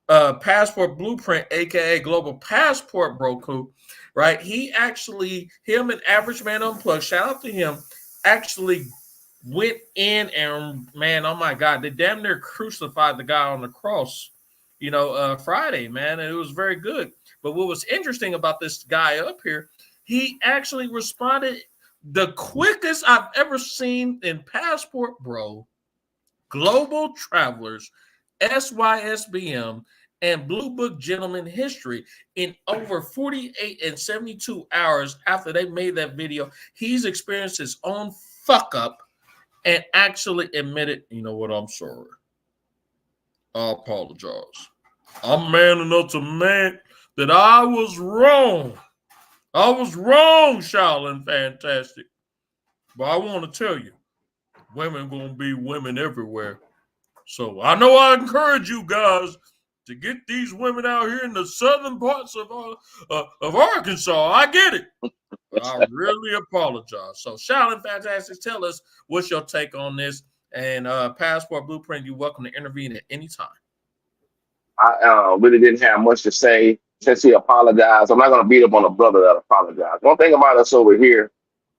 Passport Blueprint, aka Global Passport Bro, right? He actually, him and Average Man Unplugged, shout out to him, actually went in and, man, oh my God, they damn near crucified the guy on the cross, you know, Friday, man. And it was very good. But what was interesting about this guy up here, he actually responded the quickest I've ever seen in Passport Bro, Global Travelers, SYSBM, and Blue Book Gentleman history in over 48 and 72 hours after they made that video. He's experienced his own fuck up and actually admitted, you know what, I'm sorry. I apologize. I'm man enough to admit that I was wrong. I was wrong, Shaolin Fantastic. But I want to tell you, women going to be women everywhere. So I know I encourage you guys to get these women out here in the southern parts of Arkansas. I get it. I really apologize. So Shaolin Fantastic, tell us what's your take on this. And Passport Blueprint, you're welcome to intervene at any time. I really didn't have much to say since he apologized. I'm not going to beat up on a brother that apologized. One thing about us over here,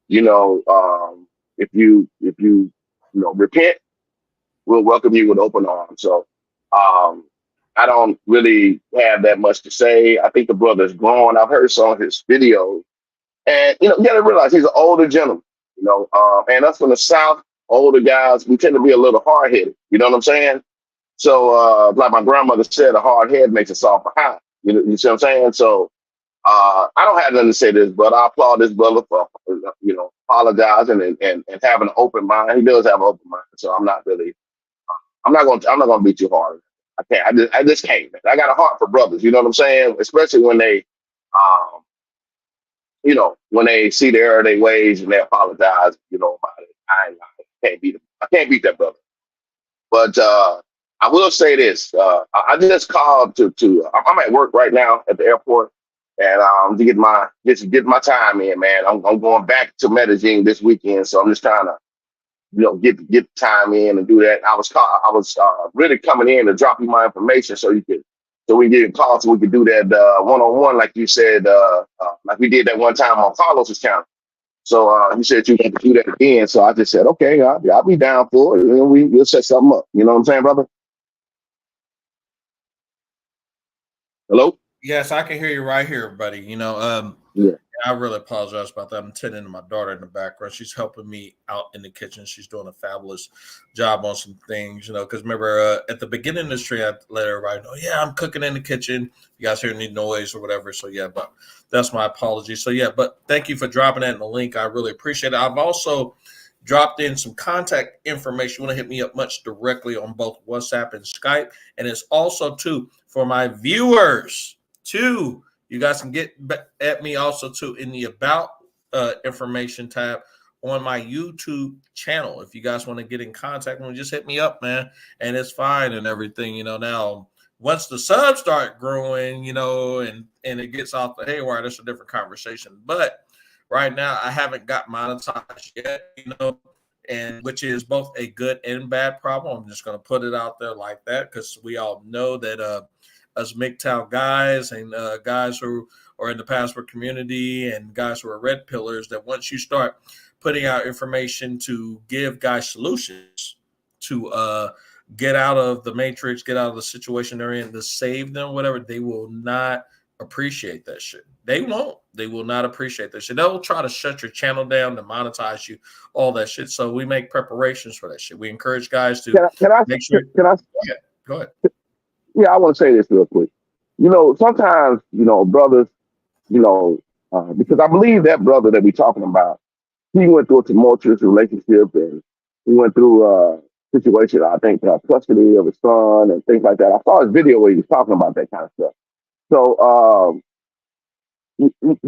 you know, if you repent, we'll welcome you with open arms. So I don't really have that much to say. I think the brother's grown. I've heard some of his videos, and you got to realize he's an older gentleman. You know, and us from the South, older guys, we tend to be a little hard headed. You know what I'm saying? So, like my grandmother said, a hard head makes a softer heart. You see what I'm saying? So, I don't have nothing to say to this, but I applaud this brother for, apologizing and having an open mind. He does have an open mind. So I'm not gonna be too hard. I can't. I just can't. Man. I got a heart for brothers. You know what I'm saying? Especially when they, when they see the error of their ways and they apologize. You know about it. I can't beat that brother. But I will say this. I just called I'm at work right now at the airport, and to get my time in, man. I'm going back to Medellin this weekend, so I'm just trying to get time in and do that. I was really coming in to drop you my information so we can get a call so we could do that one-on-one like you said, like we did that one time on Carlos's channel. So you said you had to do that again. So I just said, okay, I'll be down for it. And we'll set something up. You know what I'm saying, brother? Hello? Yes, I can hear you right here, buddy. Yeah. I really apologize about that. I'm tending to my daughter in the background. She's helping me out in the kitchen. She's doing a fabulous job on some things, because remember at the beginning of the stream, I let everybody know, yeah, I'm cooking in the kitchen. You guys hear any noise or whatever. So, yeah, but that's my apology. So, yeah, but thank you for dropping that in the link. I really appreciate it. I've also dropped in some contact information. You want to hit me up much directly on both WhatsApp and Skype. And it's also, too, for my viewers, too. You guys can get at me also, too, in the About information tab on my YouTube channel. If you guys want to get in contact with me, just hit me up, man. And it's fine and everything, Now, once the subs start growing, and it gets off the haywire, that's a different conversation. But right now, I haven't got monetized yet, and which is both a good and bad problem. I'm just going to put it out there like that because we all know that us MGTOW guys and guys who are in the passport community and guys who are red pillars, that once you start putting out information to give guys solutions to get out of the matrix, get out of the situation they're in, to save them, whatever, they will not appreciate that shit. They won't. They will not appreciate that shit. They'll try to shut your channel down, to monetize you, all that shit. So we make preparations for that shit. We encourage guys to make sure. Yeah, go ahead. Yeah, I want to say this real quick. Sometimes, brothers, because I believe that brother that we're talking about, he went through a tumultuous relationship and he went through a situation, I think, custody of his son and things like that. I saw his video where he was talking about that kind of stuff. So, he's in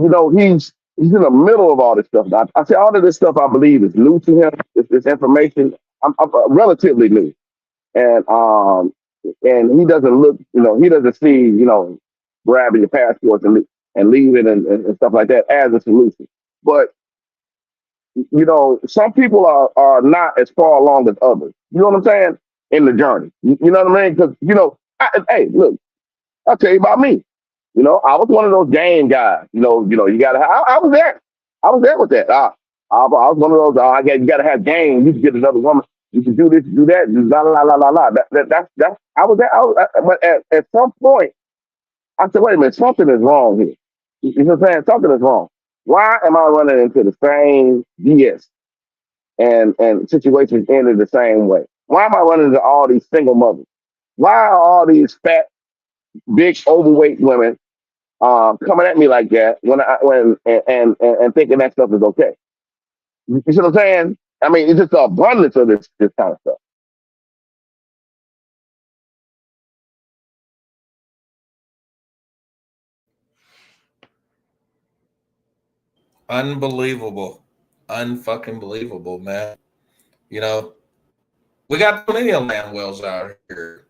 the middle of all this stuff. I say all of this stuff I believe is new to him. This information, I'm relatively new. And he doesn't look, he doesn't see, grabbing your passports and leaving and stuff like that as a solution. But, some people are not as far along as others. You know what I'm saying? In the journey. You know what I mean? Because, hey, look, I'll tell you about me. I was one of those game guys. You gotta. I was there. I was there with that. I was one of those. You gotta have game. You can get another woman. You can do this, do that. La la la la la. That's. I was there. But at some point, I said, wait a minute, something is wrong here. You know what I'm saying? Something is wrong. Why am I running into the same BS and situations ended the same way? Why am I running into all these single mothers? Why are all these fat, big, overweight women coming at me like that and thinking that stuff is okay? You see what I'm saying? I mean, it's just the abundance of this kind of stuff. Unbelievable. Unfucking believable, man. We got plenty of land whales out here.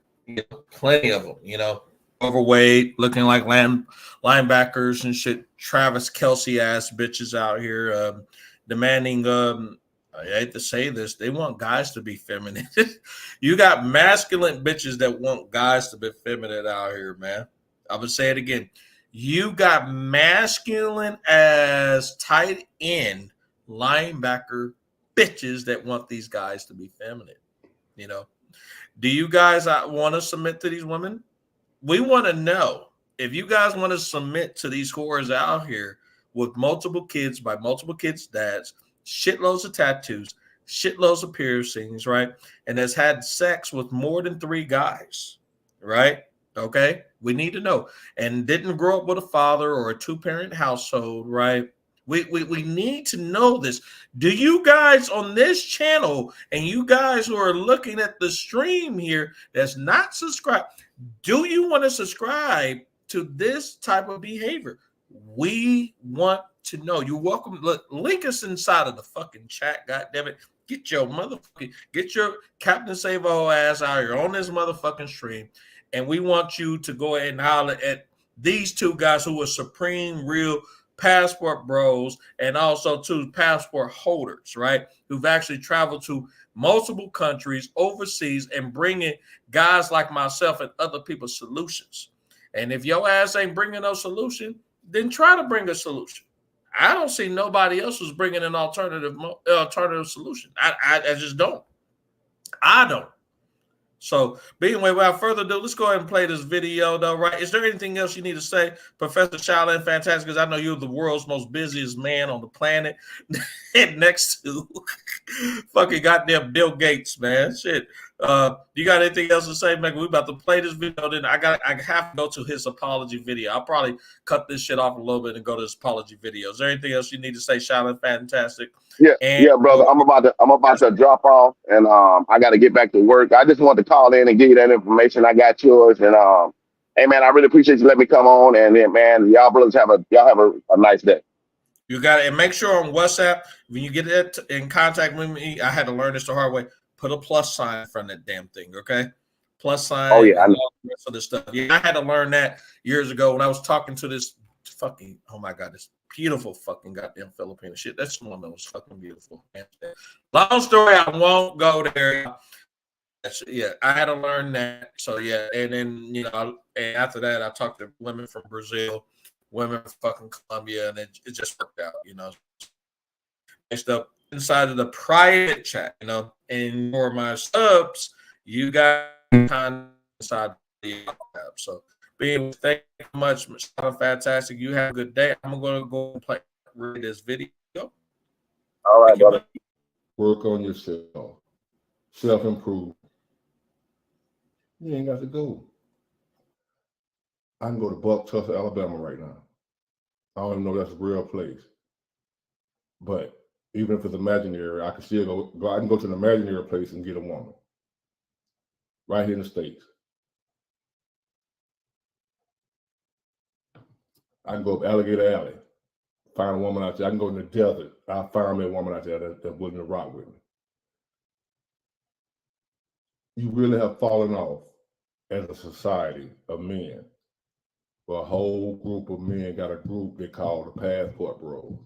Plenty of them, overweight, looking like linebackers and shit. Travis Kelce ass bitches out here demanding, I hate to say this, they want guys to be feminine. You got masculine bitches that want guys to be feminine out here, man. I'm going to say it again. You got masculine as tight end linebacker bitches that want these guys to be feminine. Do you guys want to submit to these women? We want to know if you guys want to submit to these whores out here with multiple kids by multiple kids' dads, shitloads of tattoos, shitloads of piercings, right? And has had sex with more than 3 guys, right? Okay, we need to know. And didn't grow up with a father or a 2-parent household, right? We need to know this. Do you guys on this channel and you guys who are looking at the stream here that's not subscribed, do you want to subscribe to this type of behavior? We want to know. You're welcome. Look, link us inside of the fucking chat. God damn it. Get your Captain Savo ass out here on this motherfucking stream. And we want you to go ahead and holler at these two guys who are supreme real passport bros and also two passport holders, right? Who've actually traveled to multiple countries overseas and bringing guys like myself and other people solutions. And if your ass ain't bringing no solution, then try to bring a solution. I don't see nobody else who's bringing an alternative solution. I just don't. I don't. So, but anyway, without further ado, let's go ahead and play this video, though, right? Is there anything else you need to say, Professor Shaolin Fantastic? Because I know you're the world's most busiest man on the planet, and next to fucking goddamn Bill Gates, man. Shit. You got anything else to say, man? We about to play this video. Then I have to go to his apology video. I'll probably cut this shit off a little bit and go to his apology video. Is there anything else you need to say, Shaolin Fantastic? Yeah, brother. I'm about to drop off, and I got to get back to work. I just wanted to call in and give you that information. I got yours, and hey man, I really appreciate you letting me come on. And then, man, y'all brothers have a nice day. You got it, and make sure on WhatsApp when you get it in contact with me. I had to learn this the hard way. Put a plus sign in front of that damn thing, okay? Plus sign. Oh yeah, I know. All the rest of this stuff. Yeah, I had to learn that years ago when I was talking to this fucking. Oh my god, this beautiful fucking goddamn Filipino shit. That's one that was fucking beautiful. Long story, I won't go there. Yeah, I had to learn that. So yeah, and then and after that, I talked to women from Brazil, women from fucking Colombia, and it just worked out. Based up inside of the private chat, and for my subs, you got inside the app. So. Thank you so much, Mr. Fantastic. You have a good day. I'm going to go and play this video. All right, brother. Work on yourself. Self-improve. You ain't got to go. I can go to Bucktuff, Alabama right now. I don't even know if that's a real place. But even if it's imaginary, I can still go. I can go to an imaginary place and get a woman. Right here in the States. I can go up Alligator Alley, find a woman out there. I can go in the desert. I'll find me a woman out there that's willing to rock with me. You really have fallen off as a society of men. Well, a whole group of men got a group they call the Passport Bros,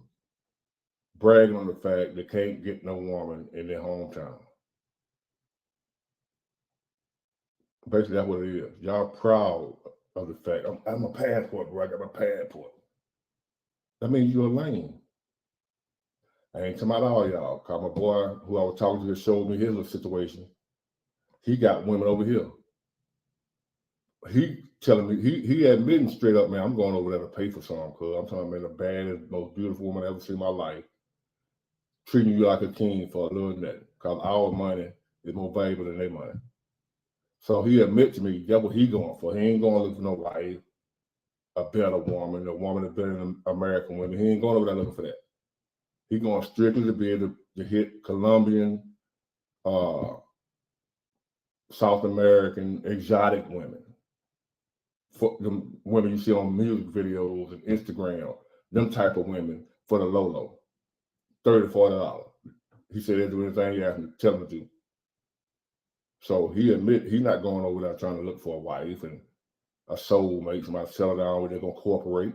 bragging on the fact they can't get no woman in their hometown. Basically, that's what it is. Y'all proud of the fact I'm a passport, bro. I got my passport. That means you're a lame. I ain't talking about all y'all. Cause my boy who I was talking to showed me his little situation. He got women over here. He telling me, he admitting straight up, man, I'm going over there to pay for some, cuz I'm talking about the baddest, most beautiful woman I ever seen in my life. Treating you like a king for a little nothing. Cause our money is more valuable than their money. So he admit to me that's what he going for. He ain't going to look for no wife, a better woman, a woman that's better than American women. He ain't going over there looking for that. He going strictly to be able to hit Colombian, South American, exotic women. For the women you see on music videos and Instagram, them type of women for the low, $30, $40. He said they'll do anything you ask him to tell him to do. So he admit he's not going over there trying to look for a wife and a soulmate, somebody settle down where they're going to cooperate.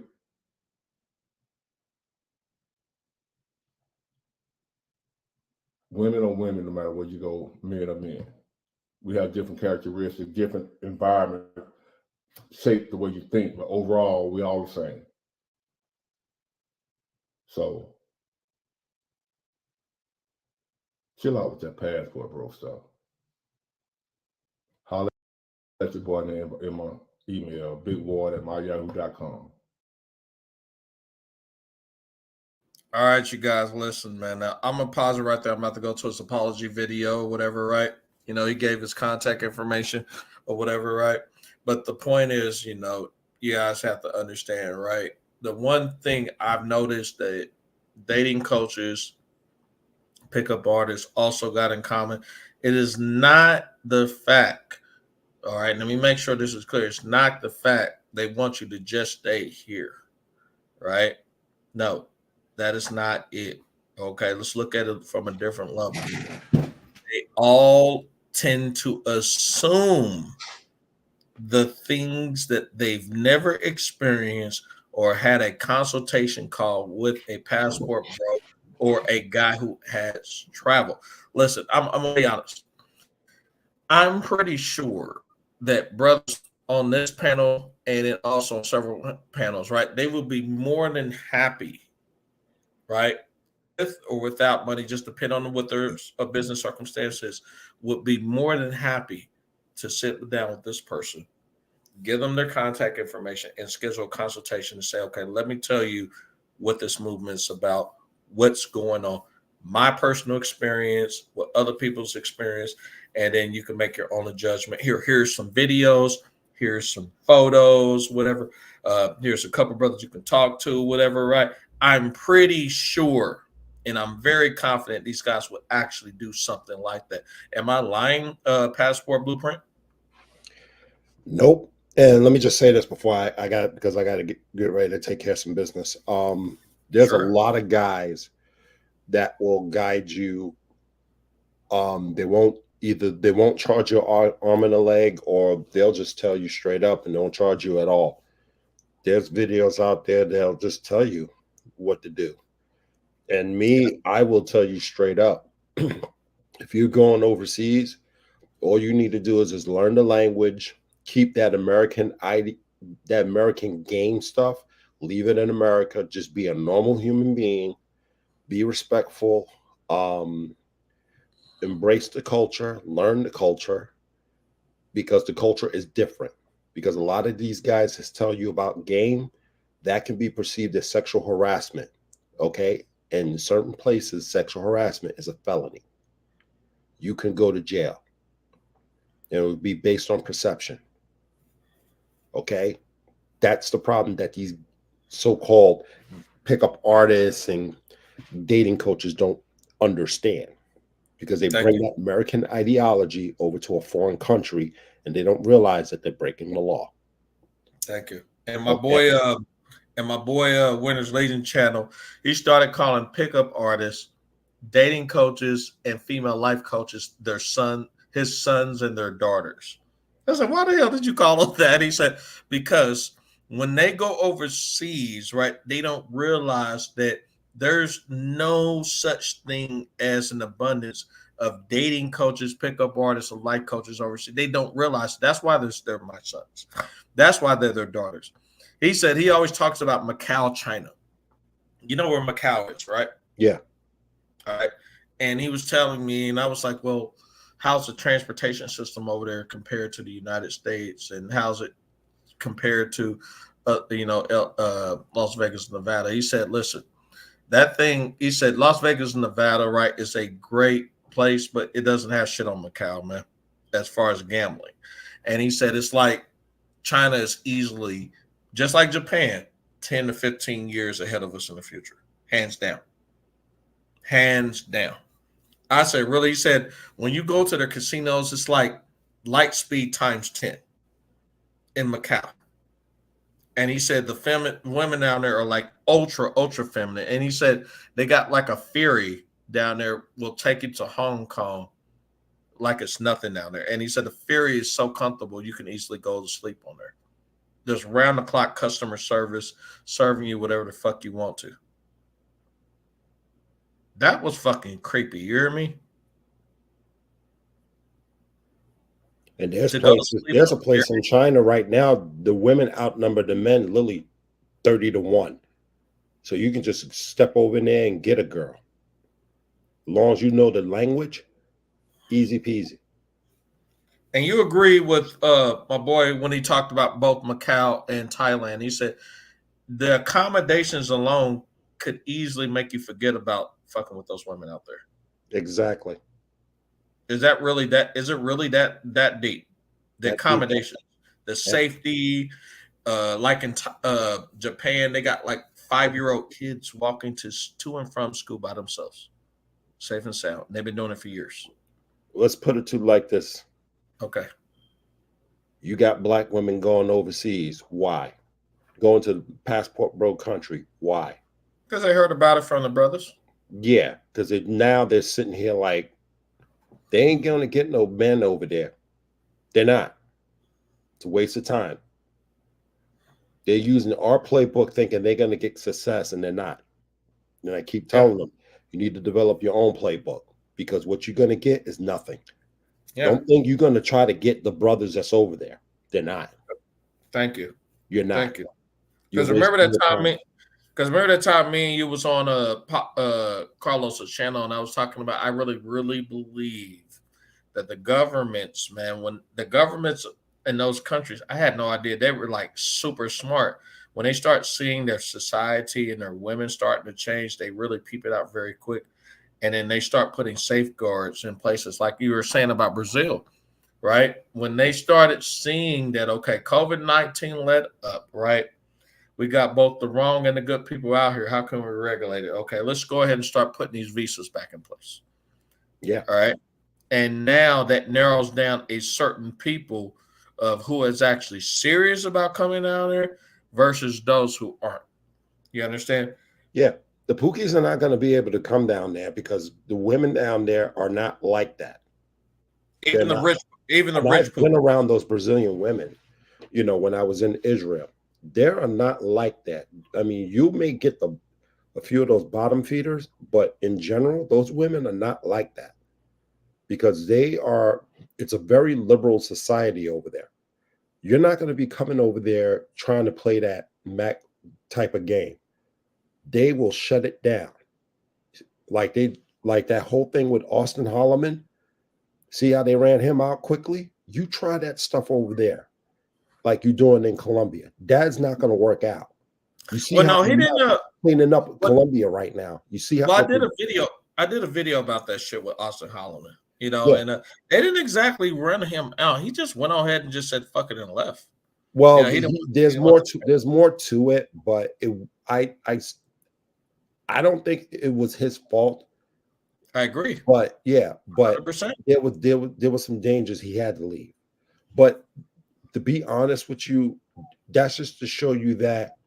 Women are women no matter where you go, men are men. We have different characteristics, different environment, shape the way you think, but overall, we all the same. So, chill out with that passport, bro, stuff. Holler at your boy in my email, bigward@myyahoo.com. All right, you guys, listen, man. Now, I'm going to pause it right there. I'm about to go to his apology video or whatever, right? He gave his contact information or whatever, right? But the point is, you guys have to understand, right? The one thing I've noticed that dating coaches, pickup artists also got in common, it is not the fact, all right, let me make sure this is clear. It's not the fact they want you to just stay here, right? No, that is not it. Okay, let's look at it from a different level. They all tend to assume the things that they've never experienced or had a consultation call with a passport bro or a guy who has traveled. Listen, I'm gonna be honest. I'm pretty sure that brothers on this panel and then also on several panels, right? They will be more than happy, right? With or without money, just depending on what their business circumstances, would be more than happy to sit down with this person, give them their contact information, and schedule a consultation and say, okay, let me tell you what this movement is about, what's going on, my personal experience, what other people's experience, and then you can make your own judgment. Here's some videos, here's some photos, whatever. Here's a couple brothers you can talk to, whatever, right? I'm pretty sure and I'm very confident these guys would actually do something like that. Am I lying, Passport Blueprint? Nope. And let me just say this before I got, because I got to get ready to take care of some business. There's a lot of guys that will guide you. They won't charge your arm and a leg, or they'll just tell you straight up and don't charge you at all. There's videos out there that'll just tell you what to do. And me, I will tell you straight up, if you're going overseas, all you need to do is just learn the language, keep that American game stuff, leave it in America, just be a normal human being, be respectful, embrace the culture, learn the culture, because the culture is different. Because a lot of these guys that tell you about game, that can be perceived as sexual harassment. Okay. In certain places, sexual harassment is a felony. You can go to jail. It would be based on perception. Okay. That's the problem that these so-called pickup artists and dating coaches don't understand, because they bring that American ideology over to a foreign country and they don't realize that they're breaking the law. Thank you. And my boy, Winners Legend channel, he started calling pickup artists, dating coaches, and female life coaches his sons and their daughters. I said, why the hell did you call them that? He said, because when they go overseas, right, they don't realize that there's no such thing as an abundance of dating coaches, pickup artists, and life coaches overseas. They don't realize that's why they're my sons. That's why they're their daughters. He said he always talks about Macau, China. You know where Macau is, right? Yeah. All right. And he was telling me, and I was like, well, how's the transportation system over there compared to the United States? And how's it compared to, Las Vegas, Nevada? He said, listen, he said, Las Vegas, Nevada, right, is a great place, but it doesn't have shit on Macau, man, as far as gambling. And he said, it's like China is easily, just like Japan, 10 to 15 years ahead of us in the future. Hands down. Hands down. I said, really? He said, when you go to their casinos, it's like light speed times 10 in Macau. And he said the women down there are like ultra feminine. And he said they got like a ferry down there will take you to Hong Kong like it's nothing down there. And he said the ferry is so comfortable you can easily go to sleep on there. There's round the clock customer service serving you whatever the fuck you want to. That was fucking creepy. You hear me? And there's a place in China right now, the women outnumber the men literally 30-1. So you can just step over in there and get a girl. As long as you know the language, easy peasy. And you agree with my boy when he talked about both Macau and Thailand. He said the accommodations alone could easily make you forget about fucking with those women out there. Exactly. Is it really that deep? The accommodations, the safety, like in Japan, they got like 5-year-old kids walking to and from school by themselves, safe and sound. They've been doing it for years. Let's put it to like this. Okay. You got black women going overseas. Why? Going to passport bro country. Why? Because they heard about it from the brothers. Yeah, because now they're sitting here like they ain't gonna get no men over there. They're not. It's a waste of time. They're using our playbook thinking they're gonna get success, and they're not. And I keep Yeah. telling them, you need to develop your own playbook because what you're gonna get is nothing. Yeah. Don't think you're gonna try to get the brothers that's over there. They're not. Thank you. You're not. Thank you. Because remember that time me and you was on Carlos's channel, and I was talking about I really believe that the governments, man, when the governments in those countries, I had no idea they were like super smart. When they start seeing their society and their women starting to change, they really peep it out very quick. And then they start putting safeguards in places like you were saying about Brazil, right? When they started seeing that, okay, COVID-19 let up, right? We got both the wrong and the good people out here. How can we regulate it? Okay, let's go ahead and start putting these visas back in place. Yeah. All right. And now that narrows down a certain people of who is actually serious about coming down there versus those who aren't. You understand? Yeah. The Pookies are not going to be able to come down there because the women down there are not like that. Even the rich I've people. been around those Brazilian women, you know, when I was in Israel. They are not like that. I mean, you may get a few of those bottom feeders, but in general, those women are not like that because it's a very liberal society over there. You're not going to be coming over there trying to play that Mac type of game. They will shut it down. Like that whole thing with Austin Holloman. See how they ran him out quickly? You try that stuff over there, like you're doing in Colombia. That's not going to work out. You see how he didn't cleaning up Colombia right now. You see how I did a video about that shit with Austin Holloman, you know, yeah. and they didn't exactly run him out. He just went on ahead and just said fuck it and left. Well, there's more to it, but I don't think it was his fault. I agree. But yeah, but 100%. there was some dangers he had to leave. But to be honest with you, that's just to show you that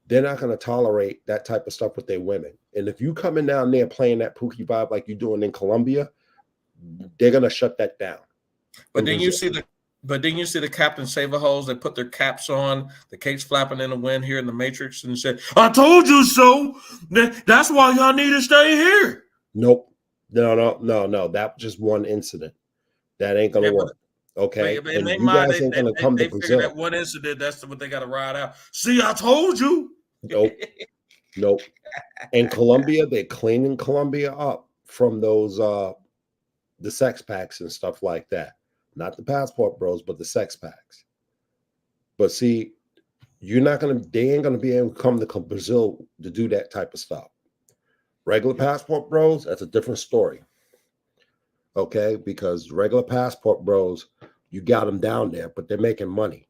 they're not going to tolerate that type of stuff with their women. And if you coming down there playing that Pookie vibe like you're doing in Colombia, they're going to shut that down. But then you see the Captain Save-A-Holes that put their caps on, the capes flapping in the wind here in the Matrix, and said, "I told you so. That's why y'all need to stay here." Nope. No. That's just one incident. That ain't gonna work. Okay. But and they you guys ain't gonna come to Brazil. That one incident, that's what they got to ride out. See, I told you. Nope. In Colombia, they're cleaning Colombia up from those the sex packs and stuff like that. Not the passport bros, but the sex packs. But see, they ain't gonna be able to come to Brazil to do that type of stuff. Regular passport bros, that's a different story. Okay, because regular passport bros, you got them down there, but they're making money.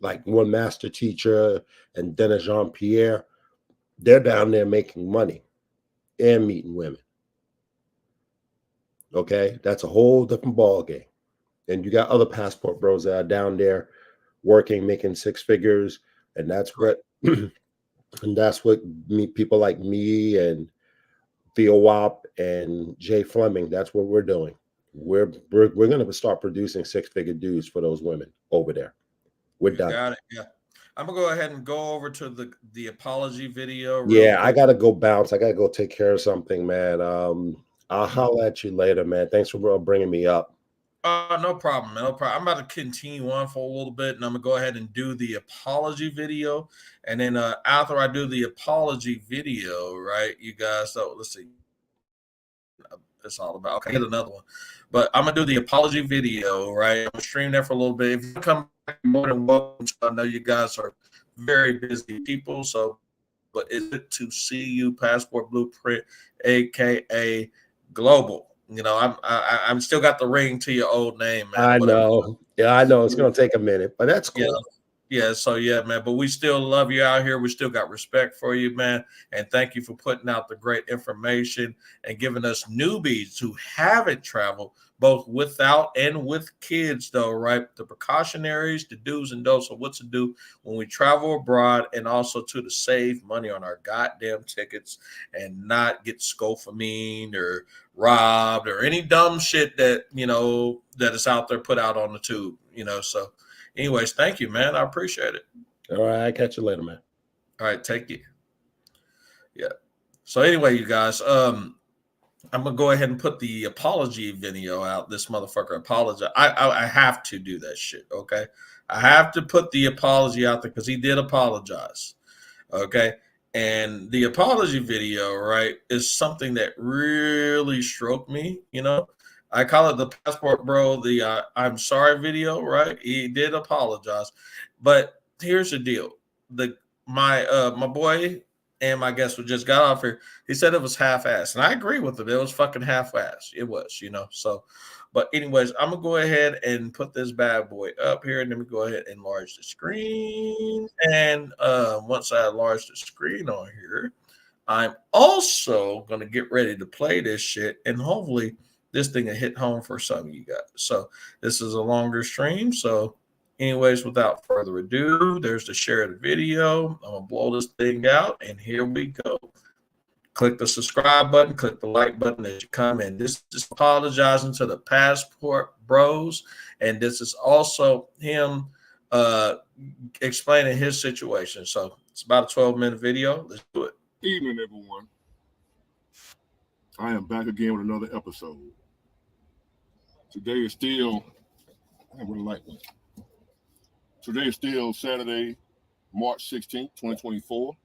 Like one master teacher and Dennis Jean-Pierre, they're down there making money and meeting women. Okay, that's a whole different ball game. And you got other passport bros that are down there working, making six figures, and that's what people like me and Theo Wap and Jay Fleming, that's what we're doing. We're going to start producing six-figure dudes for those women over there. We're done. Got it. Yeah. I'm gonna go ahead and go over to the apology video. Yeah, quick. I gotta go bounce. I gotta go take care of something, man. I'll holler at you later, man. Thanks for bringing me up. No problem, man. No problem. I'm about to continue on for a little bit, and I'm gonna go ahead and do the apology video, and then after I do the apology video, right, you guys. So let's see. It's all about. Okay, get another one, but I'm gonna do the apology video, right? I'm gonna stream that for a little bit. If you come back, you're more than welcome. So I know you guys are very busy people, so but is it to see you Passport Blueprint, aka Global? You know, I'm still got the ring to your old name, man. I know. Yeah, I know. It's gonna take a minute, but that's cool. Yeah, so yeah, man. But we still love you out here. We still got respect for you, man. And thank you for putting out the great information and giving us newbies who haven't traveled, both without and with kids, though, right? The precautionaries, the do's and don'ts of what to do when we travel abroad, and also to save money on our goddamn tickets and not get scophamine or robbed or any dumb shit that that is out there put out on the tube, So anyways, thank you, man. I appreciate it. All right, I'll catch you later, man. All right, take it. Yeah. So anyway, you guys, I'm gonna go ahead and put the apology video out. This motherfucker apologize. I have to do that shit. Okay, I have to put the apology out there because he did apologize. Okay, and the apology video, right, is something that really stroked me. I call it the passport bro, the I'm sorry video, right? He did apologize. But here's the deal. My boy and my guest who just got off here, he said it was half-assed. And I agree with him. It was fucking half-assed. It was, So, but anyways, I'm gonna go ahead and put this bad boy up here, and then we go ahead and enlarge the screen. And once I enlarge the screen on here, I'm also gonna get ready to play this shit, and hopefully this thing will hit home for some of you guys. So this is a longer stream. So anyways, without further ado, there's the share of the video. I'm going to blow this thing out, and here we go. Click the subscribe button. Click the like button as you come in. This is apologizing to the passport bros, and this is also him explaining his situation. So it's about a 12-minute video. Let's do it. Evening, everyone. I am back again with another episode. Today is still, Today is still Saturday, March 16th, 2024.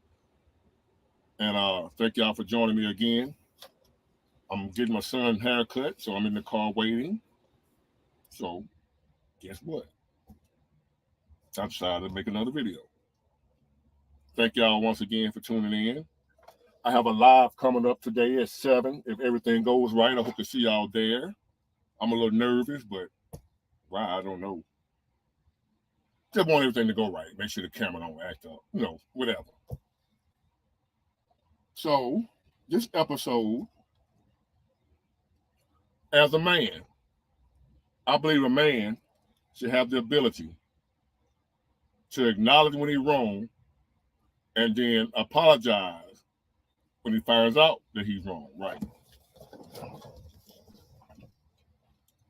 And thank y'all for joining me again. I'm getting my son's haircut, so I'm in the car waiting. So, guess what? I decided to make another video. Thank y'all once again for tuning in. I have a live coming up today at 7. If everything goes right, I hope to see y'all there. I'm a little nervous, but I don't know. Just want everything to go right. Make sure the camera don't act up, whatever. So, this episode, as a man, I believe a man should have the ability to acknowledge when he's wrong and then apologize when he finds out that he's wrong, right?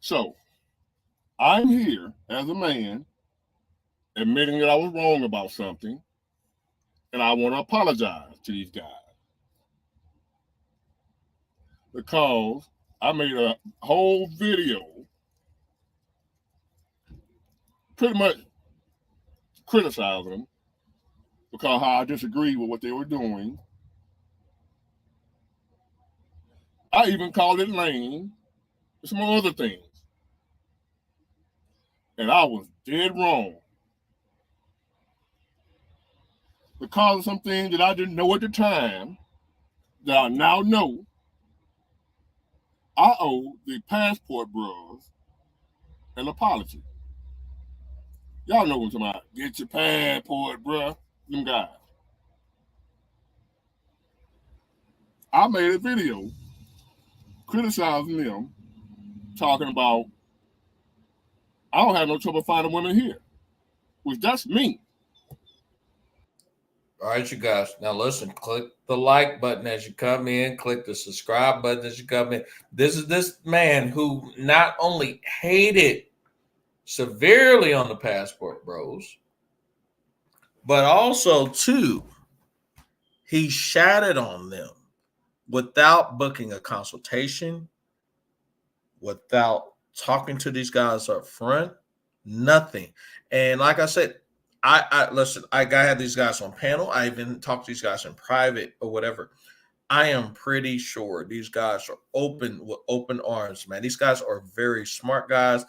So, I'm here as a man admitting that I was wrong about something, and I want to apologize to these guys. Because I made a whole video pretty much criticizing them because how I disagree with what they were doing. I even called it lame and some other things. And I was dead wrong. Because of some things that I didn't know at the time, that I now know, I owe the passport bros an apology. Y'all know what I'm talking about. Get your passport, bruh. Them guys. I made a video criticizing them, talking about I don't have no trouble finding women here, which that's me. All right, you guys. Now listen, click the like button as you come in. Click the subscribe button as you come in. This is this man who not only hated severely on the passport bros, but also, too, he shattered on them without booking a consultation, without talking to these guys up front, nothing. And like I said, I listen, I had these guys on panel. I even talked to these guys in private or whatever. I am pretty sure these guys are open with open arms, man. These guys are very smart guys.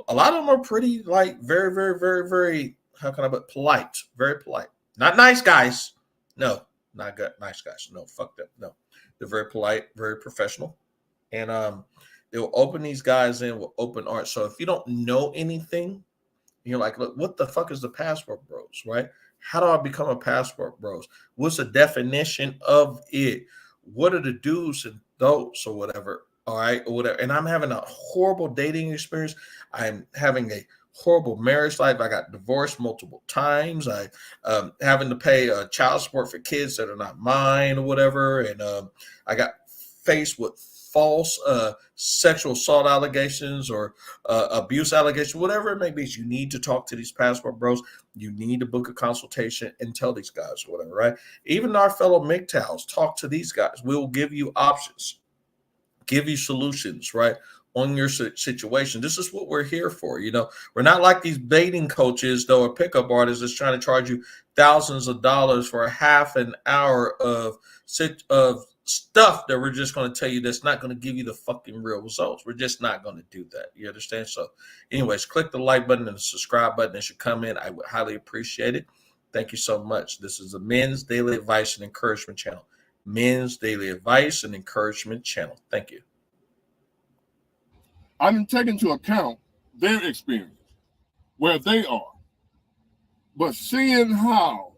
A lot of them are pretty, like, very, very, very, very, how can I put, polite, very polite. Not nice guys. No, not good, nice guys. No, fuck them. No, they're very polite, very professional. And they will open these guys in with open arms. So if you don't know anything, you're like, look, what the fuck is the Passport Bros, right? How do I become a Passport Bros? What's the definition of it? What are the do's and don'ts or whatever? All right, or whatever. And I'm having a horrible dating experience. I'm having a horrible marriage life. I got divorced multiple times. I having to pay child support for kids that are not mine or whatever. And I got faced with false sexual assault allegations or abuse allegations, whatever it may be. You need to talk to these Passport Bros. You need to book a consultation and tell these guys or whatever, right? Even our fellow MGTOWs, talk to these guys. We'll give you options, give you solutions, right, on your situation. This is what we're here for. You know, we're not like these dating coaches, though, or pickup artists that's trying to charge you thousands of dollars for a half an hour of stuff that we're just going to tell you that's not going to give you the fucking real results. We're just not going to do that. You understand? So anyways, click the like button and the subscribe button. It should come in. I would highly appreciate it. Thank you so much. This is the Men's Daily Advice and Encouragement channel. Men's Daily Advice and Encouragement channel. Thank you. I didn't take into account their experience, where they are. But seeing how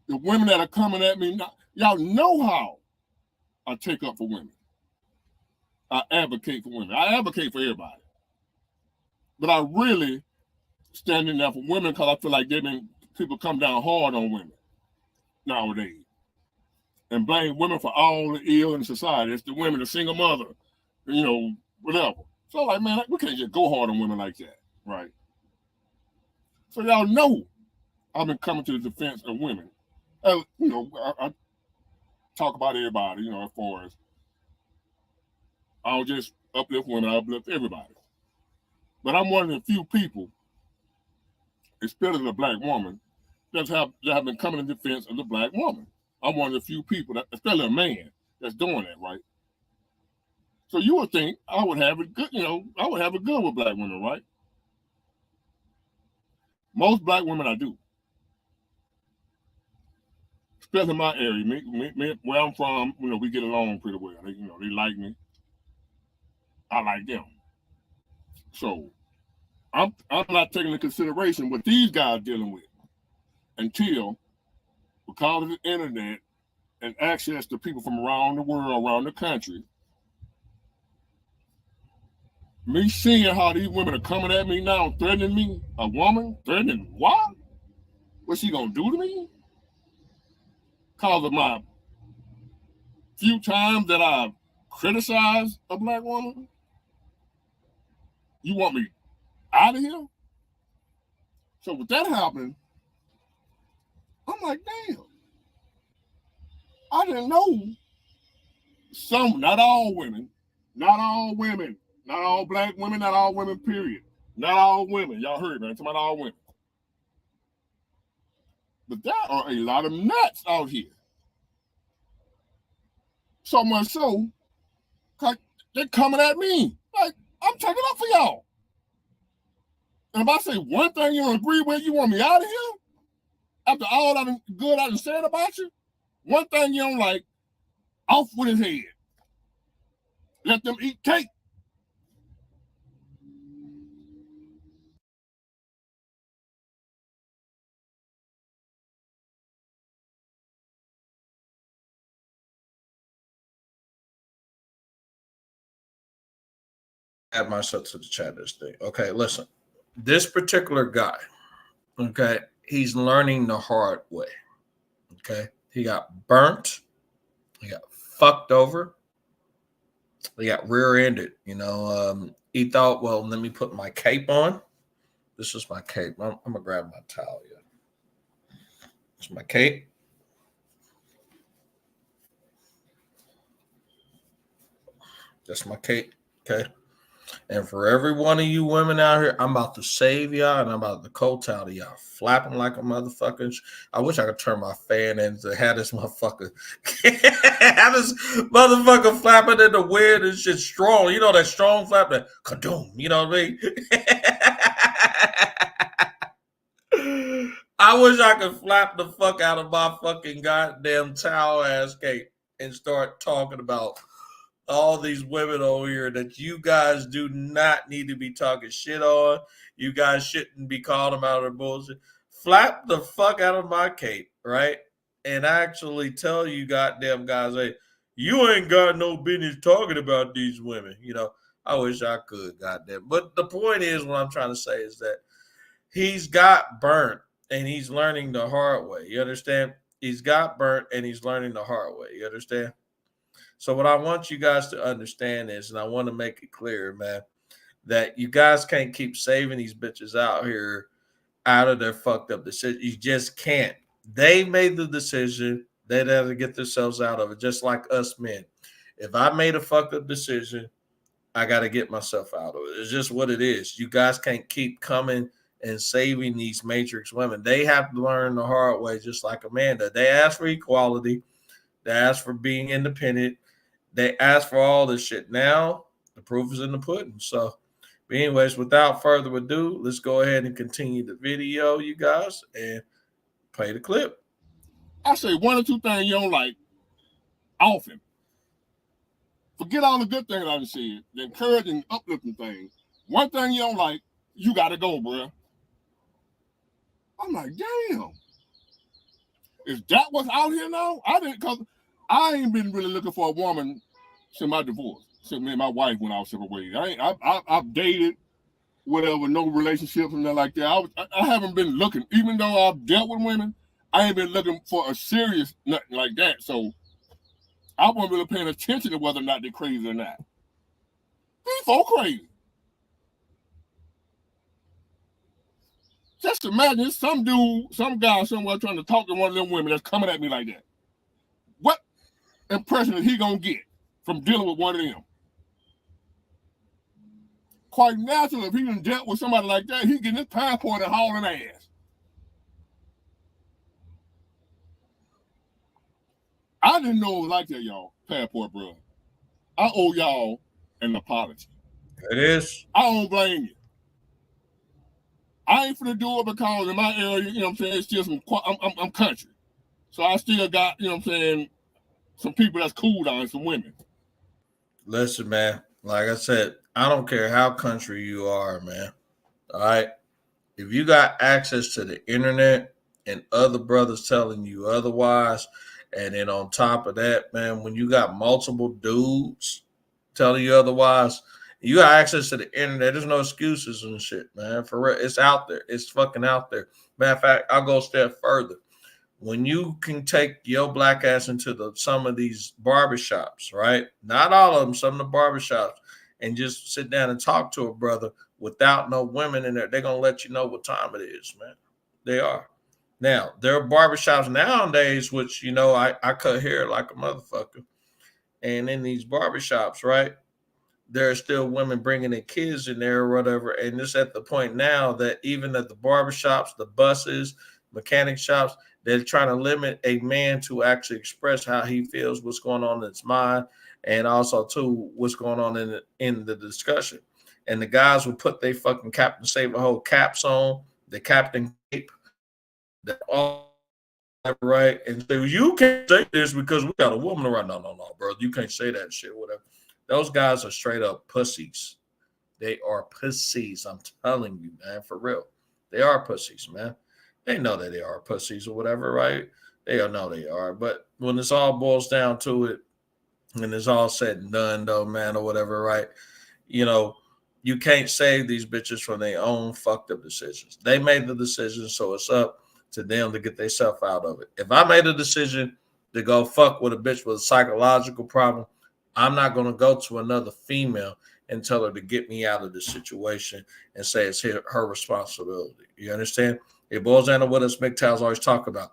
the women that are coming at me now, y'all know how I take up for women. I advocate for women. I advocate for everybody. But I really stand in there for women because I feel like people come down hard on women nowadays and blame women for all the ill in society. It's the women, the single mother, you know, whatever. So like, man, we can't just go hard on women like that, right? So y'all know I've been coming to the defense of women. You know, I talk about everybody, you know, as far as I don't just uplift women, I uplift everybody. But I'm one of the few people, especially the Black woman, that have been coming in defense of the Black woman. I'm one of the few people, especially a man, that's doing that, right? So you would think I would have it good, you know, I would have it good with Black women, right? Most Black women I do. Especially in my area, me, where I'm from, you know, we get along pretty well. They, you know, they like me. I like them. So I'm not taking into consideration what these guys are dealing with until, because of the internet and access to people from around the world, around the country, me seeing how these women are coming at me now, threatening me, a woman, threatening what? What's she gonna do to me? Because of my few times that I've criticized a Black woman? You want me out of here? So with that happening, I'm like, damn. I didn't know not all women, not all Black women, not all women, period. Not all women. Y'all heard, man. I'm talking about all women. But there are a lot of nuts out here. So much so, like, they're coming at me. Like, I'm taking up for y'all. And if I say one thing you don't agree with, you want me out of here? After all that good I done said about you? One thing you don't like, off with his head. Let them eat cake. Add myself to the chat this thing. Okay, listen. This particular guy, okay, he's learning the hard way. Okay, he got burnt, he got fucked over, he got rear-ended. You know, he thought, well, let me put my cape on. This is my cape. I'm gonna grab my towel. Yeah, it's my cape. That's my cape. Okay. And for every one of you women out here, I'm about to save y'all and I'm about to kowtow to y'all, flapping like a motherfucker. I wish I could turn my fan in to have this motherfucker, flapping in the wind and shit strong. You know that strong flap, that kadoom. You know what I mean? I wish I could flap the fuck out of my fucking goddamn towel ass cape and start talking about all these women over here that you guys do not need to be talking shit on. You guys shouldn't be calling them out of their bullshit. Flap the fuck out of my cape, right? And actually tell you goddamn guys, hey, you ain't got no business talking about these women. You know, I wish I could, goddamn. But the point is, what I'm trying to say is that he's got burnt and he's learning the hard way. You understand? He's got burnt and he's learning the hard way. You understand? So what I want you guys to understand is, and I want to make it clear, man, that you guys can't keep saving these bitches out here out of their fucked up decision. You just can't. They made the decision. They had to get themselves out of it, just like us men. If I made a fucked up decision, I got to get myself out of it. It's just what it is. You guys can't keep coming and saving these matrix women. They have to learn the hard way, just like Amanda. They asked for equality. They asked for being independent. They asked for all this shit. Now, the proof is in the pudding. So, but anyways, without further ado, let's go ahead and continue the video, you guys, and play the clip. I say one or two things you don't like off him. Forget all the good things I just said, the encouraging, uplifting things. One thing you don't like, you got to go, bro. I'm like, damn. Is that what's out here now? Because I ain't been really looking for a woman since my divorce. Since me and my wife went out separate ways. I've dated, whatever, no relationships and nothing like that. I haven't been looking, even though I've dealt with women, I ain't been looking for a serious nothing like that. So I wasn't really paying attention to whether or not they're crazy or not. These folk crazy. Just imagine some dude, some guy somewhere trying to talk to one of them women that's coming at me like that. What impression is he gonna get from dealing with one of them? Quite naturally, if he done dealt with somebody like that, he getting his passport and hauling ass. I didn't know it was like that, y'all. Passport, bro. I owe y'all an apology. It is. I don't blame you. I ain't finna do it because in my area, you know what I'm saying, it's just I'm country. So I still got, you know what I'm saying, some people that's cool down, some women. Listen, man, like I said, I don't care how country you are, man. All right. If you got access to the internet and other brothers telling you otherwise, and then on top of that, man, when you got multiple dudes telling you otherwise, you got access to the internet. There's no excuses and shit, man. For real, it's out there. It's fucking out there. Matter of fact, I'll go a step further. When you can take your black ass into some of these barbershops, right? Not all of them, some of the barbershops, and just sit down and talk to a brother without no women in there, they're going to let you know what time it is, man. They are. Now, there are barbershops nowadays, which, you know, I cut hair like a motherfucker. And in these barbershops, right, there are still women bringing their kids in there or whatever. And it's at the point now that even at the barbershops, the buses, mechanic shops, they're trying to limit a man to actually express how he feels, what's going on in his mind, and also, too, what's going on in the discussion. And the guys will put their fucking Captain Save-A-Hole caps on, the Captain Cape, all right, and say, well, you can't say this because we got a woman around. No, bro, you can't say that shit, whatever. Those guys are straight up pussies. They are pussies. I'm telling you, man, for real. They are pussies, man. They know that they are pussies or whatever, right? They know they are. But when this all boils down to it, and it's all said and done, though, man, or whatever, right? You know, you can't save these bitches from their own fucked up decisions. They made the decision, so it's up to them to get themselves out of it. If I made a decision to go fuck with a bitch with a psychological problem, I'm not going to go to another female and tell her to get me out of this situation and say it's her responsibility. You understand? It boils down to what us MGTOWs always talk about.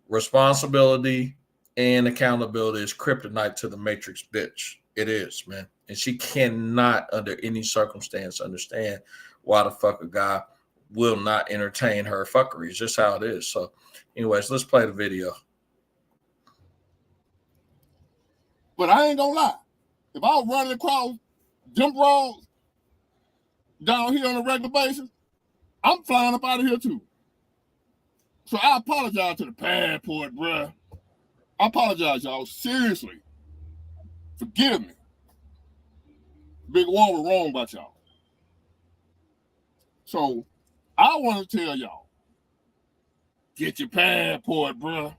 Responsibility and accountability is kryptonite to the matrix bitch. It is, man. And she cannot, under any circumstance, understand why the fuck a guy will not entertain her fuckery. It's just how it is. So, anyways, let's play the video. But I ain't gonna lie. If I was running across jump rods down here on a regular basis, I'm flying up out of here too. So I apologize to the passport, bruh. I apologize, y'all. Seriously. Forgive me. Big War was wrong about y'all. So I want to tell y'all, get your passport, bro.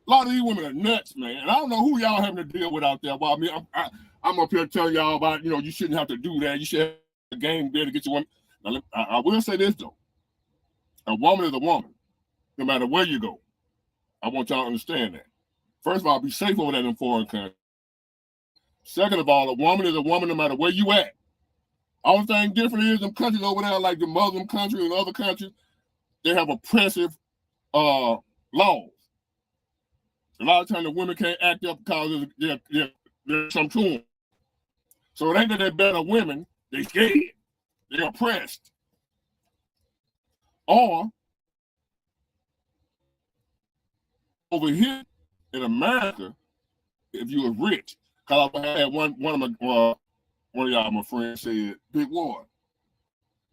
A lot of these women are nuts, man. And I don't know who y'all having to deal with out there. Well, I mean, I'm up here telling y'all about, you know, you shouldn't have to do that. You should have a game there to get your woman. Now, I will say this, though. A woman is a woman, no matter where you go. I want y'all to understand that. First of all, be safe over there in foreign countries. Second of all, a woman is a woman no matter where you at. Only thing different is them countries over there, like the Muslim countries and other countries, they have oppressive laws. A lot of times the women can't act up because there's some to them. So it ain't that they're better women, they scared. They're oppressed. Or over here in America, if you were rich, because I had one of y'all, my friends said, Big War,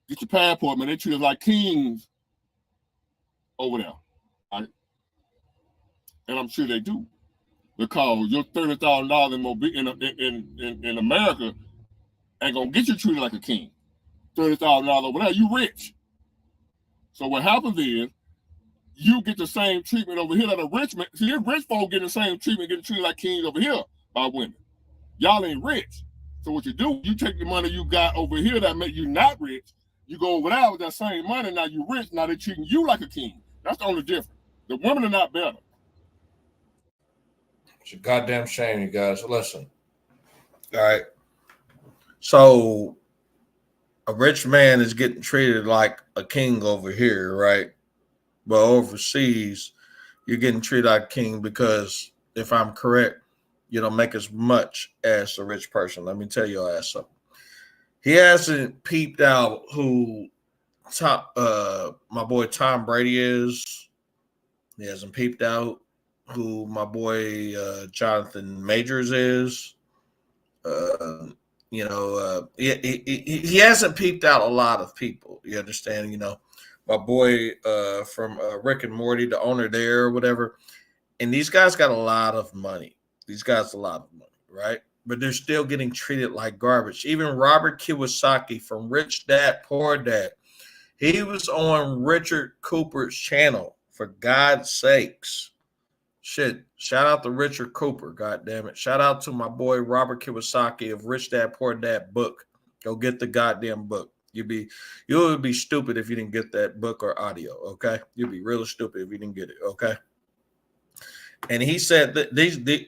get your passport, man. They treat us like kings over there. Right? And I'm sure they do. Because your $30,000 in America ain't gonna get you treated like a king. $30,000 over there, you rich. So what happens is you get the same treatment over here that a rich man. See, rich folk get the same treatment, getting treated like kings over here by women. Y'all ain't rich. So what you do, you take the money you got over here that make you not rich, you go over there with that same money, now you rich, now they treating you like a king. That's the only difference. The women are not better. It's a goddamn shame, you guys. Listen. All right. So a rich man is getting treated like a king over here, right? But overseas, you're getting treated like a king because, if I'm correct, you don't make as much as a rich person. Let me tell your ass something. He hasn't peeped out who my boy Tom Brady is. He hasn't peeped out who my boy Jonathan Majors is. He hasn't peeped out a lot of people. You understand? You know, my boy from Rick and Morty, the owner there or whatever. And these guys got a lot of money. These guys a lot of money, right? But they're still getting treated like garbage. Even Robert Kiyosaki from Rich Dad, Poor Dad, he was on Richard Cooper's channel, for God's sakes. Shit, shout out to Richard Cooper, God damn it. Shout out to my boy Robert Kiyosaki of Rich Dad, Poor Dad book. Go get the goddamn book. You would be stupid if you didn't get that book or audio, okay? You'd be really stupid if you didn't get it, okay? And he said that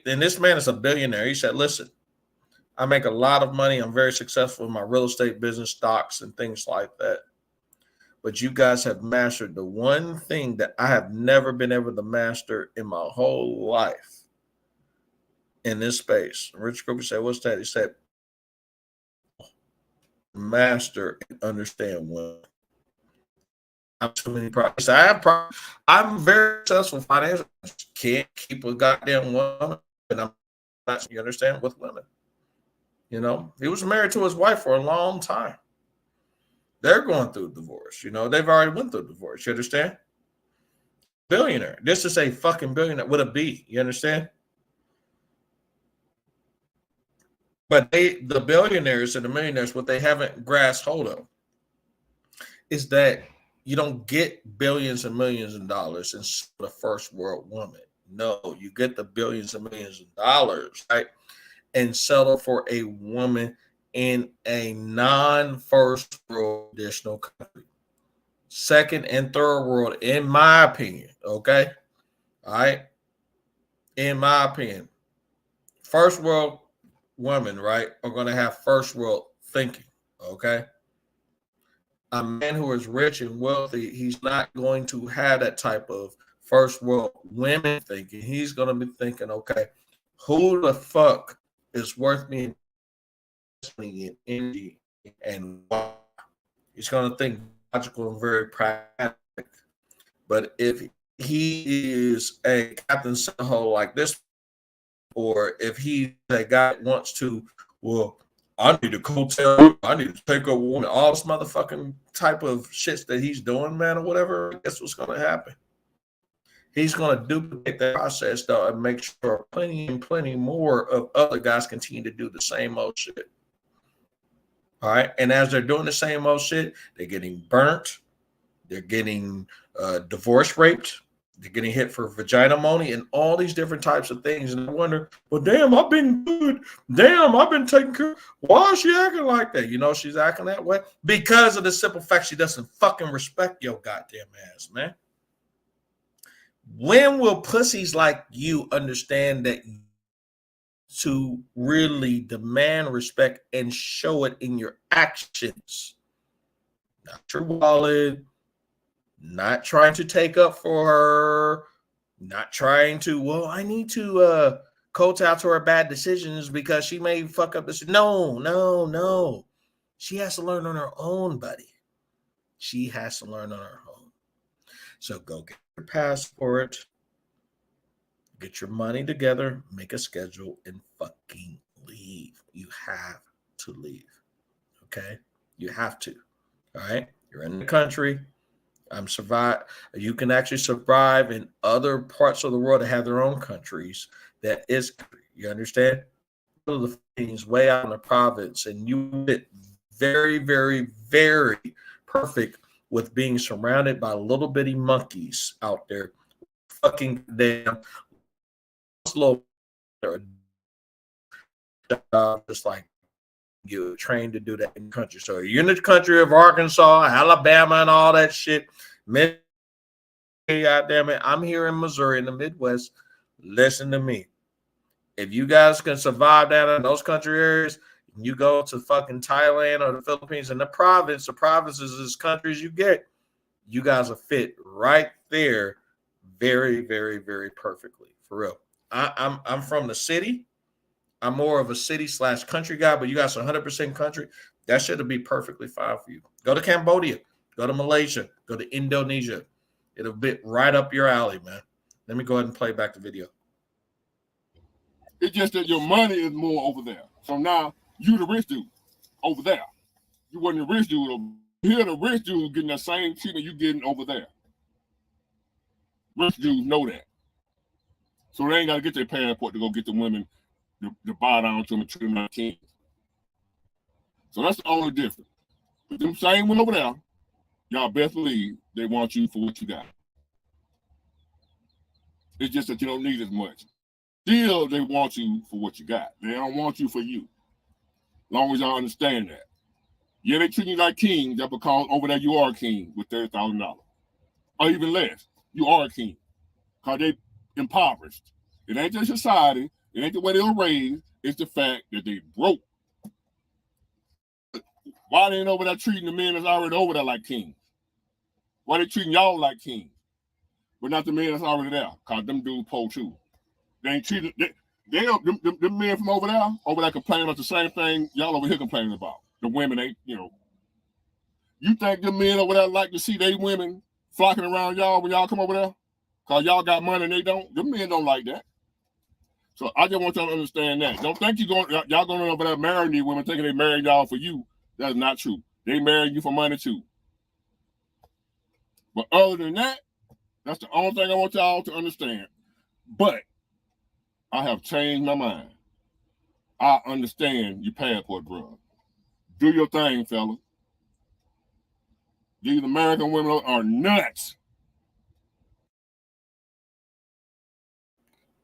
and this man is a billionaire. He said, listen, I make a lot of money. I'm very successful in my real estate business, stocks, and things like that. But you guys have mastered the one thing that I have never been able to master in my whole life in this space. Richard Cooper said, what's that? He said, master and understand women. I'm too many problems. I'm very successful financially. Can't keep a goddamn woman, and I'm not. You understand, with women. You know, he was married to his wife for a long time. They're going through divorce. You know, they've already went through divorce. You understand? Billionaire. This is a fucking billionaire with a B. You understand? But the billionaires and the millionaires, what they haven't grasped hold of is that you don't get billions and millions of dollars in the first world woman. No, you get the billions and millions of dollars, right? And settle for a woman in a non-first world additional country. Second and third world, in my opinion, okay? All right? In my opinion, first world women, right, are going to have first world thinking, okay? A man who is rich and wealthy, he's not going to have that type of first world women thinking. He's going to be thinking, okay, who the fuck is worth me investing in energy and why? He's going to think logical and very pragmatic. But if he is a Captain Sahole like this, or if he's a guy that wants to, well, I need a hotel, I need to take a woman, all this motherfucking type of shit that he's doing, man, or whatever, guess what's going to happen? He's going to duplicate that process, though, and make sure plenty and plenty more of other guys continue to do the same old shit. All right. And as they're doing the same old shit, they're getting burnt. They're getting divorce raped. They're getting hit for vagina money and all these different types of things. And I wonder, well, damn, I've been good. Damn, I've been taking care. Why is she acting like that? You know, she's acting that way because of the simple fact she doesn't fucking respect your goddamn ass, man. When will pussies like you understand that to really demand respect and show it in your actions? Not your wallet, not trying to take up for her, not trying to, well, I need to coach out to her bad decisions because she may fuck up this. No. She has to learn on her own, buddy. She has to learn on her own. So go get your passport, get your money together, make a schedule, and fucking leave. You have to leave. Okay? You have to. All right? You're in the country. You can actually survive in other parts of the world that have their own countries. That is, you understand? The things way out in the province, and you get very, very, very perfect with being surrounded by little bitty monkeys out there, fucking damn slow, just like you're trained to do that in the country. So you're in the country of Arkansas, Alabama, and all that shit. God damn it, I'm here in Missouri in the Midwest. Listen to me. If you guys can survive down in those country areas, you go to fucking Thailand or the Philippines and the provinces is countries you get, you guys are fit right there very, very, very perfectly. For real. I'm from the city. I'm more of a city/country guy, but you guys are 100% country. That should be perfectly fine for you. Go to Cambodia, go to Malaysia, go to Indonesia. It'll be right up your alley, man. Let me go ahead and play back the video. It's just that your money is more over there. So now you the rich dude over there. You wasn't the rich dude over here. The rich dude getting the same treatment you getting over there. Rich dudes know that. So they ain't got to get their passport to go get the women to bow down to them and treat them like kings. So that's the only difference. But them same one over there, y'all best believe they want you for what you got. It's just that you don't need as much. Still, they want you for what you got. They don't want you for you. As long as y'all understand that. Yeah, they treat you like kings. That's because over there you are a king with $30,000. Or even less. You are a king. Because they impoverished. It ain't their society. It ain't the way they were raised. It's the fact that they broke. Why they ain't over there treating the men that's already over there like kings? Why they treating y'all like kings? But not the men that's already there. Because them dudes poor too. They ain't treated. Them men from over there complaining about the same thing y'all over here complaining about. The women ain't, You think them men over there like to see they women flocking around y'all when y'all come over there? Because y'all got money and they don't? Them men don't like that. So I just want y'all to understand that. Don't think y'all going over there marrying these women thinking they married y'all for you. That's not true. They marrying you for money too. But other than that, that's the only thing I want y'all to understand. But I have changed my mind. I understand your passport, bro. Do your thing, fella. These American women are nuts.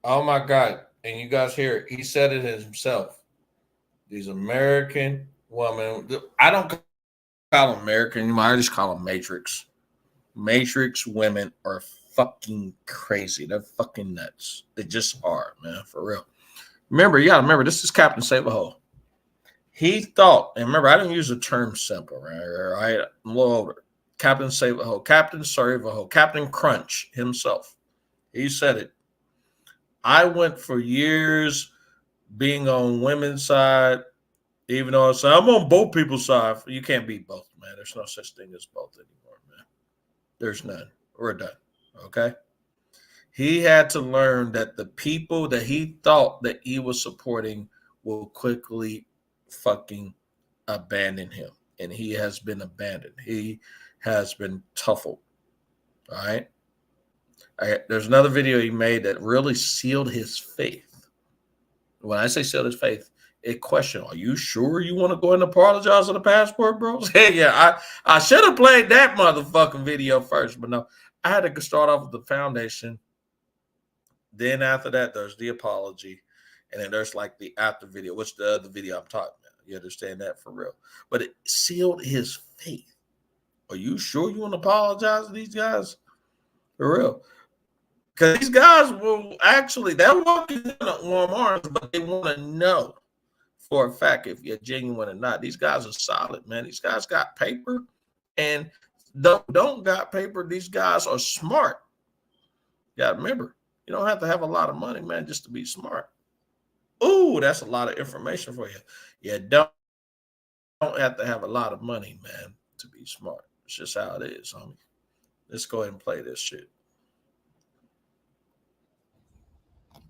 Oh my God. And you guys hear it. He said it himself. These American women, I don't call them American, I just call them Matrix. Matrix women are fucking crazy. They're fucking nuts. They just are, man, for real. Remember, you gotta remember, this is Captain Save-A-Hole. He thought, and remember, I didn't use the term simple, right? I'm a little older. Captain Save-A-Hole, Captain Save-A-Hole, Captain Crunch himself. He said it. I went for years being on women's side, even though I said I'm on both people's side. You can't be both, man. There's no such thing as both anymore, man. There's none. We're done. Okay? He had to learn that the people that he thought that he was supporting will quickly fucking abandon him. And he has been abandoned. He has been tuffled. All right? There's another video he made that really sealed his faith. When I say sealed his faith, it questioned, are you sure you want to go and apologize on the passport, bro? Yeah, I should have played that motherfucking video first, but no, I had to start off with the foundation. Then after that, there's the apology. And then there's like the after video, which the other video I'm talking about. You understand that for real? But it sealed his faith. Are you sure you want to apologize to these guys? For real. Because these guys will actually, they're walking in at warm arms, but they want to know for a fact if you're genuine or not. These guys are solid, man. These guys got paper, and don't got paper. These guys are smart. You gotta remember, you don't have to have a lot of money, man, just to be smart. Ooh, that's a lot of information for you. You don't have to have a lot of money, man, to be smart. It's just how it is, homie. Let's go ahead and play this shit.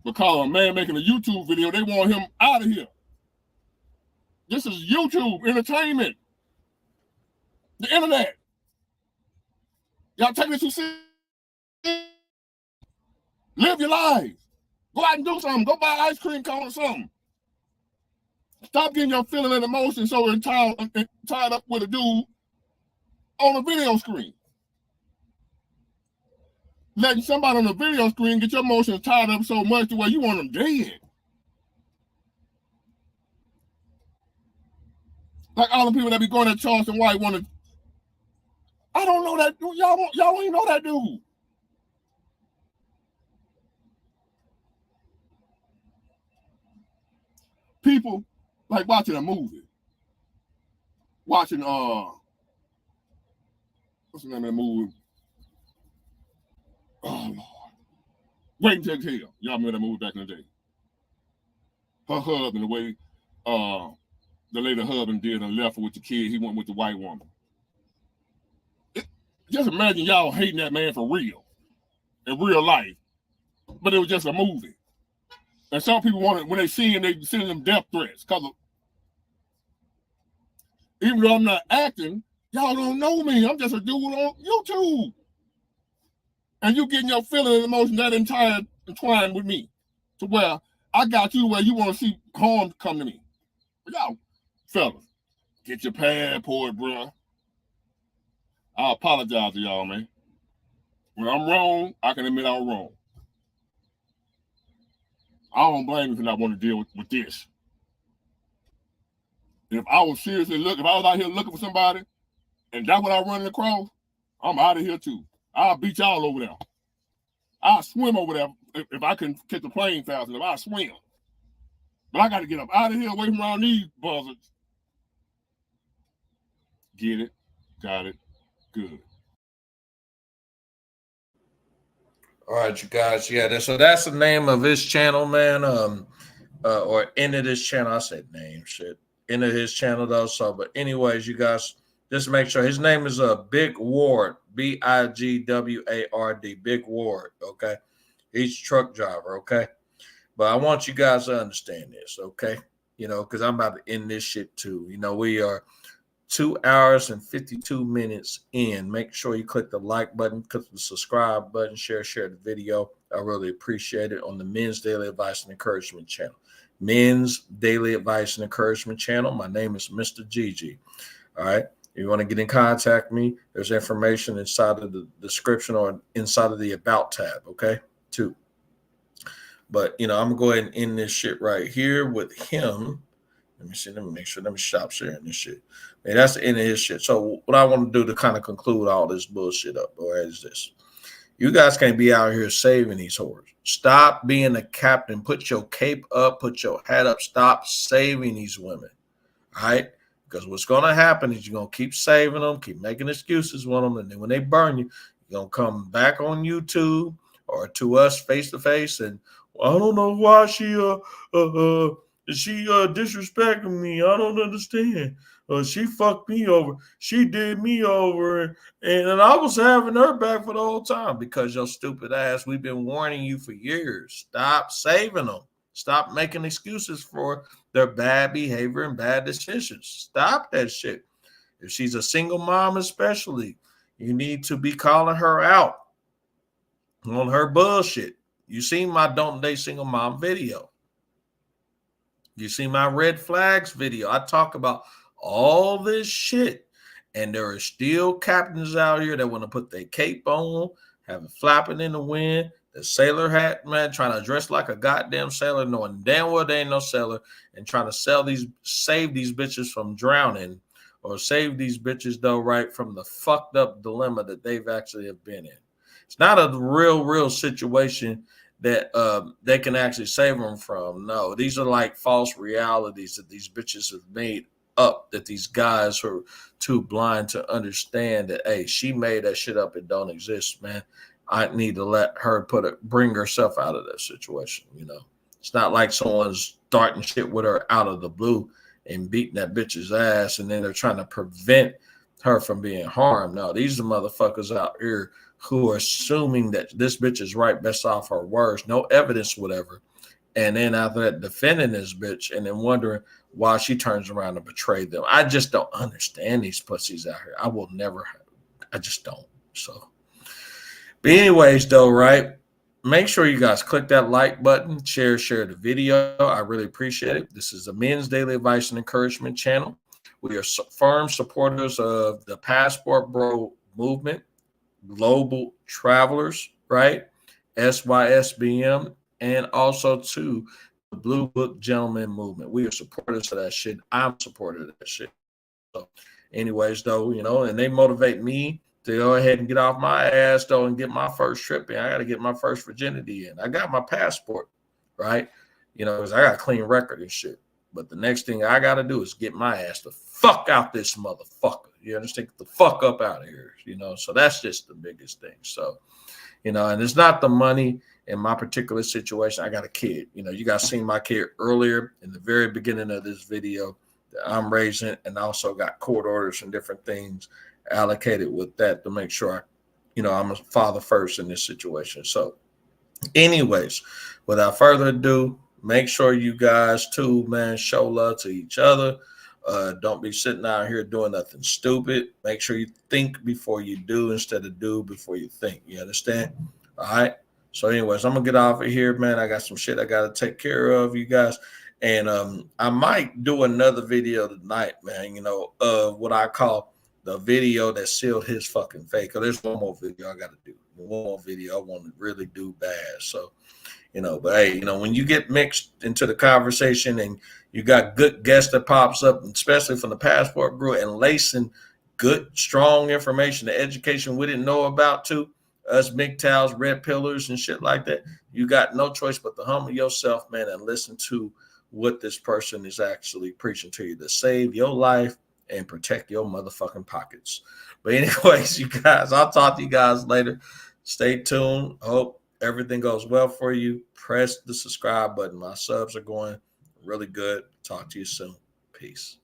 Because a man making a YouTube video, they want him out of here. This is YouTube entertainment. The internet. Y'all take this too serious. Live your life. Go out and do something. Go buy ice cream cone or something. Stop getting your feeling and emotion so tied up with a dude on a video screen. Letting somebody on the video screen get your emotions tied up so much to where you want them dead. Like all the people that be going to Charleston White want to. I don't know that dude. Y'all don't even know that dude. People like watching a movie. Watching what's the name of that movie? Oh Lord. Wait Until Exhale. Y'all remember that movie back in the day? Her husband, the way the lady husband did and left her with the kid, he went with the white woman. Just imagine y'all hating that man for real, in real life. But it was just a movie. And some people want when they see him, they send them death threats. Because even though I'm not acting, y'all don't know me. I'm just a dude on YouTube. And you getting your feeling and emotion that entwined with me. To where I got you where you want to see harm come to me. But y'all, fellas, get your passport, bro. I apologize to y'all, man. When I'm wrong, I can admit I'm wrong. I don't blame you for not wanting to deal with this. If I was seriously looking, if I was out here looking for somebody, and that's what I running across, I'm out of here too. I'll beat y'all over there. I'll swim over there if I can catch the plane fast enough. I'll swim. But I got to get up out of here, away from around these buzzards. Get it? Got it? Good. All right, you guys. Yeah, so that's the name of his channel, man. Or end of this channel. I said name shit. End of his channel though. So, but anyways, you guys just make sure his name is Big Ward, Bigward, Big Ward. Okay, he's a truck driver. Okay, but I want you guys to understand this. Okay, you know, because I'm about to end this shit too. You know, we are 2 hours and 52 minutes in. Make sure you click the like button, click the subscribe button, share the video. I really appreciate it on the Men's Daily Advice and Encouragement channel. Men's Daily Advice and Encouragement channel. My name is Mr. Gigi. All right. If you want to get in contact with me, there's information inside of the description or inside of the About tab. Okay. Too. But, you know, I'm going to go ahead and end this shit right here with him. Let me see. Let me make sure. Let me stop sharing this shit. And that's the end of his shit. So what I want to do to kind of conclude all this bullshit up, boy, is this. You guys can't be out here saving these whores. Stop being a captain. Put your cape up. Put your hat up. Stop saving these women. All right? Because what's going to happen is you're going to keep saving them, keep making excuses with them. And then when they burn you, you're going to come back on YouTube or to us face to face. And well, I don't know why she disrespecting me. I don't understand. She fucked me over. She did me over. And I was having her back for the whole time because your stupid ass, we've been warning you for years. Stop saving them. Stop making excuses for their bad behavior and bad decisions. Stop that shit. If she's a single mom especially, you need to be calling her out. on her bullshit. You seen my Don't Date Single Mom video. You see my red flags video. I talk about all this shit. And there are still captains out here that want to put their cape on, have it flapping in the wind, the sailor hat, man, trying to dress like a goddamn sailor, knowing damn well they ain't no sailor, and trying to save these bitches from drowning, or save these bitches, though, right, from the fucked up dilemma that they've actually have been in. It's not a real situation that they can actually save them from. No, these are like false realities that these bitches have made up, that these guys are too blind to understand that, hey, she made that shit up. It don't exist, man. I need to let her bring herself out of that situation. You know, it's not like someone's starting shit with her out of the blue and beating that bitch's ass, and then they're trying to prevent her from being harmed. No, these are motherfuckers out here who are assuming that this bitch is right based off her words, no evidence, whatever. And then after that, defending this bitch and then wondering why she turns around and betray them. I just don't understand these pussies out here. I will never, I just don't. So, but anyways, though, right? Make sure you guys click that like button, share the video. I really appreciate it. This is a Men's Daily Advice and Encouragement channel. We are firm supporters of the Passport Bro movement, global travelers, right? SYSBM, and also to the Blue Book Gentleman movement. We are supporters of that shit. I'm supporter of that shit. So anyways, though, you know, and they motivate me to go ahead and get off my ass, though, and get my first trip in. I got to get my first virginity in. I got my passport, right? You know, because I got a clean record and shit. But the next thing I got to do is get my ass the fuck out this motherfucker. You understand? Get the fuck up out of here, you know? So that's just the biggest thing. So, you know, and it's not the money in my particular situation. I got a kid. You know, you guys seen my kid earlier in the very beginning of this video that I'm raising, and also got court orders and different things allocated with that to make sure I'm a father first in this situation. So anyways, without further ado, make sure you guys too, man, show love to each other. Don't be sitting out here doing nothing stupid. Make sure you think before you do instead of do before you think. You understand? All right. So anyways, I'm going to get off of here, man. I got some shit I got to take care of, you guys. And I might do another video tonight, man, you know, what I call the video that sealed his fucking fate. Because there's one more video I got to do. One more video I want to really do bad. So, you know, but hey, you know, when you get mixed into the conversation and you got good guests that pops up, especially from the Passport Group, and lacing good, strong information, the education we didn't know about too, us MGTOWs, red pillars and shit like that, you got no choice but to humble yourself, man, and listen to what this person is actually preaching to you to save your life and protect your motherfucking pockets. But anyways, you guys, I'll talk to you guys later. Stay tuned. Hope everything goes well for you. Press the subscribe button. My subs are going really good. Talk to you soon. Peace.